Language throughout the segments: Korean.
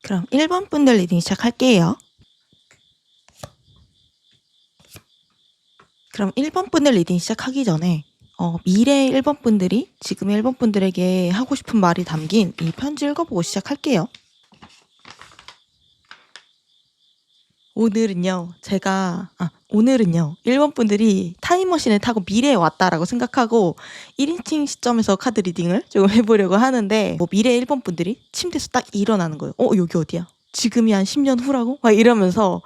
그럼 1번 분들 리딩 시작할게요. 그럼 1번 분들 리딩 시작하기 전에 미래의 1번 분들이 지금의 1번 분들에게 하고 싶은 말이 담긴 이 편지 읽어보고 시작할게요. 오늘은요 1번 분들이 타임머신을 타고 미래에 왔다라고 생각하고 1인칭 시점에서 카드 리딩을 조금 해보려고 하는데, 미래 1번 분들이 침대에서 딱 일어나는 거예요. 여기 어디야? 지금이 한 10년 후라고? 막 이러면서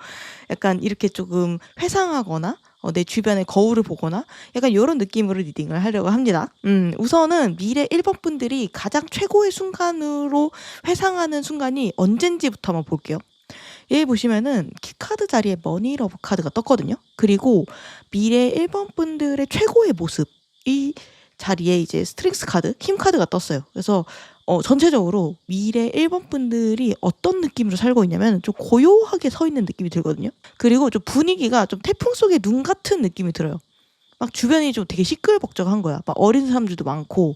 약간 이렇게 조금 회상하거나 내 주변의 거울을 보거나 약간 이런 느낌으로 리딩을 하려고 합니다. 우선은 미래 1번 분들이 가장 최고의 순간으로 회상하는 순간이 언젠지부터 한번 볼게요. 여기 보시면은 키카드 자리에 머니 러브 카드가 떴거든요. 그리고 미래 1번 분들의 최고의 모습, 이 자리에 이제 스트렝스 카드, 힘 카드가 떴어요. 그래서 전체적으로 미래 1번 분들이 어떤 느낌으로 살고 있냐면 좀 고요하게 서 있는 느낌이 들거든요. 그리고 좀 분위기가 좀 태풍 속의 눈 같은 느낌이 들어요. 막 주변이 좀 되게 시끌벅적한 거야. 막 어린 사람들도 많고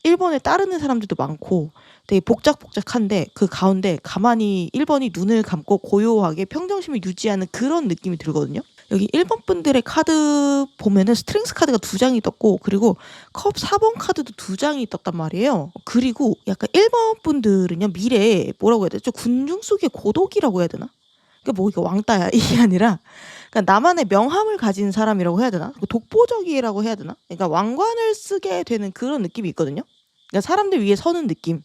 1번을 따르는 사람들도 많고 되게 복작복작한데 그 가운데 가만히 1번이 눈을 감고 고요하게 평정심을 유지하는 그런 느낌이 들거든요. 여기 1번 분들의 카드 보면은 스트렝스 카드가 2장이 떴고, 그리고 컵 4번 카드도 2장이 떴단 말이에요. 그리고 약간 1번 분들은요, 미래에 뭐라고 해야 되죠? 군중 속의 고독이라고 해야 되나? 그러니까 뭐 이게 왕따야 이게 아니라 그러니까 나만의 명함을 가진 사람이라고 해야 되나? 독보적이라고 해야 되나? 그러니까 왕관을 쓰게 되는 그런 느낌이 있거든요. 그러니까 사람들 위에 서는 느낌,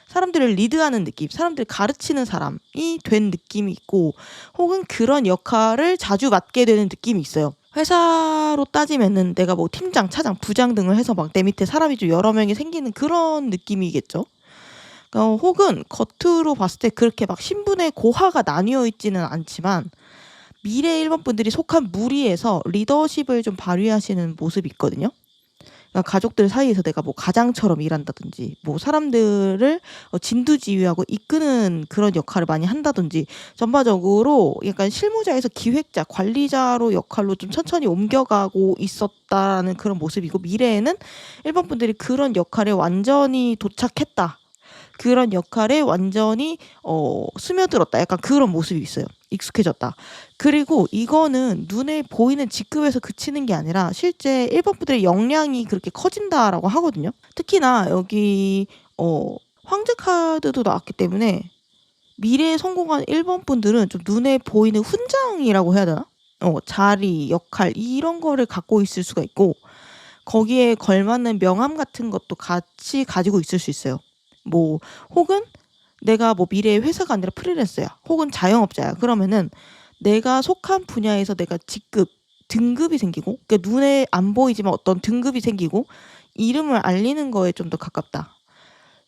사람들을 리드하는 느낌, 사람들을 가르치는 사람이 된 느낌이 있고, 혹은 그런 역할을 자주 맡게 되는 느낌이 있어요. 회사로 따지면은 내가 뭐 팀장, 차장, 부장 등을 해서 막 내 밑에 사람이 좀 여러 명이 생기는 그런 느낌이겠죠. 혹은 겉으로 봤을 때 그렇게 막 신분의 고하가 나뉘어 있지는 않지만 미래 1번 분들이 속한 무리에서 리더십을 좀 발휘하시는 모습이 있거든요. 그러니까 가족들 사이에서 내가 뭐 가장처럼 일한다든지, 뭐 사람들을 진두지휘하고 이끄는 그런 역할을 많이 한다든지, 전반적으로 약간 실무자에서 기획자, 관리자로 역할로 좀 천천히 옮겨가고 있었다는 그런 모습이고, 미래에는 1번 분들이 그런 역할에 완전히 도착했다, 그런 역할에 완전히 스며들었다, 약간 그런 모습이 있어요. 익숙해졌다. 그리고 이거는 눈에 보이는 직급에서 그치는 게 아니라 실제 1번 분들의 역량이 그렇게 커진다라고 하거든요. 특히나 여기 황제 카드도 나왔기 때문에 미래에 성공한 1번 분들은 좀 눈에 보이는 훈장이라고 해야 되나? 자리, 역할 이런 거를 갖고 있을 수가 있고, 거기에 걸맞는 명함 같은 것도 같이 가지고 있을 수 있어요. 뭐 혹은 내가 뭐 미래의 회사가 아니라 프리랜서야, 혹은 자영업자야. 그러면은 내가 속한 분야에서 내가 직급, 등급이 생기고, 그러니까 눈에 안 보이지만 어떤 등급이 생기고 이름을 알리는 거에 좀 더 가깝다.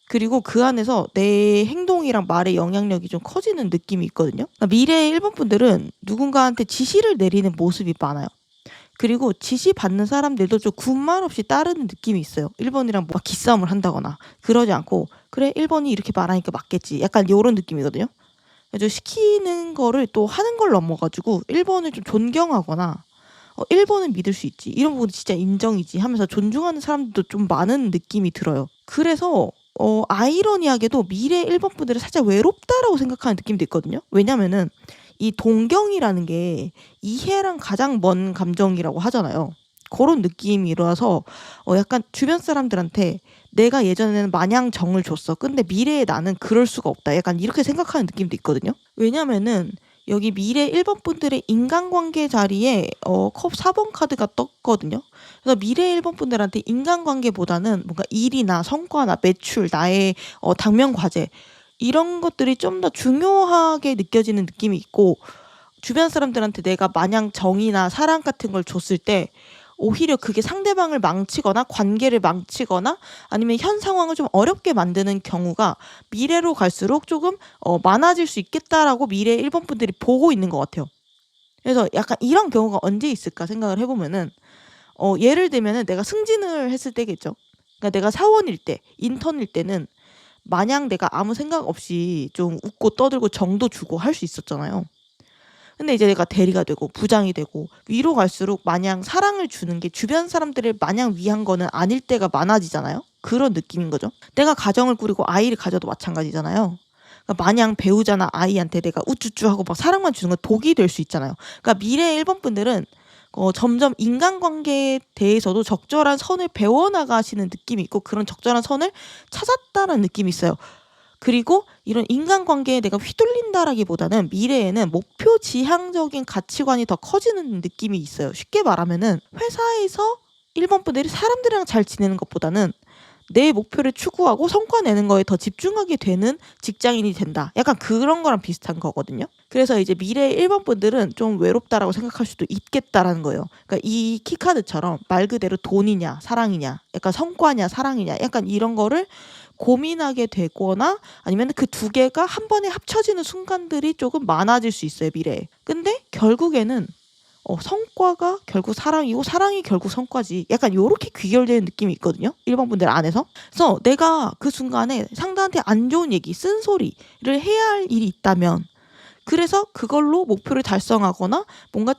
그리고 그 안에서 내 행동이랑 말의 영향력이 좀 커지는 느낌이 있거든요. 그러니까 미래의 1번 분들은 누군가한테 지시를 내리는 모습이 많아요. 그리고 지시 받는 사람들도 좀 군말 없이 따르는 느낌이 있어요. 1번이랑 뭐 기싸움을 한다거나 그러지 않고, 그래 1번이 이렇게 말하니까 맞겠지, 약간 이런 느낌이거든요. 그래서 시키는 거를 또 하는 걸 넘어가지고 1번을 좀 존경하거나 1번은 믿을 수 있지, 이런 부분 진짜 인정이지 하면서 존중하는 사람들도 좀 많은 느낌이 들어요. 그래서 아이러니하게도 미래 1번 분들은 살짝 외롭다라고 생각하는 느낌도 있거든요. 왜냐면은 이 동경이라는 게 이해랑 가장 먼 감정이라고 하잖아요. 그런 느낌이라서 약간 주변 사람들한테 내가 예전에는 마냥 정을 줬어. 근데 미래의 나는 그럴 수가 없다. 약간 이렇게 생각하는 느낌도 있거든요. 왜냐면은 여기 미래 1번 분들의 인간관계 자리에 컵 4번 카드가 떴거든요. 그래서 미래 1번 분들한테 인간관계보다는 뭔가 일이나 성과나 매출, 나의 당면 과제 이런 것들이 좀 더 중요하게 느껴지는 느낌이 있고, 주변 사람들한테 내가 마냥 정이나 사랑 같은 걸 줬을 때 오히려 그게 상대방을 망치거나 관계를 망치거나 아니면 현 상황을 좀 어렵게 만드는 경우가 미래로 갈수록 조금 많아질 수 있겠다라고 미래 1번 분들이 보고 있는 것 같아요. 그래서 약간 이런 경우가 언제 있을까 생각을 해보면은 예를 들면은 내가 승진을 했을 때겠죠. 그러니까 내가 사원일 때, 인턴일 때는 마냥 내가 아무 생각 없이 좀 웃고 떠들고 정도 주고 할 수 있었잖아요. 근데 이제 내가 대리가 되고 부장이 되고 위로 갈수록 마냥 사랑을 주는 게 주변 사람들을 마냥 위한 거는 아닐 때가 많아지잖아요. 그런 느낌인 거죠. 내가 가정을 꾸리고 아이를 가져도 마찬가지잖아요. 그러니까 마냥 배우자나 아이한테 내가 우쭈쭈 하고 막 사랑만 주는 건 독이 될 수 있잖아요. 그러니까 미래 1번 분들은 점점 인간관계에 대해서도 적절한 선을 배워나가시는 느낌이 있고 그런 적절한 선을 찾았다는 느낌이 있어요. 그리고 이런 인간관계에 내가 휘둘린다라기보다는 미래에는 목표 지향적인 가치관이 더 커지는 느낌이 있어요. 쉽게 말하면은 회사에서 1번 분들이 사람들이랑 잘 지내는 것보다는 내 목표를 추구하고 성과 내는 거에 더 집중하게 되는 직장인이 된다. 약간 그런 거랑 비슷한 거거든요. 그래서 이제 미래 1번 분들은 좀 외롭다라고 생각할 수도 있겠다라는 거예요. 그러니까 이 키카드처럼 말 그대로 돈이냐 사랑이냐 약간 성과냐 사랑이냐 약간 이런 거를 고민하게 되거나 아니면 그 두 개가 한 번에 합쳐지는 순간들이 조금 많아질 수 있어요, 미래에. 근데 결국에는 성과가 결국 사랑이고 사랑이 결국 성과지. 약간 요렇게 귀결되는 느낌이 있거든요. 1번 분들 안에서. 그래서 내가 그 순간에 상대한테 안 좋은 얘기, 쓴소리를 해야 할 일이 있다면 그래서 그걸로 목표를 달성하거나 뭔가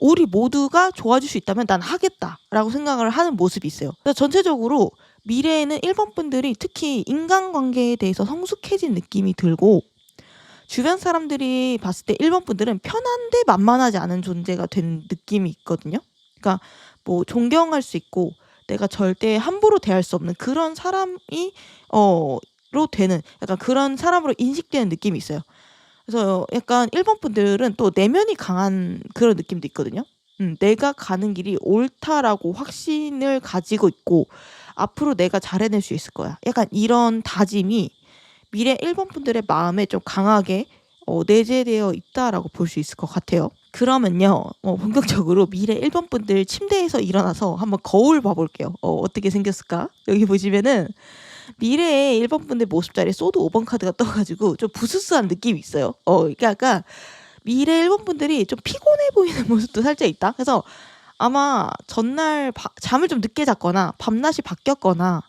우리 모두가 좋아질 수 있다면 난 하겠다라고 생각을 하는 모습이 있어요. 그래서 전체적으로 미래에는 1번 분들이 특히 인간관계에 대해서 성숙해진 느낌이 들고 주변 사람들이 봤을 때 1번 분들은 편한데 만만하지 않은 존재가 된 느낌이 있거든요. 그러니까 뭐 존경할 수 있고 내가 절대 함부로 대할 수 없는 그런 사람이 로 되는 약간 그런 사람으로 인식되는 느낌이 있어요. 그래서 약간 1번 분들은 또 내면이 강한 그런 느낌도 있거든요. 내가 가는 길이 옳다라고 확신을 가지고 있고 앞으로 내가 잘해낼 수 있을 거야. 약간 이런 다짐이 미래 1번 분들의 마음에 좀 강하게 내재되어 있다라고 볼 수 있을 것 같아요. 그러면요, 본격적으로 미래 1번 분들 침대에서 일어나서 한번 거울 봐볼게요. 어떻게 생겼을까? 여기 보시면은 미래의 1번 분들 모습 자리에 소드 5번 카드가 떠가지고 좀 부스스한 느낌이 있어요. 그러니까 약간 미래 1번 분들이 좀 피곤해 보이는 모습도 살짝 있다. 그래서 아마 전날 잠을 좀 늦게 잤거나 밤낮이 바뀌었거나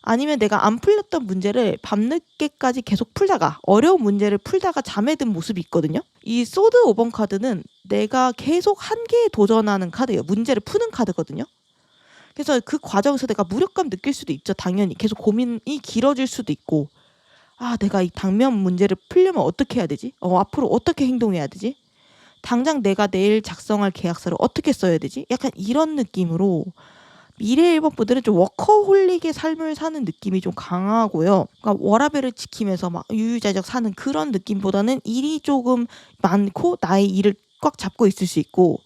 아니면 내가 안 풀렸던 문제를 밤늦게까지 계속 풀다가 어려운 문제를 풀다가 잠에 든 모습이 있거든요. 이 소드 5번 카드는 내가 계속 한계에 도전하는 카드예요. 문제를 푸는 카드거든요. 그래서 그 과정에서 내가 무력감 느낄 수도 있죠. 당연히 계속 고민이 길어질 수도 있고 내가 이 당면 문제를 풀려면 어떻게 해야 되지? 앞으로 어떻게 행동해야 되지? 당장 내가 내일 작성할 계약서를 어떻게 써야 되지? 약간 이런 느낌으로 미래 1번 분들은 좀 워커홀릭의 삶을 사는 느낌이 좀 강하고요. 그러니까 워라밸을 지키면서 막 유유자적 사는 그런 느낌보다는 일이 조금 많고 나의 일을 꽉 잡고 있을 수 있고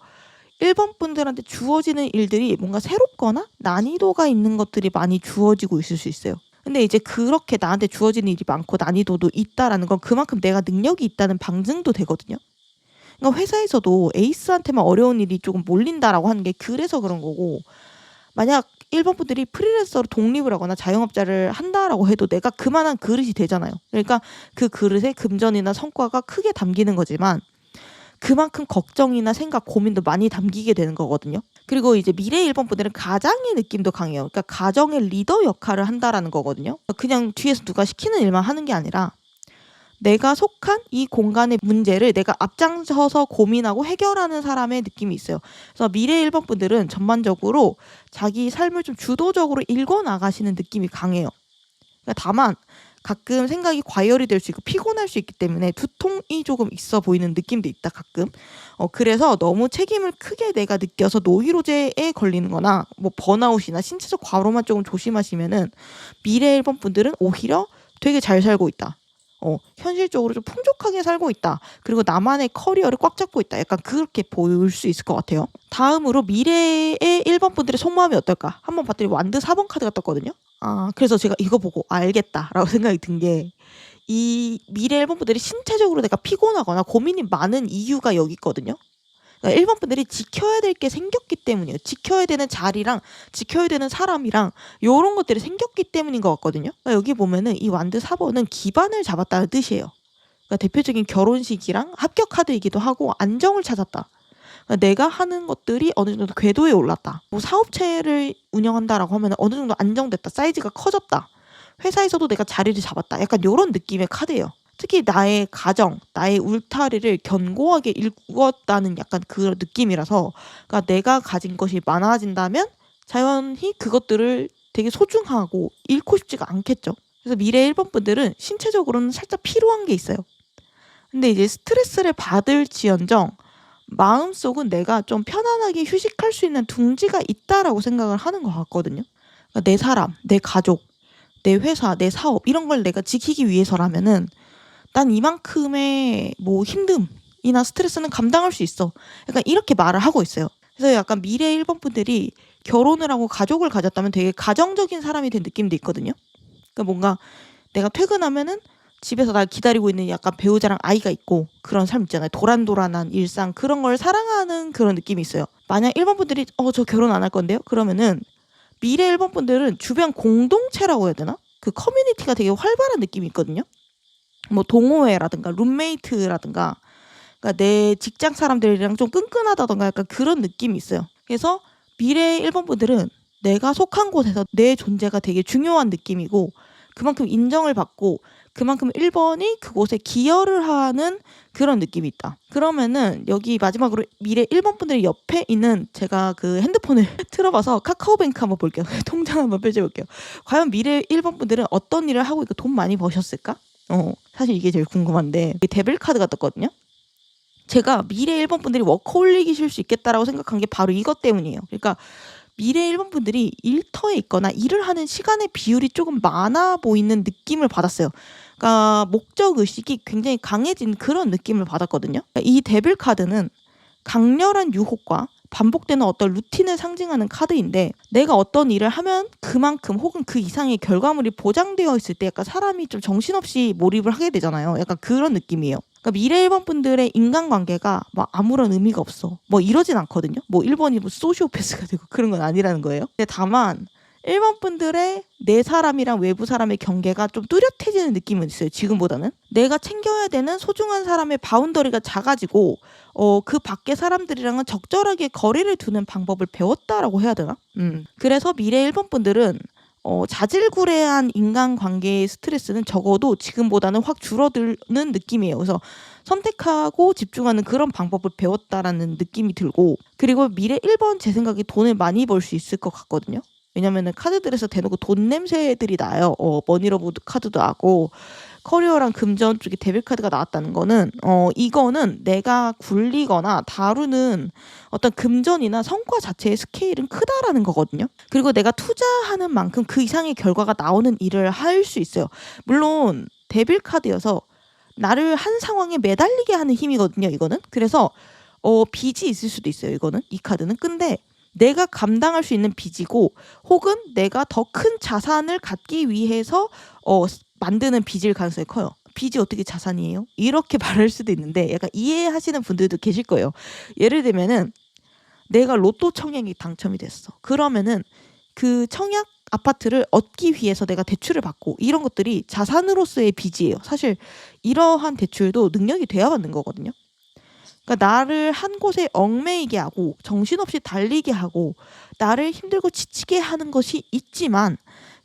1번 분들한테 주어지는 일들이 뭔가 새롭거나 난이도가 있는 것들이 많이 주어지고 있을 수 있어요. 근데 이제 그렇게 나한테 주어지는 일이 많고 난이도도 있다라는 건 그만큼 내가 능력이 있다는 방증도 되거든요. 그러니까 회사에서도 에이스한테만 어려운 일이 조금 몰린다라고 하는 게 그래서 그런 거고 만약 1번 분들이 프리랜서로 독립을 하거나 자영업자를 한다라고 해도 내가 그만한 그릇이 되잖아요. 그러니까 그 그릇에 금전이나 성과가 크게 담기는 거지만 그만큼 걱정이나 생각, 고민도 많이 담기게 되는 거거든요. 그리고 이제 미래 1번 분들은 가장의 느낌도 강해요. 그러니까 가정의 리더 역할을 한다라는 거거든요. 그냥 뒤에서 누가 시키는 일만 하는 게 아니라 내가 속한 이 공간의 문제를 내가 앞장서서 고민하고 해결하는 사람의 느낌이 있어요. 그래서 미래 1번 분들은 전반적으로 자기 삶을 좀 주도적으로 읽어나가시는 느낌이 강해요. 그러니까 다만 가끔 생각이 과열이 될 수 있고 피곤할 수 있기 때문에 두통이 조금 있어 보이는 느낌도 있다 가끔. 그래서 너무 책임을 크게 내가 느껴서 노이로제에 걸리는 거나 뭐 번아웃이나 신체적 과로만 조금 조심하시면은 미래 1번 분들은 오히려 되게 잘 살고 있다. 현실적으로 좀 풍족하게 살고 있다. 그리고 나만의 커리어를 꽉 잡고 있다. 약간 그렇게 보일 수 있을 것 같아요. 다음으로 미래의 1번 분들의 속마음이 어떨까? 한번 봤더니 완드 4번 카드가 떴거든요. 그래서 제가 이거 보고 알겠다라고 생각이 든 게, 이 미래 1번 분들이 신체적으로 내가 피곤하거나 고민이 많은 이유가 여기 있거든요. 그러니까 1번 분들이 지켜야 될 게 생겼기 때문이에요. 지켜야 되는 자리랑 지켜야 되는 사람이랑 요런 것들이 생겼기 때문인 것 같거든요. 그러니까 여기 보면은 이 완드 4번은 기반을 잡았다는 뜻이에요. 그러니까 대표적인 결혼식이랑 합격 카드이기도 하고 안정을 찾았다. 그러니까 내가 하는 것들이 어느 정도 궤도에 올랐다. 뭐 사업체를 운영한다라고 하면 어느 정도 안정됐다. 사이즈가 커졌다. 회사에서도 내가 자리를 잡았다. 약간 요런 느낌의 카드예요. 특히 나의 가정, 나의 울타리를 견고하게 일구었다는 약간 그런 느낌이라서, 그러니까 내가 가진 것이 많아진다면 자연히 그것들을 되게 소중하고 잃고 싶지가 않겠죠. 그래서 미래 1번 분들은 신체적으로는 살짝 피로한 게 있어요. 근데 이제 스트레스를 받을지언정 마음속은 내가 좀 편안하게 휴식할 수 있는 둥지가 있다라고 생각을 하는 것 같거든요. 그러니까 내 사람, 내 가족, 내 회사, 내 사업 이런 걸 내가 지키기 위해서라면은 난 이만큼의 뭐 힘듦이나 스트레스는 감당할 수 있어. 약간 이렇게 말을 하고 있어요. 그래서 약간 미래 1번 분들이 결혼을 하고 가족을 가졌다면 되게 가정적인 사람이 된 느낌도 있거든요. 그러니까 뭔가 내가 퇴근하면은 집에서 날 기다리고 있는 약간 배우자랑 아이가 있고 그런 삶 있잖아요. 도란도란한 일상, 그런 걸 사랑하는 그런 느낌이 있어요. 만약 1번 분들이 저 결혼 안 할 건데요? 그러면은 미래 1번 분들은 주변 공동체라고 해야 되나? 그 커뮤니티가 되게 활발한 느낌이 있거든요. 뭐 동호회라든가 룸메이트라든가, 그러니까 내 직장 사람들이랑 좀 끈끈하다던가 약간 그런 느낌이 있어요. 그래서 미래 1번 분들은 내가 속한 곳에서 내 존재가 되게 중요한 느낌이고 그만큼 인정을 받고 그만큼 1번이 그곳에 기여를 하는 그런 느낌이 있다. 그러면은 여기 마지막으로 미래 1번 분들 옆에 있는 제가 그 핸드폰을 틀어봐서 카카오뱅크 한번 볼게요. 통장 한번 펼쳐볼게요. 과연 미래 1번 분들은 어떤 일을 하고 있고 돈 많이 버셨을까? 사실 이게 제일 궁금한데, 데빌 카드가 떴거든요. 제가 미래 1번 분들이 워커홀릭이실 수 있겠다라고 생각한 게 바로 이것 때문이에요. 그러니까 미래 1번 분들이 일터에 있거나 일을 하는 시간의 비율이 조금 많아 보이는 느낌을 받았어요. 그러니까 목적 의식이 굉장히 강해진 그런 느낌을 받았거든요. 그러니까 이 데빌 카드는 강렬한 유혹과 반복되는 어떤 루틴을 상징하는 카드인데, 내가 어떤 일을 하면 그만큼 혹은 그 이상의 결과물이 보장되어 있을 때 약간 사람이 좀 정신없이 몰입을 하게 되잖아요. 약간 그런 느낌이에요. 그러니까 미래 1번 분들의 인간관계가 막 아무런 의미가 없어, 뭐 이러진 않거든요. 뭐 1번이 뭐 소시오패스가 되고 그런 건 아니라는 거예요. 근데 다만 1번 분들의 내 사람이랑 외부 사람의 경계가 좀 뚜렷해지는 느낌은 있어요. 지금보다는 내가 챙겨야 되는 소중한 사람의 바운더리가 작아지고 그 밖의 사람들이랑은 적절하게 거리를 두는 방법을 배웠다라고 해야 되나? 그래서 미래 1번 분들은 자질구레한 인간관계의 스트레스는 적어도 지금보다는 확 줄어드는 느낌이에요. 그래서 선택하고 집중하는 그런 방법을 배웠다라는 느낌이 들고, 그리고 미래 1번 제 생각에 돈을 많이 벌 수 있을 것 같거든요. 왜냐면은 카드들에서 대놓고 돈 냄새들이 나요. 머니러브 카드도 나고 커리어랑 금전 쪽에 데빌 카드가 나왔다는 거는 이거는 내가 굴리거나 다루는 어떤 금전이나 성과 자체의 스케일은 크다라는 거거든요. 그리고 내가 투자하는 만큼 그 이상의 결과가 나오는 일을 할 수 있어요. 물론 데빌 카드여서 나를 한 상황에 매달리게 하는 힘이거든요, 이거는. 그래서 빚이 있을 수도 있어요, 이거는. 이 카드는. 근데 내가 감당할 수 있는 빚이고, 혹은 내가 더 큰 자산을 갖기 위해서 만드는 빚일 가능성이 커요. 빚이 어떻게 자산이에요? 이렇게 말할 수도 있는데 약간 이해하시는 분들도 계실 거예요. 예를 들면은 내가 로또 청약이 당첨이 됐어. 그러면은 그 청약 아파트를 얻기 위해서 내가 대출을 받고 이런 것들이 자산으로서의 빚이에요. 사실 이러한 대출도 능력이 돼야 받는 거거든요. 그러니까 나를 한 곳에 얽매이게 하고 정신없이 달리게 하고 나를 힘들고 지치게 하는 것이 있지만,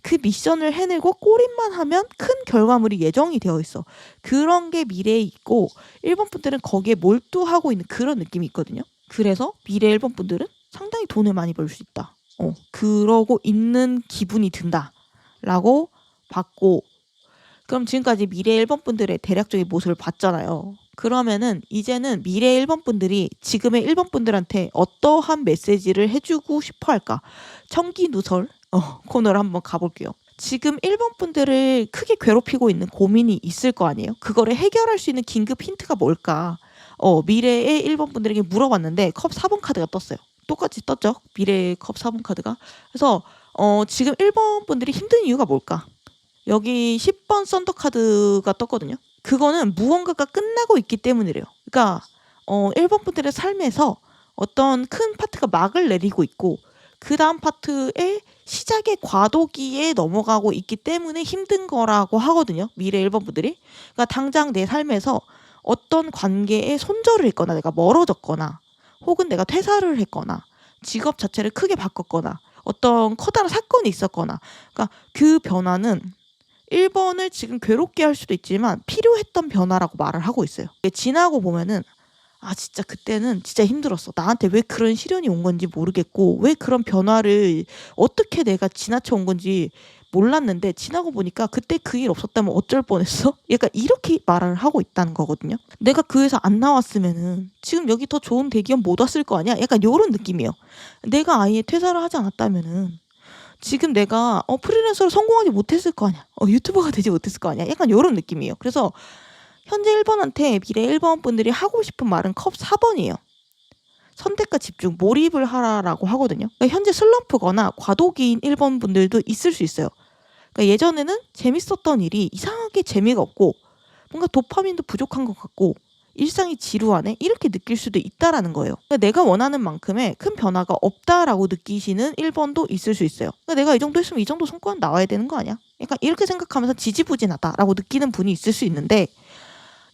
그 미션을 해내고 꼬림만 하면 큰 결과물이 예정이 되어 있어. 그런 게 미래에 있고 1번 분들은 거기에 몰두하고 있는 그런 느낌이 있거든요. 그래서 미래 1번 분들은 상당히 돈을 많이 벌 수 있다. 그러고 있는 기분이 든다 라고 봤고, 그럼 지금까지 미래 1번 분들의 대략적인 모습을 봤잖아요. 그러면은 이제는 미래 1번 분들이 지금의 1번 분들한테 어떠한 메시지를 해주고 싶어 할까? 청기누설 코너를 한번 가볼게요. 지금 1번 분들을 크게 괴롭히고 있는 고민이 있을 거 아니에요? 그거를 해결할 수 있는 긴급 힌트가 뭘까? 미래의 1번 분들에게 물어봤는데 컵 4번 카드가 떴어요. 똑같이 떴죠? 미래의 컵 4번 카드가. 그래서 지금 1번 분들이 힘든 이유가 뭘까? 여기 10번 썬더 카드가 떴거든요. 그거는 무언가가 끝나고 있기 때문이래요. 그러니까 1번 분들의 삶에서 어떤 큰 파트가 막을 내리고 있고 그 다음 파트의 시작의 과도기에 넘어가고 있기 때문에 힘든 거라고 하거든요. 미래 1번 분들이. 그러니까 당장 내 삶에서 어떤 관계에 손절을 했거나 내가 멀어졌거나 혹은 내가 퇴사를 했거나 직업 자체를 크게 바꿨거나 어떤 커다란 사건이 있었거나 그러니까 그 변화는 1번을 지금 괴롭게 할 수도 있지만 필요했던 변화라고 말을 하고 있어요. 지나고 보면은 진짜 그때는 진짜 힘들었어. 나한테 왜 그런 시련이 온 건지 모르겠고 왜 그런 변화를 어떻게 내가 지나쳐 온 건지 몰랐는데 지나고 보니까 그때 그 일 없었다면 어쩔 뻔했어? 약간 이렇게 말을 하고 있다는 거거든요. 내가 그 회사 안 나왔으면은 지금 여기 더 좋은 대기업 못 왔을 거 아니야? 약간 이런 느낌이에요. 내가 아예 퇴사를 하지 않았다면은 지금 내가 프리랜서로 성공하지 못했을 거 아니야. 유튜버가 되지 못했을 거 아니야. 약간 이런 느낌이에요. 그래서 현재 1번한테 미래 1번 분들이 하고 싶은 말은 컵 4번이에요. 선택과 집중, 몰입을 하라라고 하거든요. 그러니까 현재 슬럼프거나 과도기인 1번 분들도 있을 수 있어요. 그러니까 예전에는 재밌었던 일이 이상하게 재미가 없고 뭔가 도파민도 부족한 것 같고 일상이 지루하네? 이렇게 느낄 수도 있다라는 거예요. 그러니까 내가 원하는 만큼의 큰 변화가 없다라고 느끼시는 1번도 있을 수 있어요. 그러니까 내가 이 정도 했으면 이 정도 성과는 나와야 되는 거 아니야? 약간 이렇게 생각하면서 지지부진하다라고 느끼는 분이 있을 수 있는데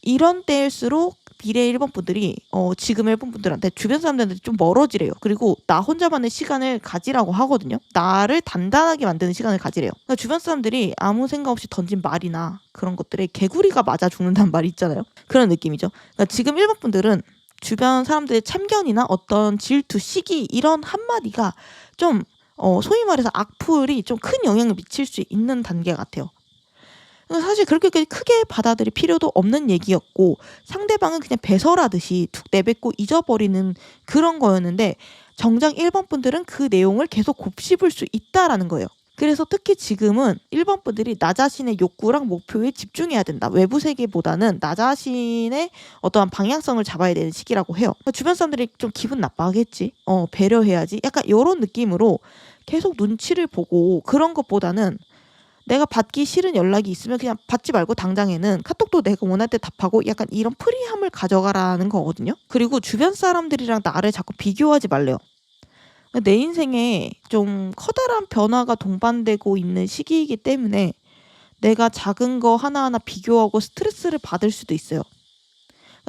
이런 때일수록 미래 1번 분들이 지금 1번 분들한테 주변 사람들한테 좀 멀어지래요. 그리고 나 혼자만의 시간을 가지라고 하거든요. 나를 단단하게 만드는 시간을 가지래요. 그러니까 주변 사람들이 아무 생각 없이 던진 말이나 그런 것들에 개구리가 맞아 죽는다는 말이 있잖아요. 그런 느낌이죠. 그러니까 지금 1번 분들은 주변 사람들의 참견이나 어떤 질투, 시기 이런 한마디가 좀 소위 말해서 악플이 좀 큰 영향을 미칠 수 있는 단계 같아요. 사실 그렇게 크게 받아들일 필요도 없는 얘기였고 상대방은 그냥 배설하듯이 툭 내뱉고 잊어버리는 그런 거였는데 정작 1번 분들은 그 내용을 계속 곱씹을 수 있다라는 거예요. 그래서 특히 지금은 1번 분들이 나 자신의 욕구랑 목표에 집중해야 된다. 외부 세계보다는 나 자신의 어떠한 방향성을 잡아야 되는 시기라고 해요. 주변 사람들이 좀 기분 나빠하겠지. 배려해야지. 약간 이런 느낌으로 계속 눈치를 보고 그런 것보다는 내가 받기 싫은 연락이 있으면 그냥 받지 말고 당장에는 카톡도 내가 원할 때 답하고 약간 이런 프리함을 가져가라는 거거든요. 그리고 주변 사람들이랑 나를 자꾸 비교하지 말래요. 내 인생에 좀 커다란 변화가 동반되고 있는 시기이기 때문에 내가 작은 거 하나하나 비교하고 스트레스를 받을 수도 있어요.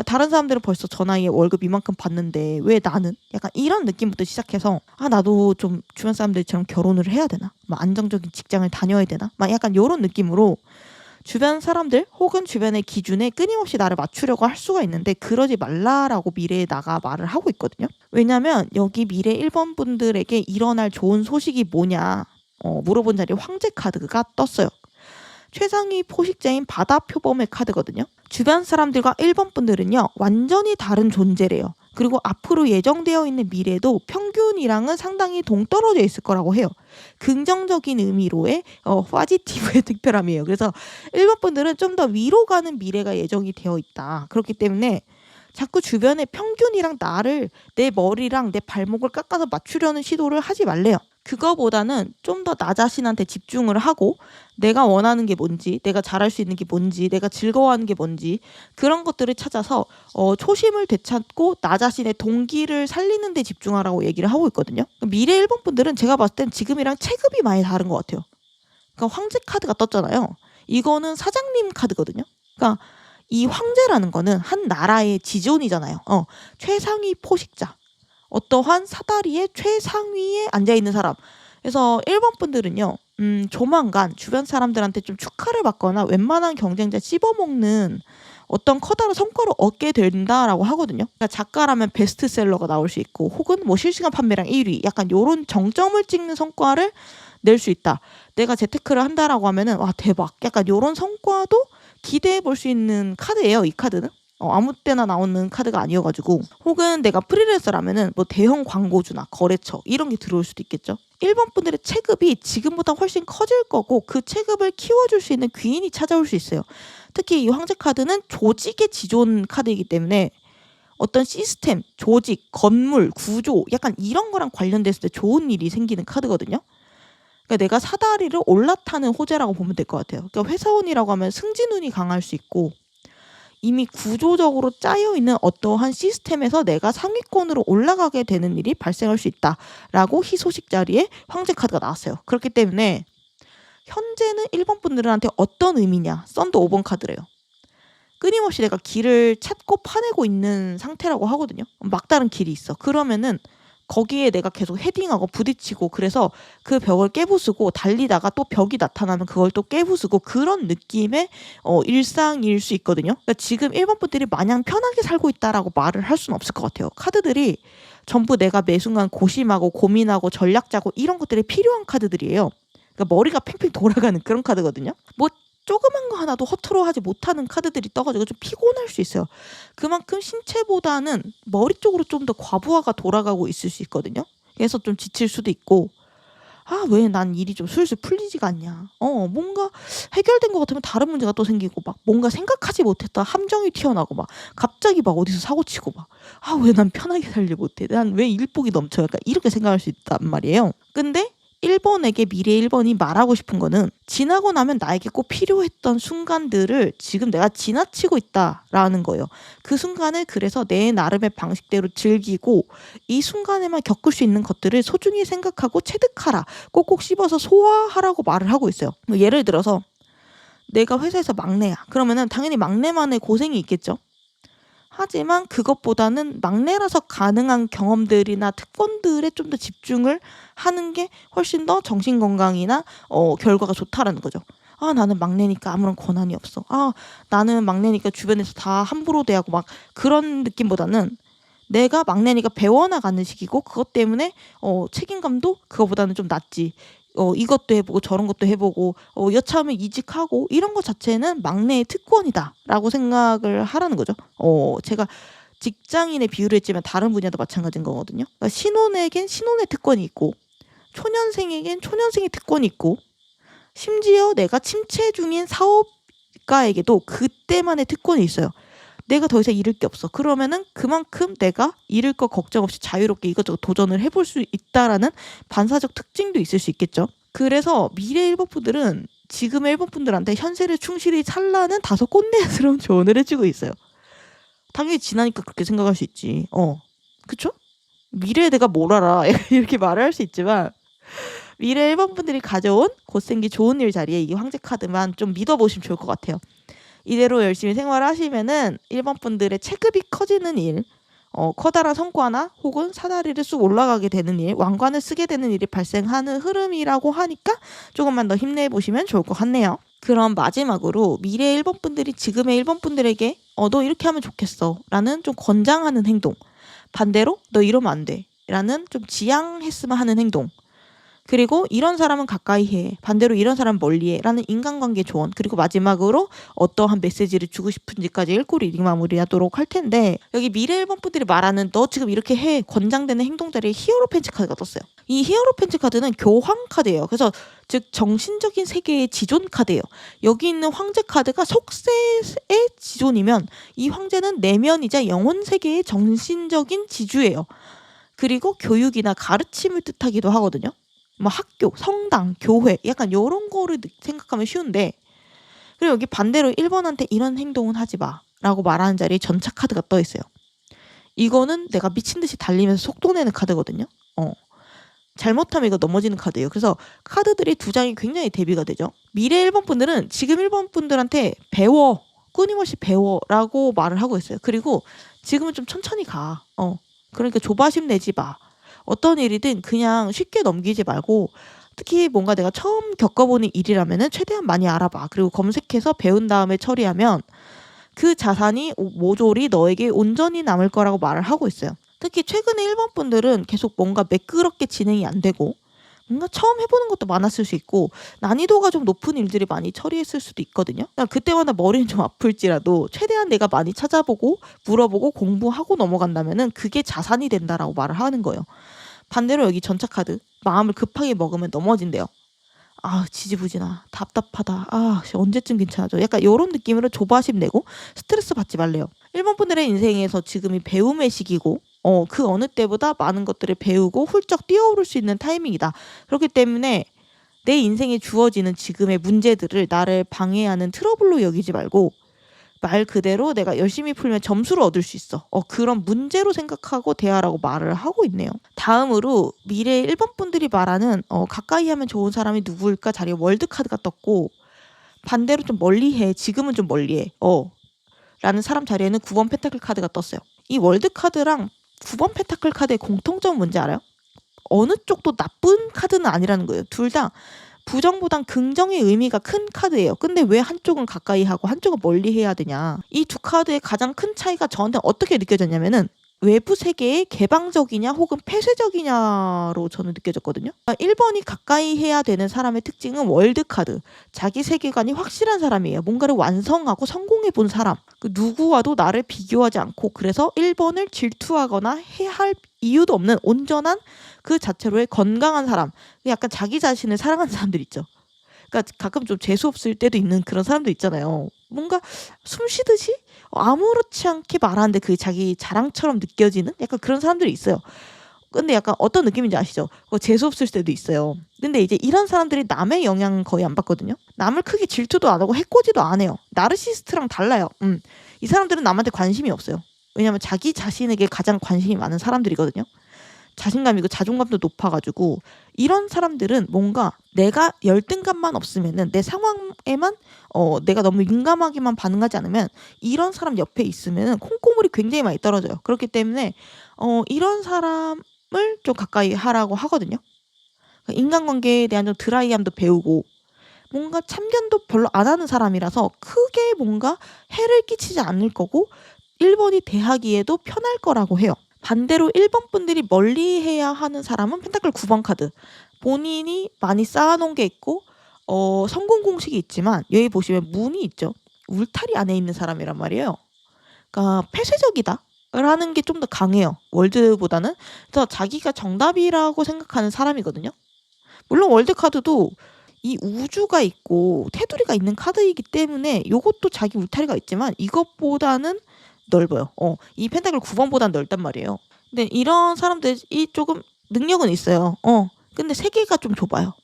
다른 사람들은 벌써 저 나이에 월급 이만큼 받는데 왜 나는? 약간 이런 느낌부터 시작해서 나도 좀 주변 사람들처럼 결혼을 해야 되나? 막 안정적인 직장을 다녀야 되나? 막 약간 이런 느낌으로 주변 사람들 혹은 주변의 기준에 끊임없이 나를 맞추려고 할 수가 있는데 그러지 말라라고 미래에 나가 말을 하고 있거든요. 왜냐면 여기 미래 1번 분들에게 일어날 좋은 소식이 뭐냐 물어본 자리에 황제 카드가 떴어요. 최상위 포식자인 바다 표범의 카드거든요. 주변 사람들과 1번 분들은요 완전히 다른 존재래요. 그리고 앞으로 예정되어 있는 미래도 평균이랑은 상당히 동떨어져 있을 거라고 해요. 긍정적인 의미로의 파지티브의 특별함이에요. 그래서 1번 분들은 좀 더 위로 가는 미래가 예정이 되어 있다. 그렇기 때문에 자꾸 주변의 평균이랑 나를 내 머리랑 내 발목을 깎아서 맞추려는 시도를 하지 말래요. 그거보다는 좀 더 나 자신한테 집중을 하고 내가 원하는 게 뭔지, 내가 잘할 수 있는 게 뭔지, 내가 즐거워하는 게 뭔지 그런 것들을 찾아서 초심을 되찾고 나 자신의 동기를 살리는 데 집중하라고 얘기를 하고 있거든요. 미래 1번 분들은 제가 봤을 땐 지금이랑 체급이 많이 다른 것 같아요. 그러니까 황제 카드가 떴잖아요. 이거는 사장님 카드거든요. 그러니까 이 황제라는 거는 한 나라의 지존이잖아요. 최상위 포식자. 어떠한 사다리의 최상위에 앉아있는 사람. 그래서 1번 분들은요. 조만간 주변 사람들한테 좀 축하를 받거나 웬만한 경쟁자 씹어먹는 어떤 커다란 성과를 얻게 된다라고 하거든요. 그러니까 작가라면 베스트셀러가 나올 수 있고 혹은 뭐 실시간 판매량 1위 약간 요런 정점을 찍는 성과를 낼 수 있다. 내가 재테크를 한다라고 하면은 와 대박. 약간 요런 성과도 기대해 볼 수 있는 카드예요. 이 카드는. 아무 때나 나오는 카드가 아니어가지고 혹은 내가 프리랜서라면은 뭐 대형 광고주나 거래처 이런 게 들어올 수도 있겠죠. 1번 분들의 체급이 지금보다 훨씬 커질 거고 그 체급을 키워줄 수 있는 귀인이 찾아올 수 있어요. 특히 이 황제 카드는 조직의 지존 카드이기 때문에 어떤 시스템, 조직, 건물, 구조 약간 이런 거랑 관련됐을 때 좋은 일이 생기는 카드거든요. 그러니까 내가 사다리를 올라타는 호재라고 보면 될 것 같아요. 그러니까 회사원이라고 하면 승진운이 강할 수 있고 이미 구조적으로 짜여있는 어떠한 시스템에서 내가 상위권으로 올라가게 되는 일이 발생할 수 있다라고 희소식 자리에 황제 카드가 나왔어요. 그렇기 때문에 현재는 1번 분들한테 어떤 의미냐. 썬도 5번 카드래요. 끊임없이 내가 길을 찾고 파내고 있는 상태라고 하거든요. 막다른 길이 있어. 그러면은 거기에 내가 계속 헤딩하고 부딪히고 그래서 그 벽을 깨부수고 달리다가 또 벽이 나타나면 그걸 또 깨부수고 그런 느낌의 일상일 수 있거든요. 그러니까 지금 1번 분들이 마냥 편하게 살고 있다라고 말을 할 수는 없을 것 같아요. 카드들이 전부 내가 매 순간 고심하고 고민하고 전략 짜고 이런 것들이 필요한 카드들이에요. 그러니까 머리가 팽팽 돌아가는 그런 카드거든요. 뭐 조그만 거 하나도 허투루 하지 못하는 카드들이 떠가지고 좀 피곤할 수 있어요. 그만큼 신체보다는 머리 쪽으로 좀 더 과부하가 돌아가고 있을 수 있거든요. 그래서 좀 지칠 수도 있고 왜 난 일이 좀 슬슬 풀리지가 않냐. 뭔가 해결된 것 같으면 다른 문제가 또 생기고 막 뭔가 생각하지 못했다 함정이 튀어나오고 막 갑자기 막 어디서 사고치고 막 왜 난 편하게 살지 못해. 난 왜 일복이 넘쳐. 약간 이렇게 생각할 수 있단 말이에요. 근데 1번에게 미래 1번이 말하고 싶은 거는 지나고 나면 나에게 꼭 필요했던 순간들을 지금 내가 지나치고 있다라는 거예요. 그 순간을 그래서 내 나름의 방식대로 즐기고 이 순간에만 겪을 수 있는 것들을 소중히 생각하고 체득하라. 꼭꼭 씹어서 소화하라고 말을 하고 있어요. 뭐 예를 들어서 내가 회사에서 막내야. 그러면은 당연히 막내만의 고생이 있겠죠. 하지만 그것보다는 막내라서 가능한 경험들이나 특권들에 좀 더 집중을 하는 게 훨씬 더 정신건강이나 결과가 좋다라는 거죠. 나는 막내니까 아무런 권한이 없어. 나는 막내니까 주변에서 다 함부로 대하고 막 그런 느낌보다는 내가 막내니까 배워나가는 시기고 그것 때문에 책임감도 그거보다는 좀 낮지. 이것도 해보고 저런 것도 해보고 여차하면 이직하고 이런 것 자체는 막내의 특권이다라고 생각을 하라는 거죠. 제가 직장인의 비유를 했지만 다른 분야도 마찬가지인 거거든요. 그러니까 신혼에겐 신혼의 특권이 있고 초년생에겐 초년생의 특권이 있고 심지어 내가 침체 중인 사업가에게도 그때만의 특권이 있어요. 내가 더 이상 잃을 게 없어. 그러면은 그만큼 내가 잃을 거 걱정 없이 자유롭게 이것저것 도전을 해볼 수 있다라는 반사적 특징도 있을 수 있겠죠. 그래서 미래 1번 분들은 지금의 1번 분들한테 현세를 충실히 살라는 다소 꼰대스러운 조언을 해주고 있어요. 당연히 지나니까 그렇게 생각할 수 있지. 그쵸? 미래에 내가 뭘 알아. 이렇게 말을 할 수 있지만 미래 1번 분들이 가져온 곧생기 좋은 일 자리에 이 황제 카드만 좀 믿어보시면 좋을 것 같아요. 이대로 열심히 생활하시면은 1번 분들의 체급이 커지는 일, 커다란 성과나 혹은 사다리를 쑥 올라가게 되는 일, 왕관을 쓰게 되는 일이 발생하는 흐름이라고 하니까 조금만 더 힘내보시면 좋을 것 같네요. 그럼 마지막으로 미래 1번 분들이 지금의 1번 분들에게 너 이렇게 하면 좋겠어 라는 좀 권장하는 행동, 반대로 너 이러면 안 돼 라는 좀 지양했으면 하는 행동, 그리고 이런 사람은 가까이 해. 반대로 이런 사람은 멀리 해. 라는 인간관계 조언. 그리고 마지막으로 어떠한 메시지를 주고 싶은지까지 읽고 리딩 마무리하도록 할 텐데 여기 미래 1번 분들이 말하는 너 지금 이렇게 해. 권장되는 행동 자리에 히어로팬츠 카드가 떴어요. 이 히어로팬츠 카드는 교황 카드예요. 그래서 즉 정신적인 세계의 지존 카드예요. 여기 있는 황제 카드가 속세의 지존이면 이 황제는 내면이자 영혼 세계의 정신적인 지주예요. 그리고 교육이나 가르침을 뜻하기도 하거든요. 뭐 학교, 성당, 교회 약간 이런 거를 생각하면 쉬운데 그리고 여기 반대로 1번한테 이런 행동은 하지 마 라고 말하는 자리에 전차 카드가 떠 있어요. 이거는 내가 미친 듯이 달리면서 속도 내는 카드거든요. 잘못하면 이거 넘어지는 카드예요. 그래서 카드들이 두 장이 굉장히 대비가 되죠. 미래 1번 분들은 지금 1번 분들한테 배워, 끊임없이 배워라고 말을 하고 있어요. 그리고 지금은 좀 천천히 가. 그러니까 조바심 내지 마. 어떤 일이든 그냥 쉽게 넘기지 말고 특히 뭔가 내가 처음 겪어보는 일이라면은 최대한 많이 알아봐. 그리고 검색해서 배운 다음에 처리하면 그 자산이 모조리 너에게 온전히 남을 거라고 말을 하고 있어요. 특히 최근에 1번 분들은 계속 뭔가 매끄럽게 진행이 안 되고 뭔가 처음 해보는 것도 많았을 수 있고 난이도가 좀 높은 일들이 많이 처리했을 수도 있거든요. 그러니까 그때마다 머리는 좀 아플지라도 최대한 내가 많이 찾아보고 물어보고 공부하고 넘어간다면은 그게 자산이 된다라고 말을 하는 거예요. 반대로 여기 전차 카드 마음을 급하게 먹으면 넘어진대요. 아 지지부진하 답답하다 언제쯤 괜찮아져 약간 요런 느낌으로 조바심 내고 스트레스 받지 말래요. 1번 분들의 인생에서 지금이 배움의 시기고 그 어느 때보다 많은 것들을 배우고 훌쩍 뛰어오를 수 있는 타이밍이다. 그렇기 때문에 내 인생에 주어지는 지금의 문제들을 나를 방해하는 트러블로 여기지 말고 말 그대로 내가 열심히 풀면 점수를 얻을 수 있어. 그런 문제로 생각하고 대하라고 말을 하고 있네요. 다음으로 미래의 1번 분들이 말하는 가까이 하면 좋은 사람이 누구일까 자리에 월드 카드가 떴고 반대로 좀 멀리해. 지금은 좀 멀리해. 라는 사람 자리에는 9번 펜타클 카드가 떴어요. 이 월드 카드랑 9번 펜타클 카드의 공통점은 뭔지 알아요? 어느 쪽도 나쁜 카드는 아니라는 거예요. 둘 다 부정보단 긍정의 의미가 큰 카드예요. 근데 왜 한쪽은 가까이 하고 한쪽은 멀리 해야 되냐. 이 두 카드의 가장 큰 차이가 저한테 어떻게 느껴졌냐면은 외부 세계에 개방적이냐 혹은 폐쇄적이냐로 저는 느껴졌거든요. 1번이 가까이 해야 되는 사람의 특징은 월드카드. 자기 세계관이 확실한 사람이에요. 뭔가를 완성하고 성공해 본 사람. 누구와도 나를 비교하지 않고 그래서 1번을 질투하거나 해야 할 이유도 없는 온전한 그 자체로의 건강한 사람. 약간 자기 자신을 사랑하는 사람들 있죠. 그러니까 가끔 좀 재수없을 때도 있는 그런 사람도 있잖아요. 뭔가 숨 쉬듯이 아무렇지 않게 말하는데 그게 자기 자랑처럼 느껴지는 약간 그런 사람들이 있어요. 근데 약간 어떤 느낌인지 아시죠? 재수없을 때도 있어요. 근데 이제 이런 사람들이 남의 영향 거의 안 받거든요. 남을 크게 질투도 안 하고 해코지도 안 해요. 나르시스트랑 달라요. 이 사람들은 남한테 관심이 없어요. 왜냐면 자기 자신에게 가장 관심이 많은 사람들이거든요. 자신감이고 자존감도 높아가지고 이런 사람들은 뭔가 내가 열등감만 없으면은 내 상황에만 내가 너무 민감하게만 반응하지 않으면 이런 사람 옆에 있으면은 콩고물이 굉장히 많이 떨어져요. 그렇기 때문에 이런 사람을 좀 가까이 하라고 하거든요. 인간관계에 대한 좀 드라이함도 배우고 뭔가 참견도 별로 안 하는 사람이라서 크게 뭔가 해를 끼치지 않을 거고 1번이 대하기에도 편할 거라고 해요. 반대로 1번 분들이 멀리해야 하는 사람은 펜타클 9번 카드. 본인이 많이 쌓아놓은 게 있고 성공 공식이 있지만 여기 보시면 문이 있죠. 울타리 안에 있는 사람이란 말이에요. 그러니까 폐쇄적이다 라는 게 좀 더 강해요. 월드보다는. 그래서 자기가 정답이라고 생각하는 사람이거든요. 물론 월드 카드도 이 우주가 있고 테두리가 있는 카드이기 때문에 이것도 자기 울타리가 있지만 이것보다는 넓어요. 이 펜타클 9번보단 넓단 말이에요. 근데 이런 사람들이 조금 능력은 있어요. 근데 세계가 좀 좁아요.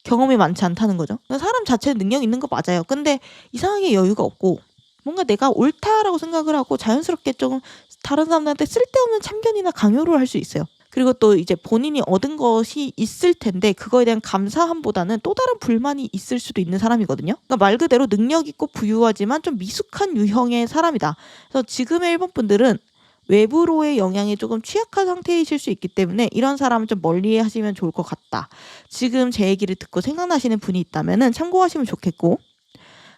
경험이 많지 않다는 거죠. 사람 자체는 능력 있는 거 맞아요. 근데 이상하게 여유가 없고 뭔가 내가 옳다라고 생각을 하고 자연스럽게 조금 다른 사람들한테 쓸데없는 참견이나 강요를 할 수 있어요. 그리고 또 이제 본인이 얻은 것이 있을 텐데 그거에 대한 감사함보다는 또 다른 불만이 있을 수도 있는 사람이거든요. 그러니까 말 그대로 능력 있고 부유하지만 좀 미숙한 유형의 사람이다. 그래서 지금의 1번 분들은 외부로의 영향에 조금 취약한 상태이실 수 있기 때문에 이런 사람은 좀 멀리 하시면 좋을 것 같다. 지금 제 얘기를 듣고 생각나시는 분이 있다면 참고하시면 좋겠고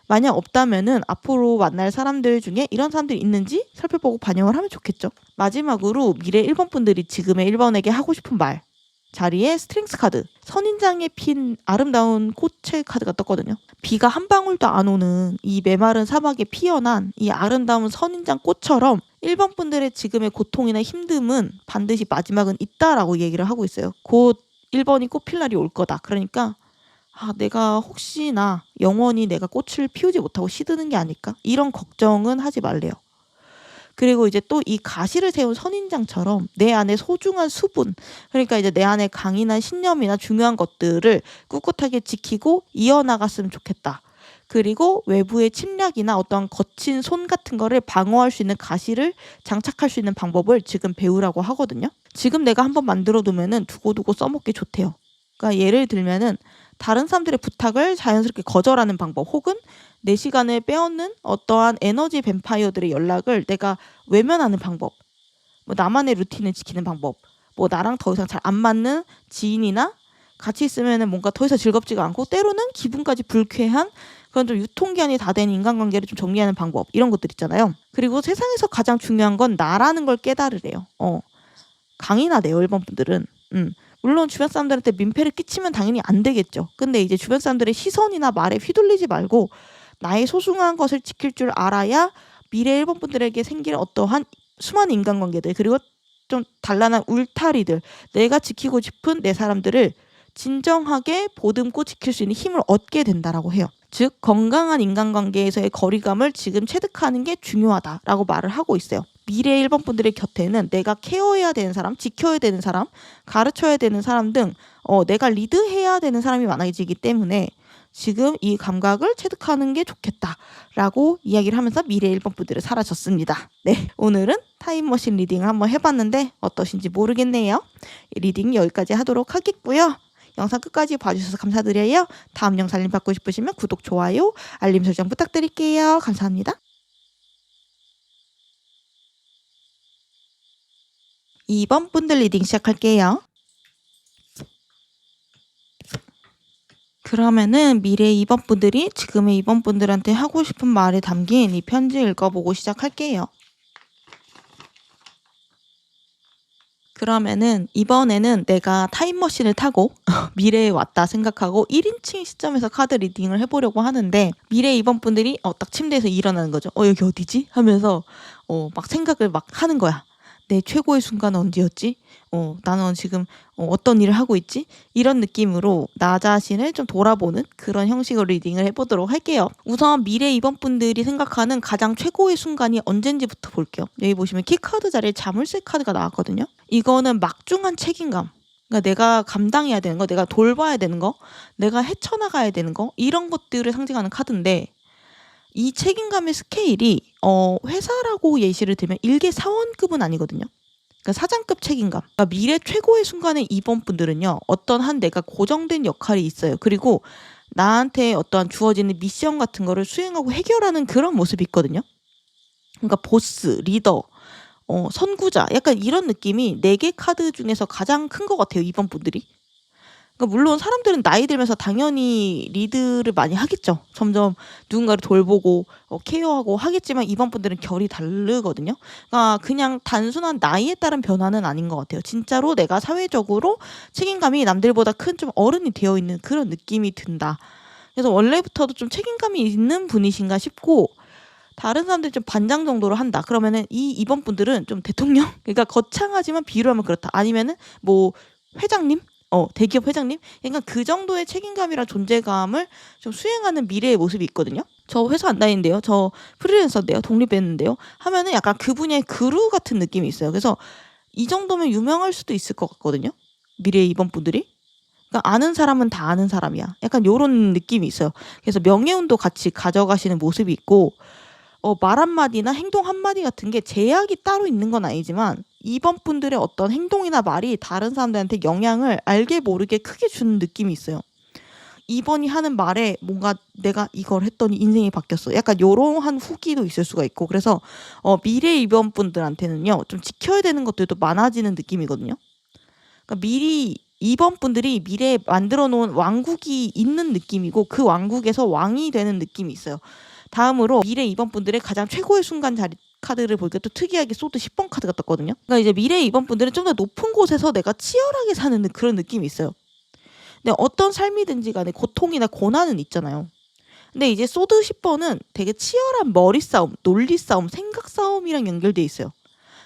만약 없다면은 앞으로 만날 사람들 중에 이런 사람들이 있는지 살펴보고 반영을 하면 좋겠죠. 마지막으로 미래 1번 분들이 지금의 1번에게 하고 싶은 말 자리에 스트렝스 카드 선인장에 핀 아름다운 꽃의 카드가 떴거든요. 비가 한 방울도 안 오는 이 메마른 사막에 피어난 이 아름다운 선인장 꽃처럼 1번 분들의 지금의 고통이나 힘듦은 반드시 마지막은 있다라고 얘기를 하고 있어요. 곧 1번이 꽃필 날이 올 거다. 그러니까 내가 혹시나 영원히 내가 꽃을 피우지 못하고 시드는 게 아닐까? 이런 걱정은 하지 말래요. 그리고 이제 또 이 가시를 세운 선인장처럼 내 안에 소중한 수분, 그러니까 이제 내 안에 강인한 신념이나 중요한 것들을 꿋꿋하게 지키고 이어나갔으면 좋겠다. 그리고 외부의 침략이나 어떠한 거친 손 같은 거를 방어할 수 있는 가시를 장착할 수 있는 방법을 지금 배우라고 하거든요. 지금 내가 한번 만들어 두면은 두고두고 써먹기 좋대요. 그러니까 예를 들면은 다른 사람들의 부탁을 자연스럽게 거절하는 방법 혹은 내 시간을 빼앗는 어떠한 에너지 뱀파이어들의 연락을 내가 외면하는 방법, 나만의 루틴을 지키는 방법, 나랑 더 이상 잘 안 맞는 지인이나 같이 있으면 뭔가 더 이상 즐겁지가 않고 때로는 기분까지 불쾌한 그런 좀 유통기한이 다 된 인간관계를 좀 정리하는 방법 이런 것들 있잖아요. 그리고 세상에서 가장 중요한 건 나라는 걸 깨달으래요. 강인하대요 1번 분들은. 물론 주변 사람들한테 민폐를 끼치면 당연히 안 되겠죠. 근데 이제 주변 사람들의 시선이나 말에 휘둘리지 말고 나의 소중한 것을 지킬 줄 알아야 미래 1번 분들에게 생길 어떠한 수많은 인간관계들, 그리고 좀 단란한 울타리들, 내가 지키고 싶은 내 사람들을 진정하게 보듬고 지킬 수 있는 힘을 얻게 된다라고 해요. 즉 건강한 인간관계에서의 거리감을 지금 체득하는 게 중요하다라고 말을 하고 있어요. 미래 1번 분들의 곁에는 내가 케어해야 되는 사람, 지켜야 되는 사람, 가르쳐야 되는 사람 등 내가 리드해야 되는 사람이 많아지기 때문에 지금 이 감각을 체득하는 게 좋겠다라고 이야기를 하면서 미래 1번 분들을 사라졌습니다. 네, 오늘은 타임머신 리딩을 한번 해봤는데 어떠신지 모르겠네요. 리딩 여기까지 하도록 하겠고요. 영상 끝까지 봐주셔서 감사드려요. 다음 영상 알림 받고 싶으시면 구독, 좋아요, 알림 설정 부탁드릴게요. 감사합니다. 2번 분들 리딩 시작할게요. 그러면은 미래 2번 분들이 지금의 2번 분들한테 하고 싶은 말에 담긴 이 편지 읽어보고 시작할게요. 그러면은 이번에는 내가 타임머신을 타고 미래에 왔다 생각하고 1인칭 시점에서 카드 리딩을 해보려고 하는데, 미래 2번 분들이 딱 침대에서 일어나는 거죠. 여기 어디지? 하면서 막 생각을 막 하는 거야. 내 최고의 순간은 언제였지? 나는 지금 어떤 일을 하고 있지? 이런 느낌으로 나 자신을 좀 돌아보는 그런 형식으로 리딩을 해보도록 할게요. 우선 미래 2번 분들이 생각하는 가장 최고의 순간이 언젠지부터 볼게요. 여기 보시면 키카드 자리에 자물쇠 카드가 나왔거든요. 이거는 막중한 책임감, 그러니까 내가 감당해야 되는 거, 내가 돌봐야 되는 거, 내가 헤쳐나가야 되는 거, 이런 것들을 상징하는 카드인데, 이 책임감의 스케일이 회사라고 예시를 들면 일개 사원급은 아니거든요. 그러니까 사장급 책임감. 그러니까 미래 최고의 순간에 2번 분들은요, 어떤 한 내가 고정된 역할이 있어요. 그리고 나한테 어떠한 주어지는 미션 같은 거를 수행하고 해결하는 그런 모습이 있거든요. 그러니까 보스, 리더, 선구자, 약간 이런 느낌이 4개 카드 중에서 가장 큰 것 같아요, 2번 분들이. 그러니까 물론 사람들은 나이 들면서 당연히 리드를 많이 하겠죠. 점점 누군가를 돌보고 케어하고 하겠지만 2번 분들은 결이 다르거든요. 그러니까 그냥 단순한 나이에 따른 변화는 아닌 것 같아요. 진짜로 내가 사회적으로 책임감이 남들보다 큰 좀 어른이 되어 있는 그런 느낌이 든다. 그래서 원래부터도 좀 책임감이 있는 분이신가 싶고, 다른 사람들이 좀 반장 정도로 한다. 그러면은 이 2번 분들은 좀 대통령? 그러니까 거창하지만 비유를 하면 그렇다. 아니면은 뭐 회장님? 대기업 회장님? 그러니까 그 정도의 책임감이랑 존재감을 좀 수행하는 미래의 모습이 있거든요. 저 회사 안 다니는데요. 저 프리랜서인데요. 독립했는데요. 하면은 약간 그 분야의 그루 같은 느낌이 있어요. 그래서 이 정도면 유명할 수도 있을 것 같거든요. 미래의 2번 분들이. 그러니까 아는 사람은 다 아는 사람이야. 약간 요런 느낌이 있어요. 그래서 명예운도 같이 가져가시는 모습이 있고, 말 한마디나 행동 한마디 같은 게 제약이 따로 있는 건 아니지만 2번 분들의 어떤 행동이나 말이 다른 사람들한테 영향을 알게 모르게 크게 주는 느낌이 있어요. 2번이 하는 말에 뭔가 내가 이걸 했더니 인생이 바뀌었어. 약간 요러한 후기도 있을 수가 있고, 그래서 미래 2번 분들한테는요, 좀 지켜야 되는 것들도 많아지는 느낌이거든요. 그러니까 미리 2번 분들이 미래에 만들어 놓은 왕국이 있는 느낌이고, 그 왕국에서 왕이 되는 느낌이 있어요. 다음으로 미래 2번 분들의 가장 최고의 순간 자리 카드를 보니까 또 특이하게 소드 10번 카드가 떴거든요. 그러니까 이제 미래 2번 분들은 좀 더 높은 곳에서 내가 치열하게 사는 그런 느낌이 있어요. 근데 어떤 삶이든지 간에 고통이나 고난은 있잖아요. 근데 이제 소드 10번은 되게 치열한 머리 싸움, 논리 싸움, 생각 싸움이랑 연결돼 있어요.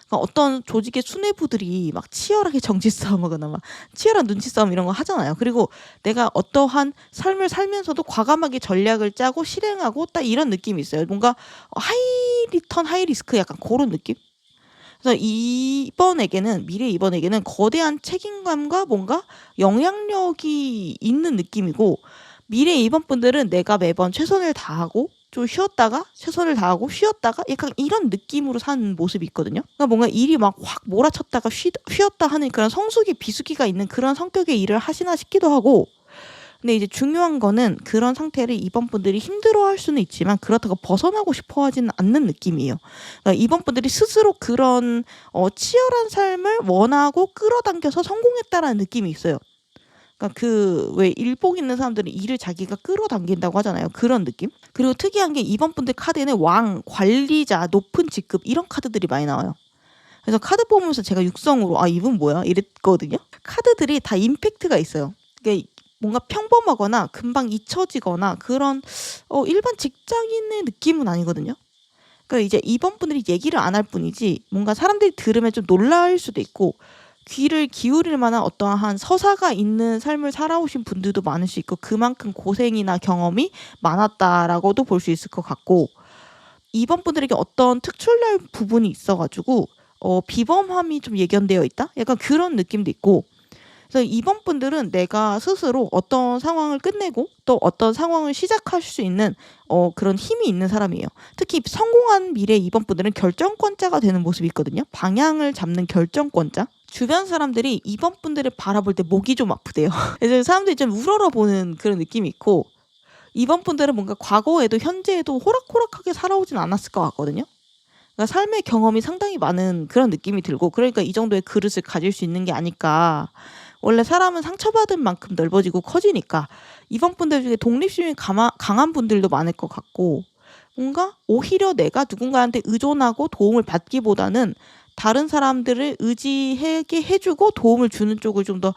그러니까 어떤 조직의 수뇌부들이 막 치열하게 정치 싸움하거나 막 치열한 눈치 싸움 이런 거 하잖아요. 그리고 내가 어떠한 삶을 살면서도 과감하게 전략을 짜고 실행하고 딱 이런 느낌이 있어요. 뭔가 하이 리턴 하이 리스크 약간 그런 느낌? 그래서 미래 2번에게는 거대한 책임감과 뭔가 영향력이 있는 느낌이고, 미래 2번 분들은 내가 매번 최선을 다하고 좀 쉬었다가 최선을 다하고 쉬었다가 약간 이런 느낌으로 사는 모습이 있거든요. 그러니까 뭔가 일이 막 확 몰아쳤다가 쉬었다 하는 그런 성수기 비수기가 있는 그런 성격의 일을 하시나 싶기도 하고, 근데 이제 중요한 거는 그런 상태를 2번 분들이 힘들어할 수는 있지만 그렇다고 벗어나고 싶어 하지는 않는 느낌이에요. 그러니까 2번 분들이 스스로 그런 치열한 삶을 원하고 끌어당겨서 성공했다라는 느낌이 있어요. 그러니까 그 왜 일복 있는 사람들은 일을 자기가 끌어당긴다고 하잖아요. 그런 느낌? 그리고 특이한 게 2번 분들 카드에는 왕, 관리자, 높은 직급 이런 카드들이 많이 나와요. 그래서 카드 보면서 제가 육성으로 이분 뭐야 이랬거든요. 카드들이 다 임팩트가 있어요. 그러니까 뭔가 평범하거나 금방 잊혀지거나 그런 일반 직장인의 느낌은 아니거든요. 그러니까 이제 이번 분들이 얘기를 안 할 뿐이지 뭔가 사람들이 들으면 좀 놀랄 수도 있고 귀를 기울일 만한 어떠한 서사가 있는 삶을 살아오신 분들도 많을 수 있고 그만큼 고생이나 경험이 많았다라고도 볼 수 있을 것 같고 이번 분들에게 어떤 특출날 부분이 있어가지고 비범함이 좀 예견되어 있다? 약간 그런 느낌도 있고 그래서 이번 분들은 내가 스스로 어떤 상황을 끝내고 또 어떤 상황을 시작할 수 있는 그런 힘이 있는 사람이에요. 특히 성공한 미래 이번 분들은 결정권자가 되는 모습이 있거든요. 방향을 잡는 결정권자. 주변 사람들이 이번 분들을 바라볼 때 목이 좀 아프대요. 그래서 사람들이 좀 우러러보는 그런 느낌이 있고 이번 분들은 뭔가 과거에도 현재에도 호락호락하게 살아오진 않았을 것 같거든요. 그러니까 삶의 경험이 상당히 많은 그런 느낌이 들고 그러니까 이 정도의 그릇을 가질 수 있는 게 아닐까. 원래 사람은 상처받은 만큼 넓어지고 커지니까 이번 분들 중에 독립심이 강한 분들도 많을 것 같고 뭔가 오히려 내가 누군가한테 의존하고 도움을 받기보다는 다른 사람들을 의지하게 해주고 도움을 주는 쪽을 좀 더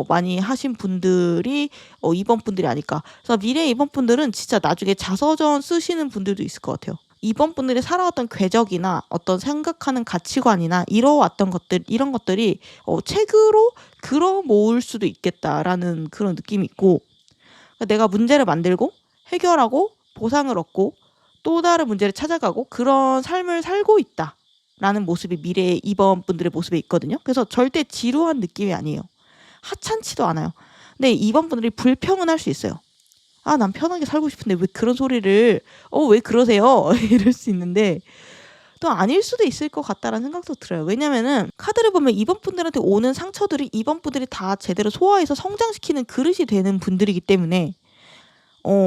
많이 하신 분들이 이번 분들이 아닐까. 그래서 미래 이번 분들은 진짜 나중에 자서전 쓰시는 분들도 있을 것 같아요. 이번 분들이 살아왔던 궤적이나 어떤 생각하는 가치관이나 이뤄왔던 것들 이런 것들이 책으로 글어 모을 수도 있겠다라는 그런 느낌이 있고 그러니까 내가 문제를 만들고 해결하고 보상을 얻고 또 다른 문제를 찾아가고 그런 삶을 살고 있다라는 모습이 미래의 이번 분들의 모습에 있거든요. 그래서 절대 지루한 느낌이 아니에요. 하찮지도 않아요. 근데 이번 분들이 불평은 할 수 있어요. 난 편하게 살고 싶은데 왜 그런 소리를 왜 그러세요? 이럴 수 있는데 또 아닐 수도 있을 것 같다라는 생각도 들어요. 왜냐면은 카드를 보면 이번 분들한테 오는 상처들이 이번 분들이 다 제대로 소화해서 성장시키는 그릇이 되는 분들이기 때문에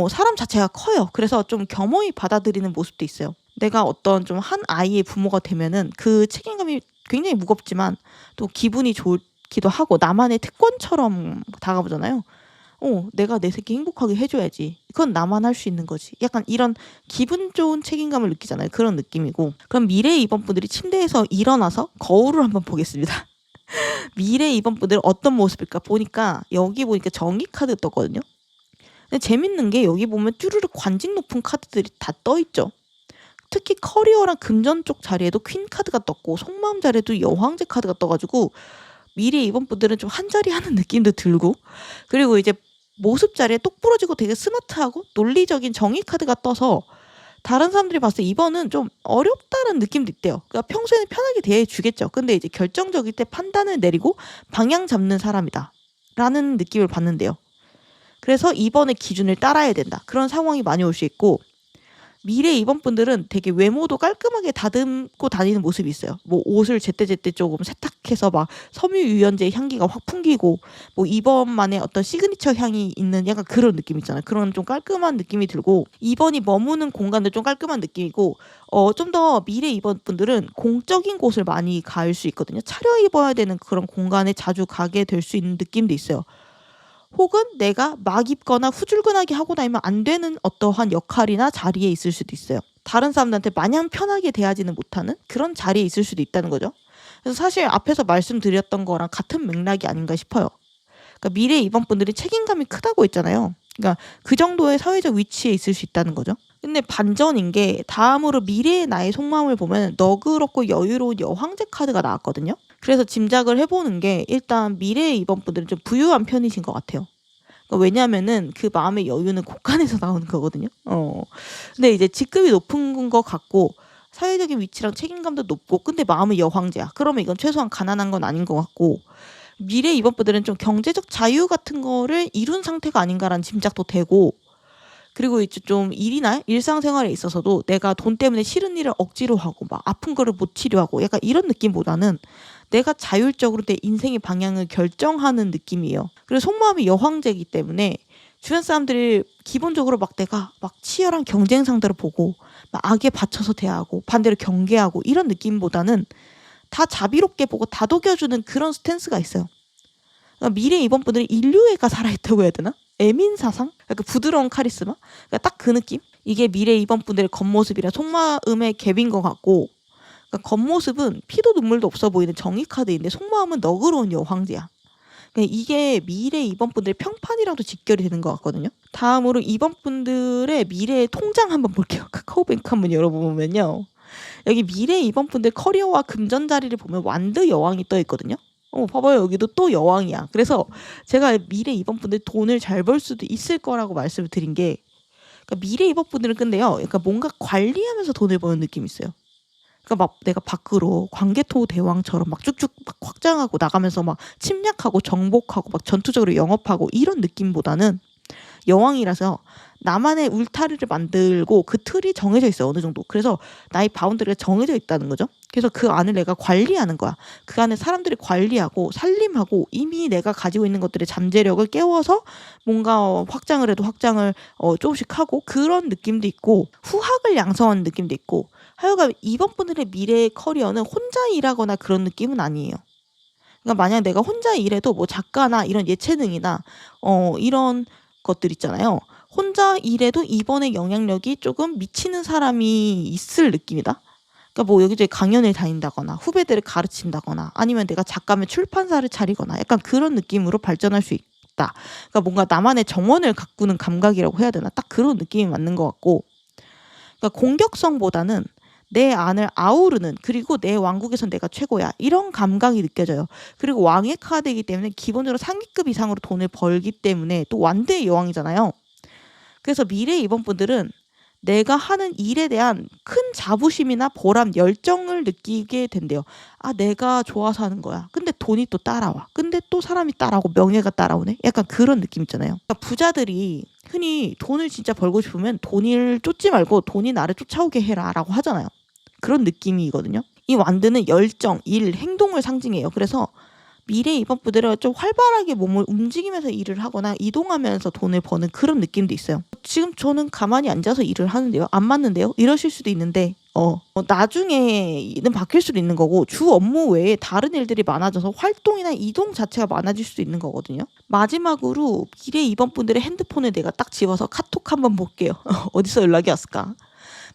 사람 자체가 커요. 그래서 좀 겸허히 받아들이는 모습도 있어요. 내가 어떤 좀 한 아이의 부모가 되면은 그 책임감이 굉장히 무겁지만 또 기분이 좋기도 하고 나만의 특권처럼 다가보잖아요. 내가 내 새끼 행복하게 해줘야지. 그건 나만 할 수 있는 거지. 약간 이런 기분 좋은 책임감을 느끼잖아요. 그런 느낌이고. 그럼 미래 이번 분들이 침대에서 일어나서 거울을 한번 보겠습니다. 미래 이번 분들은 어떤 모습일까 보니까 여기 보니까 정의 카드 떴거든요. 근데 재밌는 게 여기 보면 쭈르륵 관직 높은 카드들이 다 떠있죠. 특히 커리어랑 금전 쪽 자리에도 퀸 카드가 떴고 속마음 자리에도 여왕제 카드가 떠가지고 미래 이번 분들은 좀 한자리 하는 느낌도 들고 그리고 이제 모습 자리에 똑 부러지고 되게 스마트하고 논리적인 정의 카드가 떠서 다른 사람들이 봤을 때 이번은 좀 어렵다는 느낌도 있대요. 그러니까 평소에는 편하게 대해주겠죠. 근데 이제 결정적일 때 판단을 내리고 방향 잡는 사람이다 라는 느낌을 받는데요. 그래서 이번의 기준을 따라야 된다. 그런 상황이 많이 올 수 있고 미래 이번 분들은 되게 외모도 깔끔하게 다듬고 다니는 모습이 있어요. 뭐 옷을 제때제때 조금 세탁해서 막 섬유유연제 향기가 확 풍기고 뭐 이번만의 어떤 시그니처 향이 있는 약간 그런 느낌 있잖아요. 그런 좀 깔끔한 느낌이 들고 이번이 머무는 공간도 좀 깔끔한 느낌이고 좀 더 미래 이번 분들은 공적인 곳을 많이 갈 수 있거든요. 차려입어야 되는 그런 공간에 자주 가게 될 수 있는 느낌도 있어요. 혹은 내가 막 입거나 후줄근하게 하고 다니면 안 되는 어떠한 역할이나 자리에 있을 수도 있어요. 다른 사람들한테 마냥 편하게 대하지는 못하는 그런 자리에 있을 수도 있다는 거죠. 그래서 사실 앞에서 말씀드렸던 거랑 같은 맥락이 아닌가 싶어요. 그러니까 미래 이번 분들이 책임감이 크다고 했잖아요. 그러니까 그 정도의 사회적 위치에 있을 수 있다는 거죠. 근데 반전인 게 다음으로 미래의 나의 속마음을 보면 너그럽고 여유로운 여황제 카드가 나왔거든요. 그래서 짐작을 해보는 게 일단 미래의 이번 분들은 좀 부유한 편이신 것 같아요. 그러니까 왜냐면은 그 마음의 여유는 곳간에서 나오는 거거든요. 근데 이제 직급이 높은 것 같고 사회적인 위치랑 책임감도 높고 근데 마음은 여황제야. 그러면 이건 최소한 가난한 건 아닌 것 같고 미래 이번 분들은 좀 경제적 자유 같은 거를 이룬 상태가 아닌가라는 짐작도 되고 그리고 이제 좀 일이나 일상생활에 있어서도 내가 돈 때문에 싫은 일을 억지로 하고 막 아픈 거를 못 치료하고 약간 이런 느낌보다는 내가 자율적으로 내 인생의 방향을 결정하는 느낌이에요. 그리고 속마음이 여황제이기 때문에 주변 사람들이 기본적으로 막 내가 막 치열한 경쟁 상대로 보고 막 악에 받쳐서 대하고 반대로 경계하고 이런 느낌보다는 다 자비롭게 보고 다독여주는 그런 스탠스가 있어요. 그러니까 미래 이번 분들이 인류애가 살아있다고 해야 되나? 애민사상? 약간 부드러운 카리스마? 그러니까 딱 그 느낌? 이게 미래 이번 분들의 겉모습이랑 속마음의 갭인 것 같고 그러니까 겉모습은 피도 눈물도 없어 보이는 정의 카드인데 속마음은 너그러운 여황제야. 그러니까 이게 미래 2번 분들의 평판이랑도 직결이 되는 것 같거든요. 다음으로 2번 분들의 미래의 통장 한번 볼게요. 카카오뱅크 한번 열어보면요. 여기 미래 2번 분들 커리어와 금전 자리를 보면 완드 여왕이 떠 있거든요. 봐봐요. 여기도 또 여왕이야. 그래서 제가 미래 2번 분들 돈을 잘 벌 수도 있을 거라고 말씀을 드린 게, 그러니까 미래 2번 분들은 근데요, 그러니까 뭔가 관리하면서 돈을 버는 느낌이 있어요. 그러니까 막 내가 밖으로 광개토 대왕처럼 막 쭉쭉 막 확장하고 나가면서 막 침략하고 정복하고 막 전투적으로 영업하고 이런 느낌보다는 여왕이라서 나만의 울타리를 만들고 그 틀이 정해져 있어요. 어느 정도. 그래서 나의 바운드리가 정해져 있다는 거죠. 그래서 그 안을 내가 관리하는 거야. 그 안에 사람들이 관리하고 살림하고 이미 내가 가지고 있는 것들의 잠재력을 깨워서 뭔가 확장을 해도 확장을 조금씩 하고 그런 느낌도 있고, 후학을 양성하는 느낌도 있고, 하여간 이번 분들의 미래의 커리어는 혼자 일하거나 그런 느낌은 아니에요. 그러니까 만약 내가 혼자 일해도 뭐 작가나 이런 예체능이나 이런 것들 있잖아요. 혼자 일해도 이번에 영향력이 조금 미치는 사람이 있을 느낌이다. 그러니까 뭐 여기저기 강연을 다닌다거나 후배들을 가르친다거나 아니면 내가 작가면 출판사를 차리거나 약간 그런 느낌으로 발전할 수 있다. 그러니까 뭔가 나만의 정원을 가꾸는 감각이라고 해야 되나? 딱 그런 느낌이 맞는 것 같고, 그러니까 공격성보다는 내 안을 아우르는, 그리고 내 왕국에선 내가 최고야, 이런 감각이 느껴져요. 그리고 왕의 카드이기 때문에 기본적으로 상위급 이상으로 돈을 벌기 때문에 또 완대의 여왕이잖아요. 그래서 미래 2번 분들은 내가 하는 일에 대한 큰 자부심이나 보람, 열정을 느끼게 된대요. 아, 내가 좋아서 하는 거야. 근데 돈이 또 따라와. 근데 또 사람이 따라오고 명예가 따라오네. 약간 그런 느낌 있잖아요. 그러니까 부자들이 흔히 돈을 진짜 벌고 싶으면 돈을 쫓지 말고 돈이 나를 쫓아오게 해라 라고 하잖아요. 그런 느낌이거든요. 이 완드는 열정, 일, 행동을 상징해요. 그래서 미래 2번 분들은 좀 활발하게 몸을 움직이면서 일을 하거나 이동하면서 돈을 버는 그런 느낌도 있어요. 지금 저는 가만히 앉아서 일을 하는데요, 안 맞는데요? 이러실 수도 있는데 나중에는 바뀔 수도 있는 거고, 주 업무 외에 다른 일들이 많아져서 활동이나 이동 자체가 많아질 수도 있는 거거든요. 마지막으로 미래 2번 분들의 핸드폰을 내가 딱 집어서 카톡 한번 볼게요. 어디서 연락이 왔을까?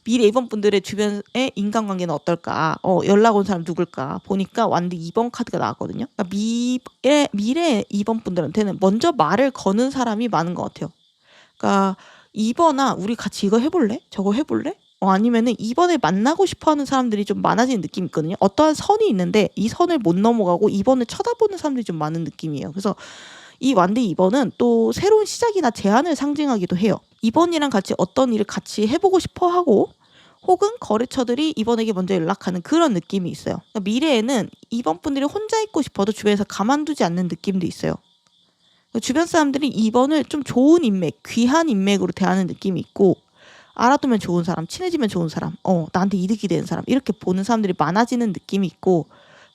미래 2번 분들의 주변의 인간관계는 어떨까? 연락 온 사람 누굴까? 보니까 완드 2번 카드가 나왔거든요. 그러니까 미래 2번 분들한테는 먼저 말을 거는 사람이 많은 것 같아요. 그러니까 2번아 우리 같이 이거 해볼래? 저거 해볼래? 아니면은 2번을 만나고 싶어하는 사람들이 좀 많아지는 느낌이 있거든요. 어떠한 선이 있는데 이 선을 못 넘어가고 2번을 쳐다보는 사람들이 좀 많은 느낌이에요. 그래서 이 완드 2번은 또 새로운 시작이나 제안을 상징하기도 해요. 2번이랑 같이 어떤 일을 같이 해보고 싶어 하고, 혹은 거래처들이 2번에게 먼저 연락하는 그런 느낌이 있어요. 그러니까 미래에는 2번 분들이 혼자 있고 싶어도 주변에서 가만두지 않는 느낌도 있어요. 그러니까 주변 사람들이 2번을 좀 좋은 인맥, 귀한 인맥으로 대하는 느낌이 있고, 알아두면 좋은 사람, 친해지면 좋은 사람, 나한테 이득이 되는 사람, 이렇게 보는 사람들이 많아지는 느낌이 있고,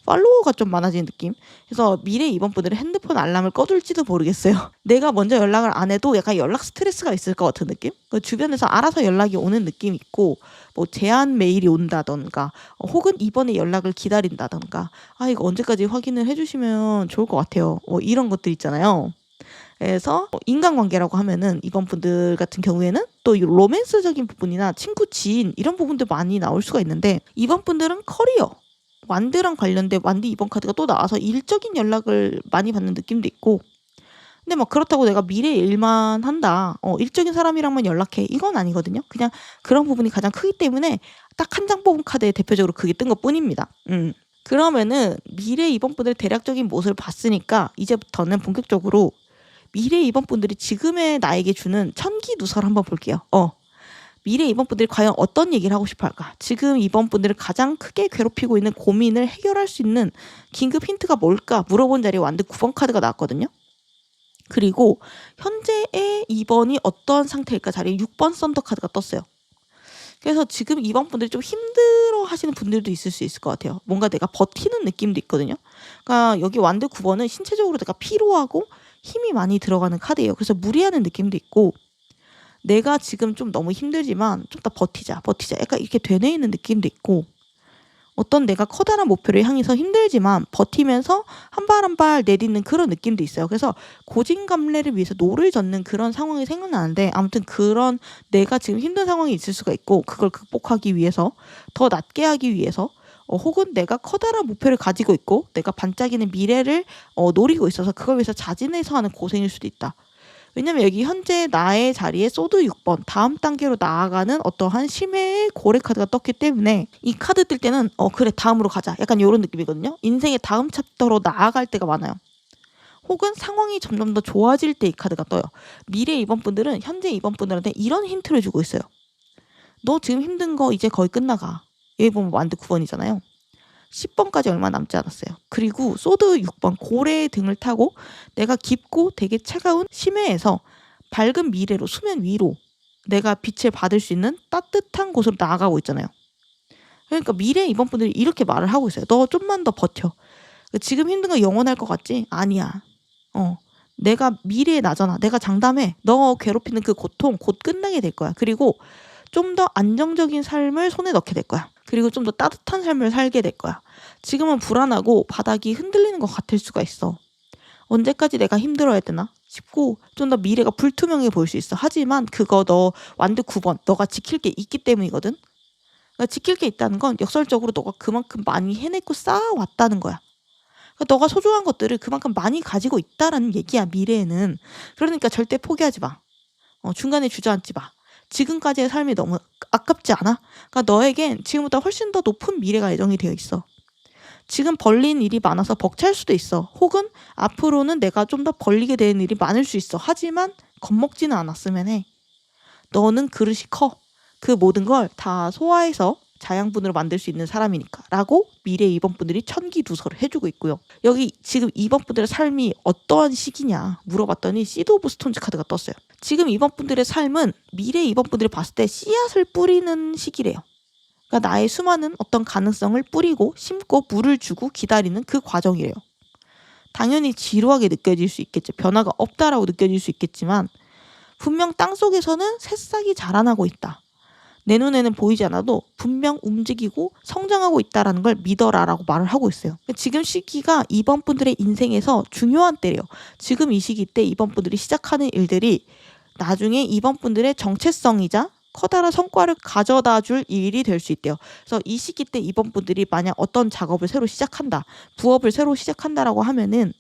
팔로워가 좀 많아지는 느낌. 그래서 미래 2번 분들은 핸드폰 알람을 꺼둘지도 모르겠어요. 내가 먼저 연락을 안 해도 약간 연락 스트레스가 있을 것 같은 느낌? 그 주변에서 알아서 연락이 오는 느낌이 있고, 뭐 제안 메일이 온다던가, 혹은 2번에 연락을 기다린다던가, 아 이거 언제까지 확인을 해주시면 좋을 것 같아요. 이런 것들 있잖아요. 그래서 인간관계라고 하면은 2번 분들 같은 경우에는 또 로맨스적인 부분이나 친구, 지인 이런 부분들 많이 나올 수가 있는데, 2번 분들은 커리어, 완드랑 관련된 완드 2번 카드가 또 나와서 일적인 연락을 많이 받는 느낌도 있고, 근데 막 그렇다고 내가 미래 일만 한다, 일적인 사람이랑만 연락해, 이건 아니거든요. 그냥 그런 부분이 가장 크기 때문에 딱 한 장 뽑은 카드에 대표적으로 그게 뜬 것 뿐입니다. 그러면은 미래 2번 분들의 대략적인 모습을 봤으니까 이제부터는 본격적으로 미래 2번 분들이 지금의 나에게 주는 천기 누설 한번 볼게요. 미래 2번 분들이 과연 어떤 얘기를 하고 싶어 할까? 지금 2번 분들을 가장 크게 괴롭히고 있는 고민을 해결할 수 있는 긴급 힌트가 뭘까? 물어본 자리에 완드 9번 카드가 나왔거든요. 그리고 현재의 2번이 어떤 상태일까 자리에 6번 썬더 카드가 떴어요. 그래서 지금 2번 분들이 좀 힘들어 하시는 분들도 있을 수 있을 것 같아요. 뭔가 내가 버티는 느낌도 있거든요. 그러니까 여기 완드 9번은 신체적으로 내가 피로하고 힘이 많이 들어가는 카드예요. 그래서 무리하는 느낌도 있고, 내가 지금 좀 너무 힘들지만 좀 더 버티자 약간 이렇게 되뇌이는 느낌도 있고, 어떤 내가 커다란 목표를 향해서 힘들지만 버티면서 한 발 한 발 내딛는 그런 느낌도 있어요. 그래서 고진감래를 위해서 노를 젓는 그런 상황이 생각나는데, 아무튼 그런 내가 지금 힘든 상황이 있을 수가 있고, 그걸 극복하기 위해서 더 낫게 하기 위해서 혹은 내가 커다란 목표를 가지고 있고 내가 반짝이는 미래를 노리고 있어서 그걸 위해서 자진해서 하는 고생일 수도 있다. 왜냐면 여기 현재 나의 자리에 소드 6번 다음 단계로 나아가는 어떠한 심해의 고래 카드가 떴기 때문에 이 카드 뜰 때는 그래 다음으로 가자 약간 이런 느낌이거든요. 인생의 다음 챕터로 나아갈 때가 많아요. 혹은 상황이 점점 더 좋아질 때 이 카드가 떠요. 미래 2번 분들은 현재 2번 분들한테 이런 힌트를 주고 있어요. 너 지금 힘든 거 이제 거의 끝나가. 여기 보면 완드 9번이잖아요. 10번까지 얼마 남지 않았어요. 그리고 소드 6번 고래의 등을 타고 내가 깊고 되게 차가운 심해에서 밝은 미래로 수면 위로 내가 빛을 받을 수 있는 따뜻한 곳으로 나아가고 있잖아요. 그러니까 미래 2번 분들이 이렇게 말을 하고 있어요. 너 좀만 더 버텨. 지금 힘든 거 영원할 것 같지? 아니야. 내가 미래에 나잖아. 내가 장담해. 너 괴롭히는 그 고통 곧 끝나게 될 거야. 그리고 좀 더 안정적인 삶을 손에 넣게 될 거야. 그리고 좀 더 따뜻한 삶을 살게 될 거야. 지금은 불안하고 바닥이 흔들리는 것 같을 수가 있어. 언제까지 내가 힘들어야 되나 싶고 좀 더 미래가 불투명해 보일 수 있어. 하지만 그거 너 완드 9번 너가 지킬 게 있기 때문이거든. 그러니까 지킬 게 있다는 건 역설적으로 너가 그만큼 많이 해냈고 쌓아왔다는 거야. 그러니까 너가 소중한 것들을 그만큼 많이 가지고 있다라는 얘기야. 미래에는. 그러니까 절대 포기하지 마. 중간에 주저앉지 마. 지금까지의 삶이 너무 아깝지 않아? 그러니까 너에겐 지금보다 훨씬 더 높은 미래가 예정이 되어 있어. 지금 벌린 일이 많아서 벅찰 수도 있어. 혹은 앞으로는 내가 좀 더 벌리게 되는 일이 많을 수 있어. 하지만 겁먹지는 않았으면 해. 너는 그릇이 커. 그 모든 걸 다 소화해서 자양분으로 만들 수 있는 사람이니까 라고 미래 2번 분들이 천기두서를 해주고 있고요. 여기 지금 2번 분들의 삶이 어떠한 시기냐 물어봤더니 시드 오브 스톤즈 카드가 떴어요. 지금 2번 분들의 삶은 미래 2번 분들이 봤을 때 씨앗을 뿌리는 시기래요. 그러니까 나의 수많은 어떤 가능성을 뿌리고 심고 물을 주고 기다리는 그 과정이래요. 당연히 지루하게 느껴질 수 있겠죠. 변화가 없다라고 느껴질 수 있겠지만 분명 땅속에서는 새싹이 자라나고 있다. 내 눈에는 보이지 않아도 분명 움직이고 성장하고 있다는 걸 믿어라라고 말을 하고 있어요. 지금 시기가 2번 분들의 인생에서 중요한 때래요. 지금 이 시기 때 2번 분들이 시작하는 일들이 나중에 2번 분들의 정체성이자 커다란 성과를 가져다 줄 일이 될 수 있대요. 그래서 이 시기 때 2번 분들이 만약 어떤 작업을 새로 시작한다, 부업을 새로 시작한다라고 하면은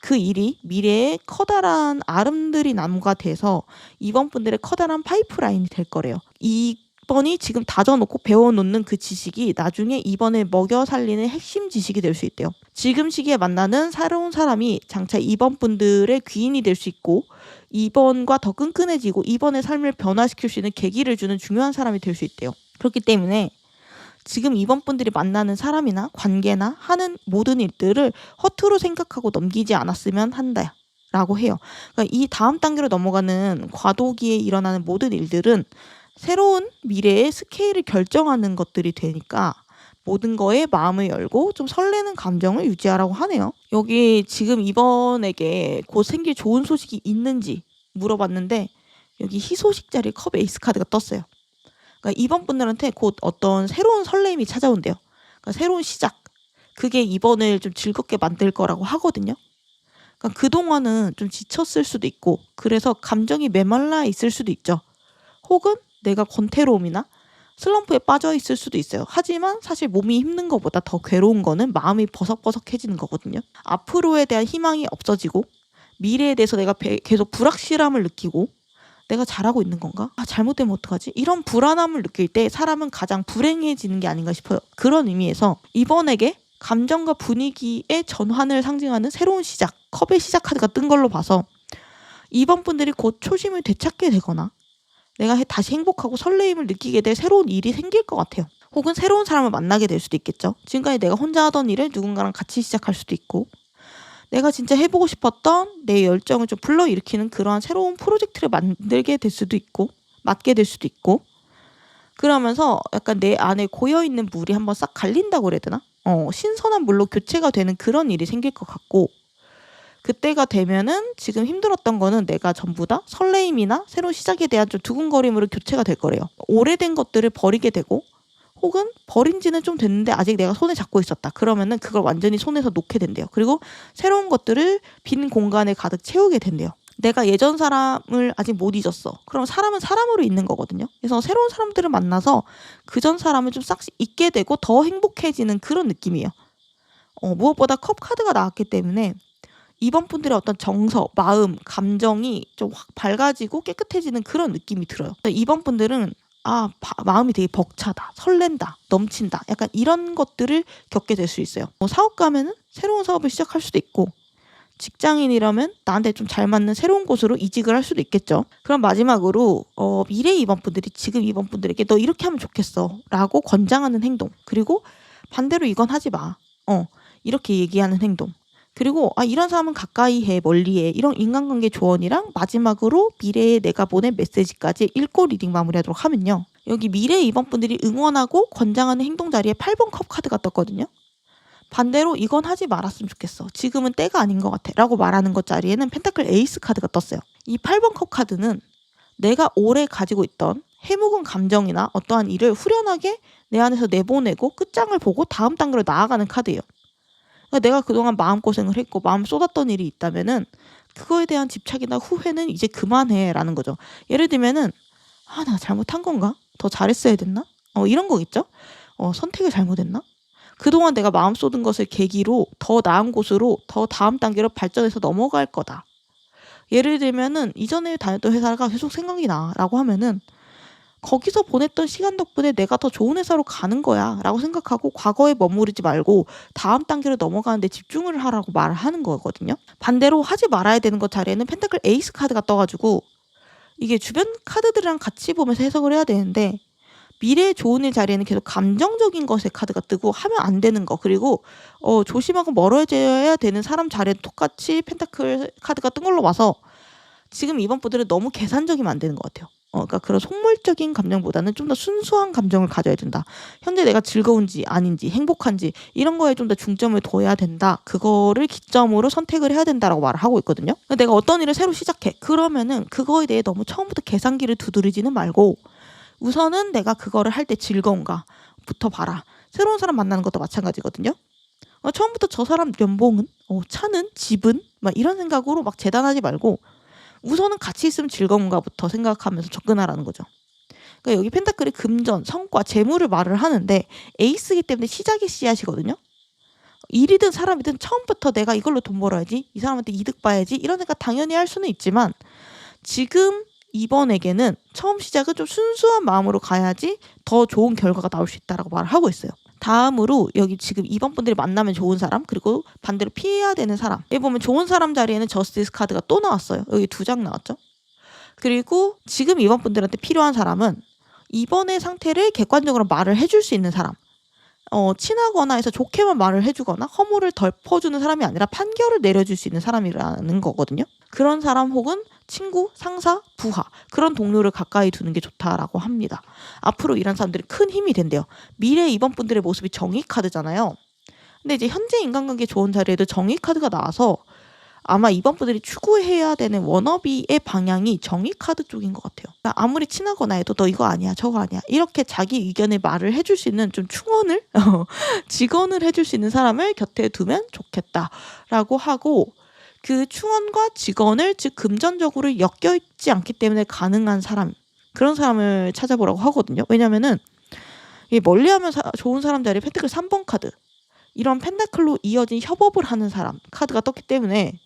그 일이 미래의 커다란 아름드리 나무가 돼서 2번 분들의 커다란 파이프라인이 될 거래요. 2번이 지금 다져놓고 배워놓는 그 지식이 나중에 2번을 먹여 살리는 핵심 지식이 될 수 있대요. 지금 시기에 만나는 새로운 사람이 장차 2번 분들의 귀인이 될 수 있고 2번과 더 끈끈해지고 2번의 삶을 변화시킬 수 있는 계기를 주는 중요한 사람이 될 수 있대요. 그렇기 때문에 지금 2번 분들이 만나는 사람이나 관계나 하는 모든 일들을 허투루 생각하고 넘기지 않았으면 한다 라고 해요. 그러니까 이 다음 단계로 넘어가는 과도기에 일어나는 모든 일들은 새로운 미래의 스케일을 결정하는 것들이 되니까 모든 거에 마음을 열고 좀 설레는 감정을 유지하라고 하네요. 여기 지금 이번에게 곧 생길 좋은 소식이 있는지 물어봤는데 여기 희소식 자리에 컵 에이스 카드가 떴어요. 그러니까 이번 분들한테 곧 어떤 새로운 설레임이 찾아온대요. 그러니까 새로운 시작. 그게 이번을 좀 즐겁게 만들 거라고 하거든요. 그러니까 그동안은 좀 지쳤을 수도 있고 그래서 감정이 메말라 있을 수도 있죠. 혹은 내가 권태로움이나 슬럼프에 빠져 있을 수도 있어요. 하지만 사실 몸이 힘든 것보다 더 괴로운 거는 마음이 버석버석해지는 거거든요. 앞으로에 대한 희망이 없어지고 미래에 대해서 내가 계속 불확실함을 느끼고 내가 잘하고 있는 건가? 잘못되면 어떡하지? 이런 불안함을 느낄 때 사람은 가장 불행해지는 게 아닌가 싶어요. 그런 의미에서 이번에게 감정과 분위기의 전환을 상징하는 새로운 시작, 컵의 시작 카드가 뜬 걸로 봐서 이번 분들이 곧 초심을 되찾게 되거나 내가 다시 행복하고 설레임을 느끼게 될 새로운 일이 생길 것 같아요. 혹은 새로운 사람을 만나게 될 수도 있겠죠. 지금까지 내가 혼자 하던 일을 누군가랑 같이 시작할 수도 있고 내가 진짜 해보고 싶었던 내 열정을 좀 불러일으키는 그러한 새로운 프로젝트를 만들게 될 수도 있고 맡게 될 수도 있고 그러면서 약간 내 안에 고여있는 물이 한번 싹 갈린다고 그래야 되나? 신선한 물로 교체가 되는 그런 일이 생길 것 같고 그때가 되면은 지금 힘들었던 거는 내가 전부 다 설레임이나 새로운 시작에 대한 좀 두근거림으로 교체가 될 거래요. 오래된 것들을 버리게 되고 혹은 버린 지는 좀 됐는데 아직 내가 손에 잡고 있었다. 그러면은 그걸 완전히 손에서 놓게 된대요. 그리고 새로운 것들을 빈 공간에 가득 채우게 된대요. 내가 예전 사람을 아직 못 잊었어. 그럼 사람은 사람으로 있는 거거든요. 그래서 새로운 사람들을 만나서 그전 사람을 좀 싹 잊게 되고 더 행복해지는 그런 느낌이에요. 무엇보다 컵 카드가 나왔기 때문에 이번 분들의 어떤 정서, 마음, 감정이 좀 확 밝아지고 깨끗해지는 그런 느낌이 들어요. 이번 분들은 마음이 되게 벅차다, 설렌다, 넘친다. 약간 이런 것들을 겪게 될 수 있어요. 사업 가면은 새로운 사업을 시작할 수도 있고, 직장인이라면 나한테 좀 잘 맞는 새로운 곳으로 이직을 할 수도 있겠죠. 그럼 마지막으로 미래 이번 분들이 지금 이번 분들에게 너 이렇게 하면 좋겠어 라고 권장하는 행동, 그리고 반대로 이건 하지 마 이렇게 얘기하는 행동, 그리고 이런 사람은 가까이 해 멀리 해 이런 인간관계 조언이랑 마지막으로 미래에 내가 보낸 메시지까지 읽고 리딩 마무리하도록 하면요, 여기 미래 이번 분들이 응원하고 권장하는 행동 자리에 8번 컵 카드가 떴거든요. 반대로 이건 하지 말았으면 좋겠어, 지금은 때가 아닌 것 같아 라고 말하는 것 자리에는 펜타클 에이스 카드가 떴어요. 이 8번 컵 카드는 내가 오래 가지고 있던 해묵은 감정이나 어떠한 일을 후련하게 내 안에서 내보내고 끝장을 보고 다음 단계로 나아가는 카드예요. 그러니까 내가 그동안 마음고생을 했고 마음 쏟았던 일이 있다면은 그거에 대한 집착이나 후회는 이제 그만해 라는 거죠. 예를 들면은 내가 잘못한 건가? 더 잘했어야 됐나? 이런 거 있죠? 선택을 잘못했나? 그동안 내가 마음 쏟은 것을 계기로 더 나은 곳으로 더 다음 단계로 발전해서 넘어갈 거다. 예를 들면은 이전에 다녔던 회사가 계속 생각이 나 라고 하면은 거기서 보냈던 시간 덕분에 내가 더 좋은 회사로 가는 거야 라고 생각하고 과거에 머무르지 말고 다음 단계로 넘어가는데 집중을 하라고 말을 하는 거거든요. 반대로 하지 말아야 되는 것 자리에는 펜타클 에이스 카드가 떠가지고 이게 주변 카드들이랑 같이 보면서 해석을 해야 되는데, 미래의 좋은 일 자리에는 계속 감정적인 것의 카드가 뜨고 하면 안 되는 거, 그리고 조심하고 멀어져야 되는 사람 자리에 똑같이 펜타클 카드가 뜬 걸로 봐서 지금 이번 분들은 너무 계산적이면 안 되는 것 같아요. 그러니까 그런 속물적인 감정보다는 좀 더 순수한 감정을 가져야 된다. 현재 내가 즐거운지 아닌지 행복한지 이런 거에 좀 더 중점을 둬야 된다. 그거를 기점으로 선택을 해야 된다라고 말을 하고 있거든요. 그러니까 내가 어떤 일을 새로 시작해. 그러면은 그거에 대해 너무 처음부터 계산기를 두드리지는 말고 우선은 내가 그거를 할 때 즐거운가부터 봐라. 새로운 사람 만나는 것도 마찬가지거든요. 처음부터 저 사람 연봉은, 차는, 집은 막 이런 생각으로 막 재단하지 말고 우선은 같이 있으면 즐거운가부터 생각하면서 접근하라는 거죠. 그러니까 여기 펜타클이 금전, 성과, 재물을 말을 하는데 에이스이기 때문에 시작이 씨앗이거든요. 일이든 사람이든 처음부터 내가 이걸로 돈 벌어야지, 이 사람한테 이득 봐야지 이런 생각 당연히 할 수는 있지만 지금 이번에게는 처음 시작은 좀 순수한 마음으로 가야지 더 좋은 결과가 나올 수 있다라고 말을 하고 있어요. 다음으로 여기 지금 이번 분들이 만나면 좋은 사람, 그리고 반대로 피해야 되는 사람. 여기 보면 좋은 사람 자리에는 저스티스 카드가 또 나왔어요. 여기 2장 나왔죠. 그리고 지금 이번 분들한테 필요한 사람은 이번의 상태를 객관적으로 말을 해줄 수 있는 사람. 친하거나 해서 좋게만 말을 해주거나 허물을 덜퍼주는 사람이 아니라 판결을 내려줄 수 있는 사람이라는 거거든요. 그런 사람 혹은 친구, 상사, 부하 그런 동료를 가까이 두는 게 좋다라고 합니다. 앞으로 이런 사람들이 큰 힘이 된대요. 미래 이번 분들의 모습이 정의 카드잖아요. 근데 이제 현재 인간관계 좋은 자리에도 정의 카드가 나와서 아마 이번 분들이 추구해야 되는 워너비의 방향이 정의 카드 쪽인 것 같아요. 그러니까 아무리 친하거나 해도 너 이거 아니야 저거 아니야 이렇게 자기 의견에 말을 해줄 수 있는 좀 충원을 직언을 해줄 수 있는 사람을 곁에 두면 좋겠다라고 하고, 그 충원과 직언을 즉 금전적으로 엮여있지 않기 때문에 가능한 사람, 그런 사람을 찾아보라고 하거든요. 왜냐면은 멀리하면 좋은 사람 자리에 펜타클 3번 카드, 이런 펜타클로 이어진 협업을 하는 사람 카드가 떴기 때문에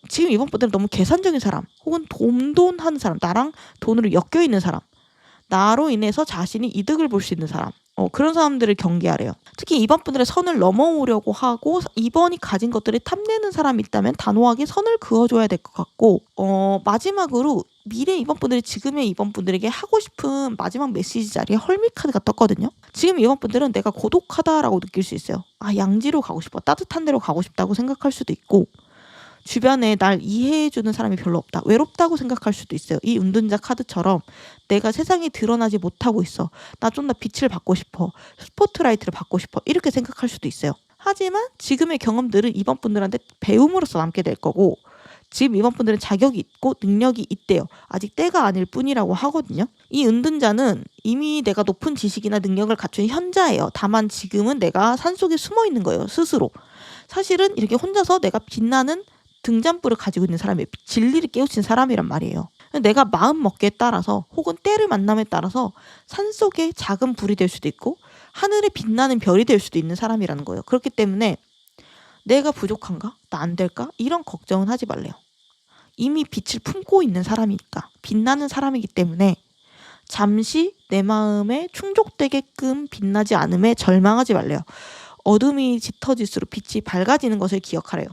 지금 이번 분들은 너무 계산적인 사람 혹은 돈하는 사람, 나랑 돈으로 엮여있는 사람, 나로 인해서 자신이 이득을 볼 수 있는 사람, 그런 사람들을 경계하래요. 특히 이번 분들의 선을 넘어오려고 하고 이번이 가진 것들을 탐내는 사람이 있다면 단호하게 선을 그어줘야 될 것 같고, 마지막으로 미래 이번 분들이 지금의 이번 분들에게 하고 싶은 마지막 메시지 자리에 헐밋 카드가 떴거든요. 지금 이번 분들은 내가 고독하다라고 느낄 수 있어요. 양지로 가고 싶어, 따뜻한 데로 가고 싶다고 생각할 수도 있고, 주변에 날 이해해주는 사람이 별로 없다, 외롭다고 생각할 수도 있어요. 이 은둔자 카드처럼 내가 세상에 드러나지 못하고 있어, 나 좀 더 빛을 받고 싶어, 스포트라이트를 받고 싶어 이렇게 생각할 수도 있어요. 하지만 지금의 경험들은 이번 분들한테 배움으로서 남게 될 거고, 지금 이번 분들은 자격이 있고 능력이 있대요. 아직 때가 아닐 뿐이라고 하거든요. 이 은둔자는 이미 내가 높은 지식이나 능력을 갖춘 현자예요. 다만 지금은 내가 산속에 숨어 있는 거예요, 스스로. 사실은 이렇게 혼자서 내가 빛나는 등잔불을 가지고 있는 사람이 진리를 깨우친 사람이란 말이에요. 내가 마음 먹기에 따라서 혹은 때를 만남에 따라서 산속에 작은 불이 될 수도 있고 하늘에 빛나는 별이 될 수도 있는 사람이라는 거예요. 그렇기 때문에 내가 부족한가? 나 안 될까? 이런 걱정은 하지 말래요. 이미 빛을 품고 있는 사람이니까, 빛나는 사람이기 때문에 잠시 내 마음에 충족되게끔 빛나지 않음에 절망하지 말래요. 어둠이 짙어질수록 빛이 밝아지는 것을 기억하래요.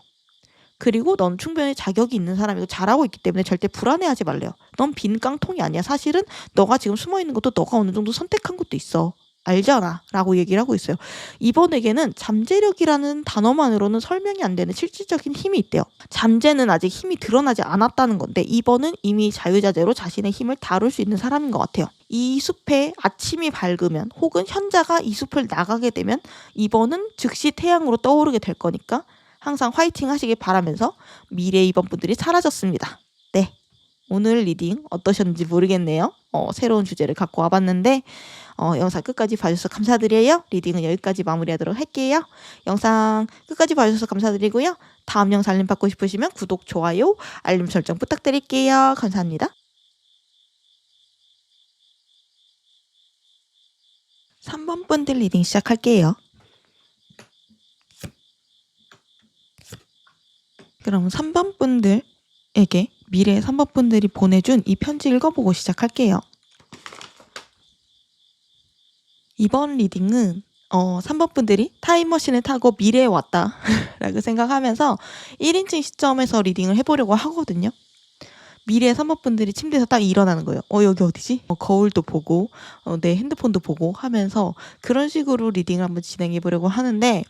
그리고 넌 충분히 자격이 있는 사람이고 잘하고 있기 때문에 절대 불안해하지 말래요. 넌 빈 깡통이 아니야. 사실은 너가 지금 숨어있는 것도 너가 어느 정도 선택한 것도 있어. 알잖아 라고 얘기를 하고 있어요. 이번에게는 잠재력이라는 단어만으로는 설명이 안 되는 실질적인 힘이 있대요. 잠재는 아직 힘이 드러나지 않았다는 건데 2번은 이미 자유자재로 자신의 힘을 다룰 수 있는 사람인 것 같아요. 이 숲에 아침이 밝으면 혹은 현자가 이 숲을 나가게 되면 2번은 즉시 태양으로 떠오르게 될 거니까 항상 화이팅 하시길 바라면서 미래 2번 분들이 사라졌습니다. 네, 오늘 리딩 어떠셨는지 모르겠네요. 새로운 주제를 갖고 와봤는데 영상 끝까지 봐주셔서 감사드려요. 리딩은 여기까지 마무리하도록 할게요. 영상 끝까지 봐주셔서 감사드리고요. 다음 영상 알림 받고 싶으시면 구독, 좋아요, 알림 설정 부탁드릴게요. 감사합니다. 3번 분들 리딩 시작할게요. 그럼 3번 분들에게 미래의 3번 분들이 보내준 이 편지 읽어보고 시작할게요. 이번 리딩은 3번 분들이 타임머신을 타고 미래에 왔다 라고 생각하면서 1인칭 시점에서 리딩을 해보려고 하거든요. 미래의 3번 분들이 침대에서 딱 일어나는 거예요. 여기 어디지? 거울도 보고 내 핸드폰도 보고 하면서 그런 식으로 리딩을 한번 진행해 보려고 하는데,